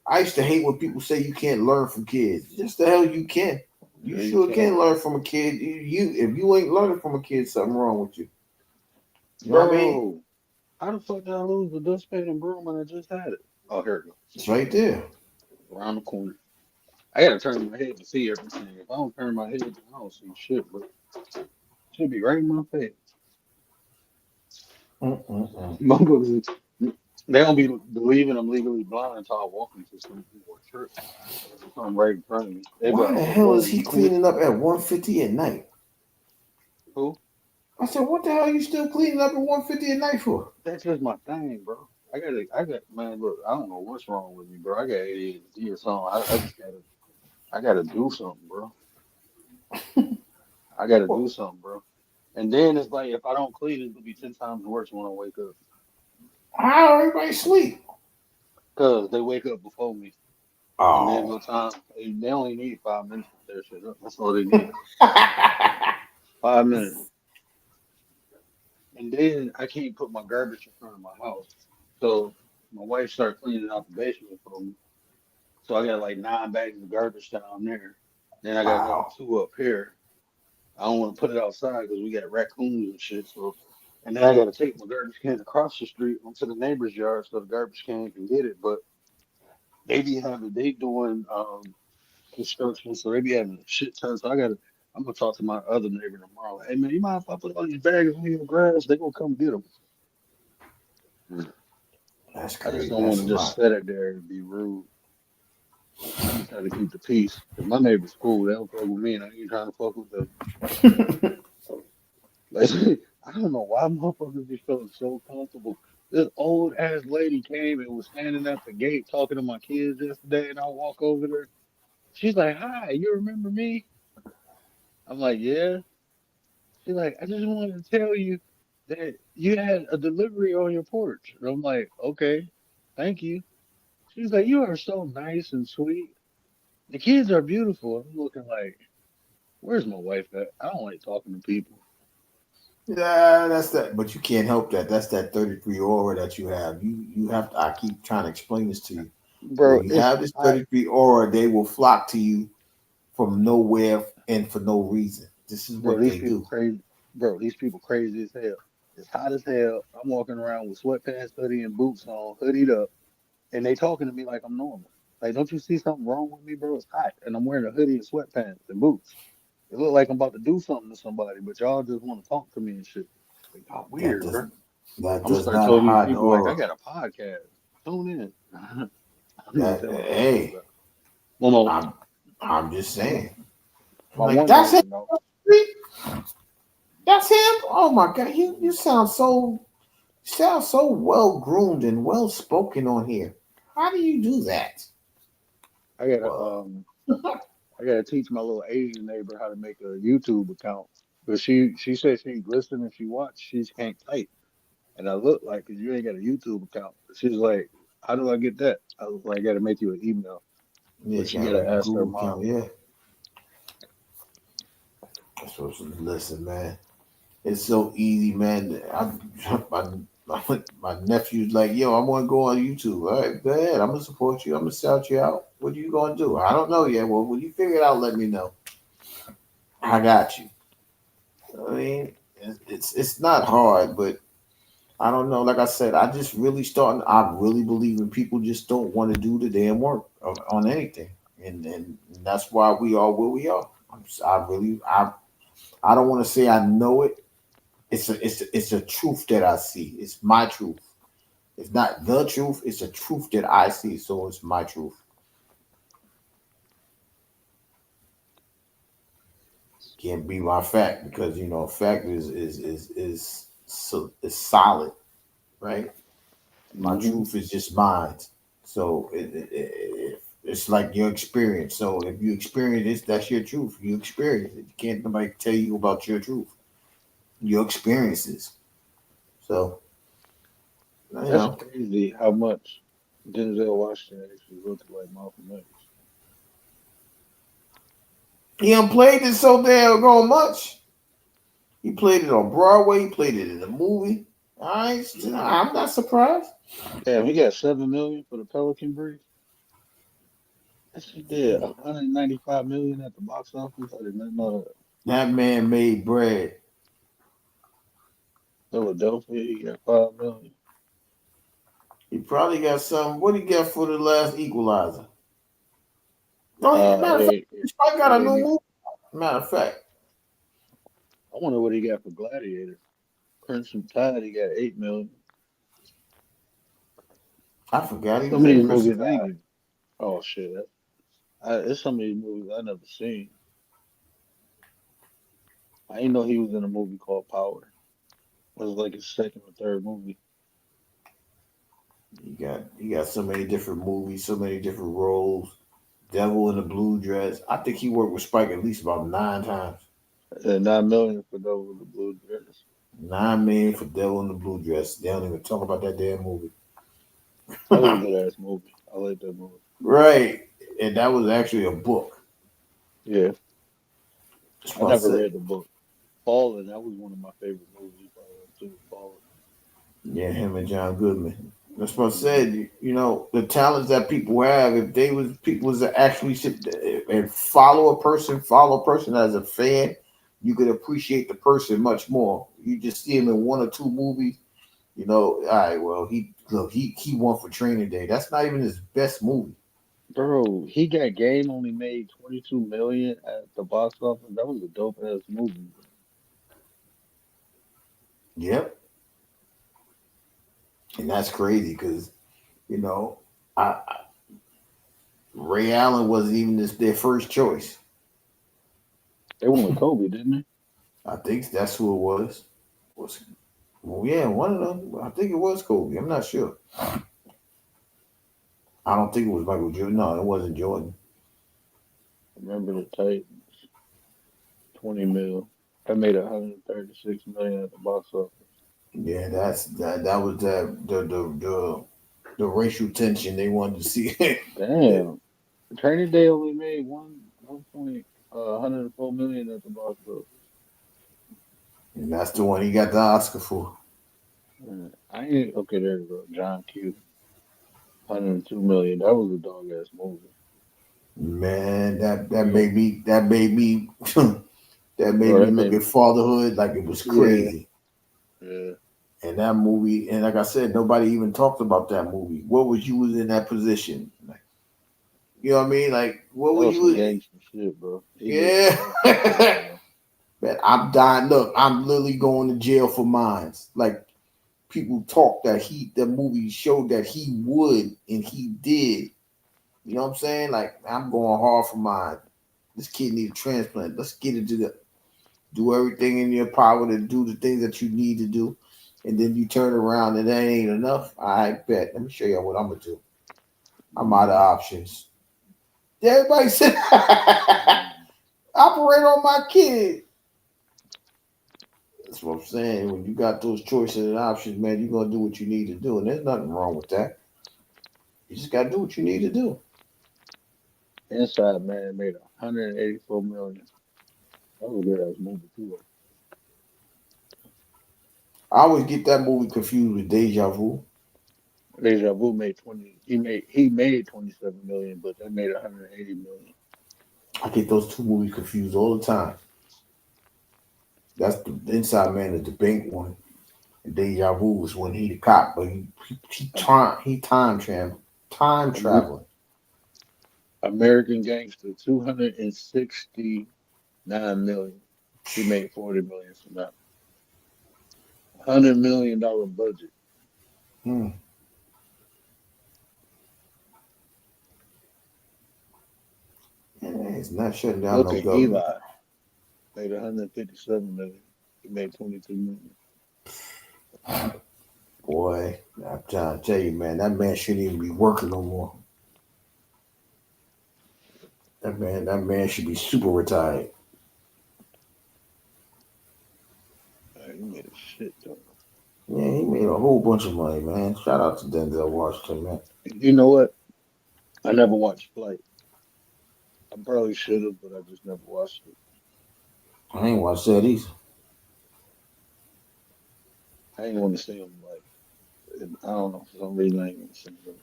I used to hate when people say you can't learn from kids. Just the hell you can. You Yeah, you sure can, can learn from a kid. You if you ain't learning from a kid, something wrong with you. You know what I mean? bro. How the fuck did I lose the dustpan and broom when I just had it? Oh, here it goes. It's right there. Around the corner. I gotta turn my head to see everything. If I don't turn my head, I don't see shit. But it should be right in my face. Mm-mm-mm. Motherfuckers, they don't be believing I'm legally blind until I walk into something or trip. Something right in front of me. They be like, Why the "Oh, hell bro, is he you can't." cleaning up at 1:50 at night? Who? I said, what the hell are you still cleaning up at 1:50 at night for? That's just my thing, bro. Man. Look, I don't know what's wrong with me, bro. I got ADHD or something. I gotta do something, bro. I gotta do something, bro. And then it's like if I don't clean, it'll be 10 times worse when I wake up. How everybody sleep? Cause they wake up before me, and then Oh. by the time they only need 5 minutes to tear shit up. That's all they need. 5 minutes. And then I can't put my garbage in front of my house. So my wife started cleaning out the basement for me. So I got like 9 bags of garbage down there. Then I got another Wow. two up here. I don't want to put it outside because we got raccoons and shit. So, and then I got to take my garbage can across the street onto the neighbor's yard so the garbage can can get it. But they doing construction, so they be having a shit ton. So I'm gonna talk to my other neighbor tomorrow. Like, hey man, you mind if I put all these bags on your grass? They gonna come get them. That's I just crazy. don't want That's to a just lot. sit it there and be rude. I be trying to keep the peace. Cause my neighbor's cool. They don't fuck with me, and I ain't trying to fuck with them. Like, I don't know why motherfuckers be feeling so comfortable. This old ass lady came and was standing at the gate talking to my kids yesterday, and I walk over there. She's like, "Hi, you remember me?" I'm like, "Yeah." She's like, "I just wanted to tell you that you had a delivery on your porch." And I'm like, "Okay, thank you." She's like, "You are so nice and sweet. The kids are beautiful." I'm looking like, "Where's my wife at?" I don't like talking to people. Yeah, that's that. But you can't help that. That's that 33 aura that you have. You have to. I keep trying to explain this to you. Bro, When you it's have this hot. 33 aura, they will flock to you from nowhere and for no reason. This is Bro, what these they people do. crazy. Bro, these people crazy as hell. It's hot as hell. I'm walking around with sweatpants, hoodie, and boots on, hoodied up, and they talking to me like I'm normal. Like, don't you see something wrong with me, bro? It's hot, and I'm wearing a hoodie and sweatpants and boots. It look like I'm about to do something to somebody, but y'all just want to talk to me and shit. Like, y'all That weird, does bro. that I'm gonna does start not telling these hide the people like I aura. got a podcast. Tune in. I'm gonna That tell them that shit. hey, But well, I'm I'm just no, saying. I'm my like, one that's neighbor it. know. That's him. Oh my god, you sound so well groomed and well spoken on here. How do you do that? I gotta Well, I gotta teach my little Asian neighbor how to make a YouTube account. But she said she listen and she watch, she can't type. And I look like, cause you ain't got a YouTube account. She's like, how do I get that? I was like, I gotta make you an email. yeah, But you she gotta gotta make a ask her Google mom. account. Yeah, So listen, man. It's so easy, man. My nephew's like, yo, I want to go on YouTube. All right, go ahead. I'm gonna support you. I'm gonna shout you out. What are you gonna do? I don't know yet. Well, when you figure it out, let me know. I got you. I mean, it's not hard, but I don't know. Like I said, I just really starting. I really believe in people just don't want to do the damn work on anything, and that's why we are where we are. I don't want to say I know it. It's a truth that I see. It's my truth. It's not the truth. It's a truth that I see. So it's my truth. Can't be my fact because fact is solid, right? My Mm-hmm. truth is just mine. So it's like your experience. So if you experience this, that's your truth. You experience it. You can't nobody tell you about your truth, your experiences. So you That's know, crazy how much Denzel Washington actually looked like Malcolm X. he done played it so damn much. He played it on Broadway. He played it in the movie. I'm not surprised. Damn, he got 7 million for the Pelican Brief. That shit did 195 million at the box office. I did not know that. That man made bread. Philadelphia, he got 5 million. He probably got some. What he got for the last Equalizer? No, matter of fact, It he's probably got a ain't new it. movie. Matter of fact, I wonder what he got for Gladiator. Crimson Tide, he got 8 million. I forgot he Some was of in these Christmas. movies I ain't even. Oh shit, it's some of these movies I never seen. I didn't know he was in a movie called Power. It was like his second or third movie. He got so many different movies, so many different roles. Devil in the Blue Dress. I think he worked with Spike at least about 9 times. 9 million for Devil with the Blue Dress. 9 million for Devil in the Blue Dress. They don't even talk about that damn movie. That was a good ass movie. I like that movie. Right. And that was actually a book. Yeah, That's I what I never said. read the book. Fallen, that was one of my favorite movies by him too. Fallen. Yeah, him and John Goodman. That's what I said. The talents that people have, if they was people was to actually sit there and follow a person as a fan, you could appreciate the person much more. You just see him in one or two movies, all right, well, he won for Training Day. That's not even his best movie. Bro, he got Game only made 22 million at the box office. That was a dope ass movie. Yep. And that's crazy because, you know, I Ray Allen wasn't even their first choice. They went with Kobe, didn't they? I think that's who it was. Well, yeah, one of them. I think it was Kobe. I'm not sure. I don't think it was Michael Jordan. No, it wasn't Jordan. Remember the Titans, 20 mil. That made 136 million at the box office. Yeah, that was the racial tension they wanted to see. Damn. Training Day only made 104 million at the box office. And that's the one he got the Oscar for. I ain't okay. There you go. John Q. 102 million. That was a dog ass movie. Man, that Yeah, made me that made bro. me That look made at me. fatherhood like it was Yeah, crazy. yeah. And that movie, and like I said, nobody even talked about that movie. What was you was in that position? Like, you know what I mean? Like, what That were was some you? gangster shit, bro. He did some Yeah. gangster shit, bro. Man, I'm dying. Look, I'm literally going to jail for mines. Like people talk that the movie showed that he would and he did. You know what I'm saying? Like I'm going hard for mine. This kid needs a transplant. Let's get it to do everything in your power to do the things that you need to do. And then you turn around and that ain't enough. I bet. Let me show you what I'm gonna do. I'm out of Mhm. options. Everybody said operate on my kid. That's what I'm saying. When you got those choices and options, man, you're gonna do what you need to do, and there's nothing wrong with that. You just gotta do what you need to do. Inside Man made 184 million. That was a good ass movie too. I always get that movie confused with Deja Vu. Deja Vu made 20. He made 27 million, but that made 180 million. I get those two movies confused all the time. That's the Inside Man is the bank one. And Deja Vu was when he the cop, but time Am- traveling. American Gangster 269 million. He made 40 million from that. $100 million budget. Hmm. It's not shutting down Look no at government. Eli. Made 157 million. He made 22 million. Boy, I'm trying to tell you, man, that man shouldn't even be working no more. That man should be super retired. He made a shit ton. Yeah, he made a whole bunch of money, man. Shout out to Denzel Washington, man. You know what? I never watched Flight. I probably should have, but I just never watched it. I ain't watched that either. I ain't want to see him like. I don't know. For some reason, I ain't want to see him.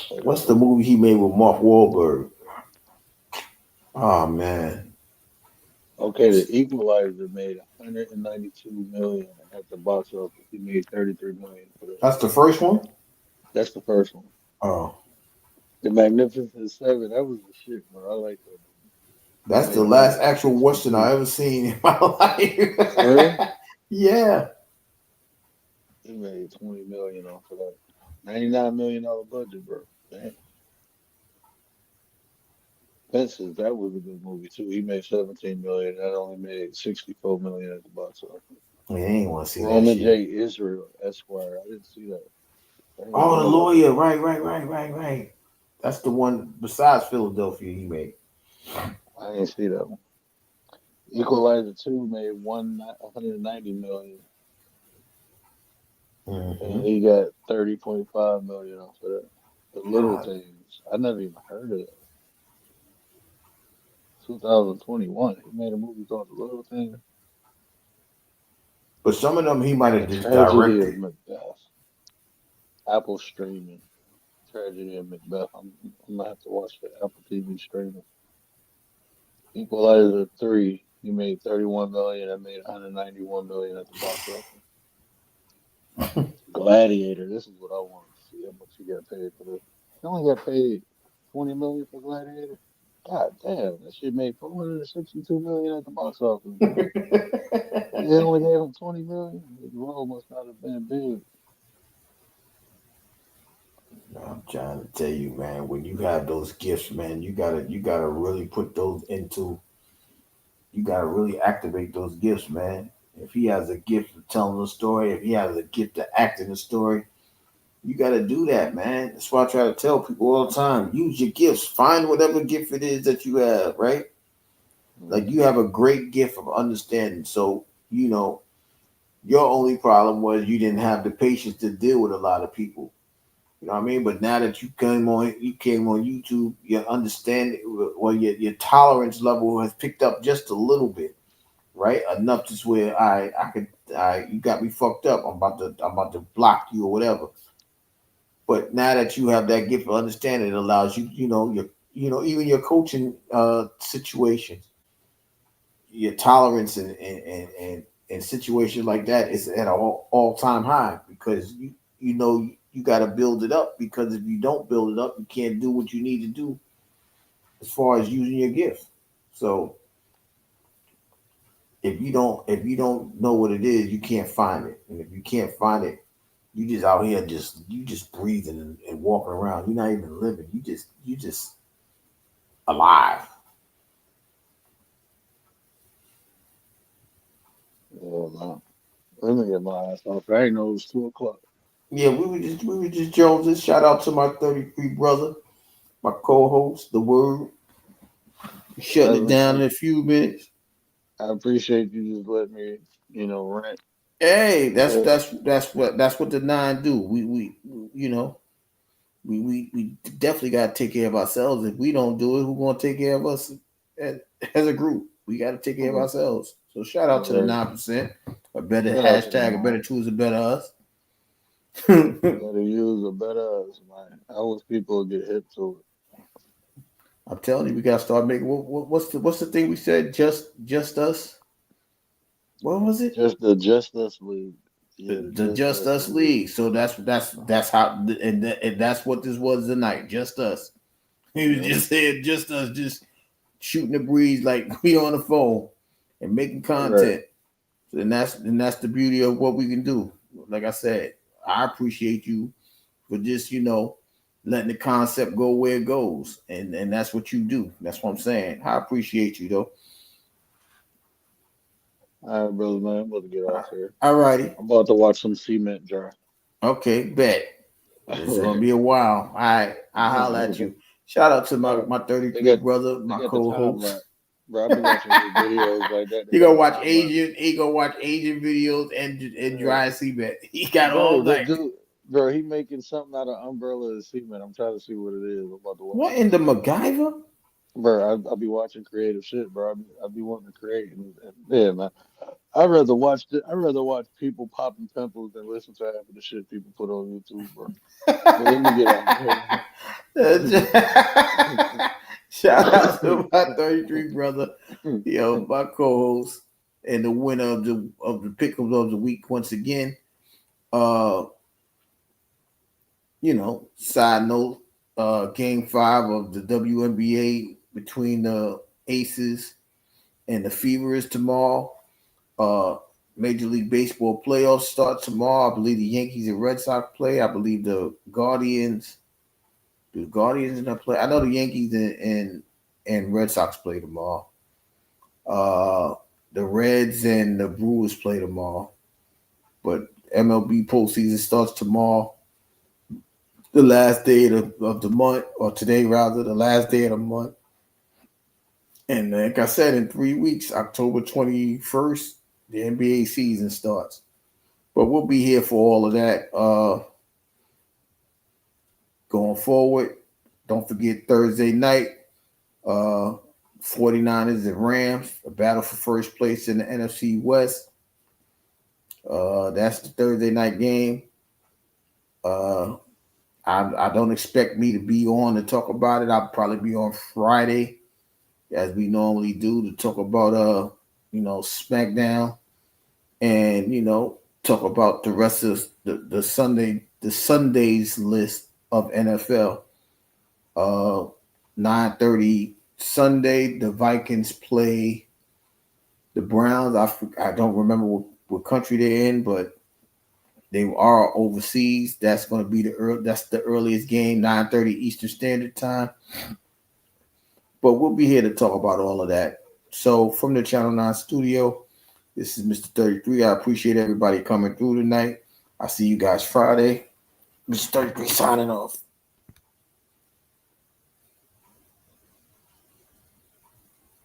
But What's the movie he made with Mark Wahlberg? Oh man, okay, The Equalizer made 192 million at the box office. He made 33 million for that. that's the first one. That's the first one. Oh, The Magnificent Seven. That was the shit, bro. I like that movie. that's He the made last actual Western 162. I ever seen in my life. For real? Yeah. He made 20 million off of that. $99 million budget, bro. Damn. Fences, that was a good movie too. He made 17 million. That only made 64 million at the box office. I ain't want to see that Roman shit. J. Israel, Esquire. I didn't see that. I didn't even Oh, the know about that lawyer. movie. Right. That's the one besides Philadelphia he made. I didn't see that one. Equalizer 2 made 190 million. And Mm-hmm. he got 30.5 million off of that. The Little God. Things. I never even heard of that. 2021. He made a movie called The Little Things. But some of them he might The have just Tragedy of directed. Macbeth. Apple streaming. Tragedy of Macbeth. I'm gonna have to watch the Apple TV streaming. Equalizer 3. He made 31 million. I made 191 million at the box office. Gladiator. This is what I want to see. How much he got paid for this? He only got paid 20 million for Gladiator. God damn, that shit made 462 million at the box office, bro. They only gave him 20 million. His role must not have been big. I'm trying to tell you, man, when you have those gifts, man, you gotta really put those into you gotta really activate those gifts, man. If he has a gift of telling a story, if he has a gift of acting a story, you gotta do that, man. That's why I try to tell people all the time. Use your gifts. Find whatever gift it is that you have, right? Like Mhm. you have a great gift of understanding. So, your only problem was you didn't have the patience to deal with a lot of people. You know what I mean? But now that you came on YouTube, your understanding, well, your tolerance level has picked up just a little bit, right? Enough to where you got me fucked up. I'm about to block you or whatever. But now that you have that gift of understanding, it allows you, even your coaching situations, your tolerance and situations like that is at an all time high because you got to build it up because if you don't build it up, you can't do what you need to do as far as using your gift. So if you don't know what it is, you can't find it, and if you can't find it, you just out here just breathing and walking around. You're not even living. You just alive. Yeah, man. Let me get my ass off. I ain't know it was 2 o'clock. Yeah, we were just Joneses. Shout out to my 33 brother, my co-host, the word. Shutting it Brother, down in a few minutes. I appreciate you just letting me, rant. Hey, that's Uh, that's that's what the nine do. We definitely got to take care of ourselves. If we don't do it, who's gonna take care of us as a group? We got to take care of ourselves. So shout out to the 9%. A better Shout out to hashtag, a them. better choose, a better us. Better use a better us, man. I wish people would get hip to it. I'm telling you, we gotta start making. What's the thing we said? Just us. What was it? Just the Just Us League. Yeah, The Just Us League. So that's how, and that's what this was tonight. Just us. He was just saying, just us, just shooting the breeze like we on the phone and making content. Right. And that's the beauty of what we can do. Like I said, I appreciate you for just, letting the concept go where it goes. And that's what you do. That's what I'm saying. I appreciate you though. All right, brother, man. I'm about to get off here. All righty. I'm about to watch some cement dry. Okay, bet. It's gonna be a while. All right, I'll holler at you. Shout out to my 33 brother, my co-host. Bro, I've been watching videos like that. He gonna watch Asian videos and dry cement. He got all that. Bro, he making something out of umbrella and cement. I'm trying to see what it is. I'm about to watch. What in the MacGyver? Bro, I'll be watching creative shit, bro. I'll be wanting to create. Yeah, man. I'd rather watch people popping pimples than listen to half of the shit people put on YouTube, bro. Let me get out. Shout out to my 33 brother, my co-host, and the winner of the pickles of the week once again. Side note, game 5 of the WNBA between the Aces and the Fever is tomorrow. Major League Baseball playoffs start tomorrow. I believe the Yankees and Red Sox play. I believe the Guardians. Do the Guardians not play? I know the Yankees and Red Sox play tomorrow. The Reds and the Brewers play tomorrow. But MLB postseason starts tomorrow. The last day of the month, or today rather, the last day of the month. And like I said, in 3 weeks, October 21st, the NBA season starts. But we'll be here for all of that. Going forward, don't forget Thursday night, 49ers and Rams, a battle for first place in the NFC West. That's the Thursday night game. I don't expect me to be on to talk about it. I'll probably be on Friday, as we normally do, to talk about SmackDown and talk about the rest of the Sunday's list of NFL. 9:30 Sunday, the Vikings play the Browns. I don't remember what country they're in, but they are overseas. That's going to be the earliest game, 9:30 Eastern Standard Time. But we'll be here to talk about all of that. So from the Channel 9 studio, this is Mr. 33. I appreciate everybody coming through tonight. I'll see you guys Friday. Mr. 33 signing off.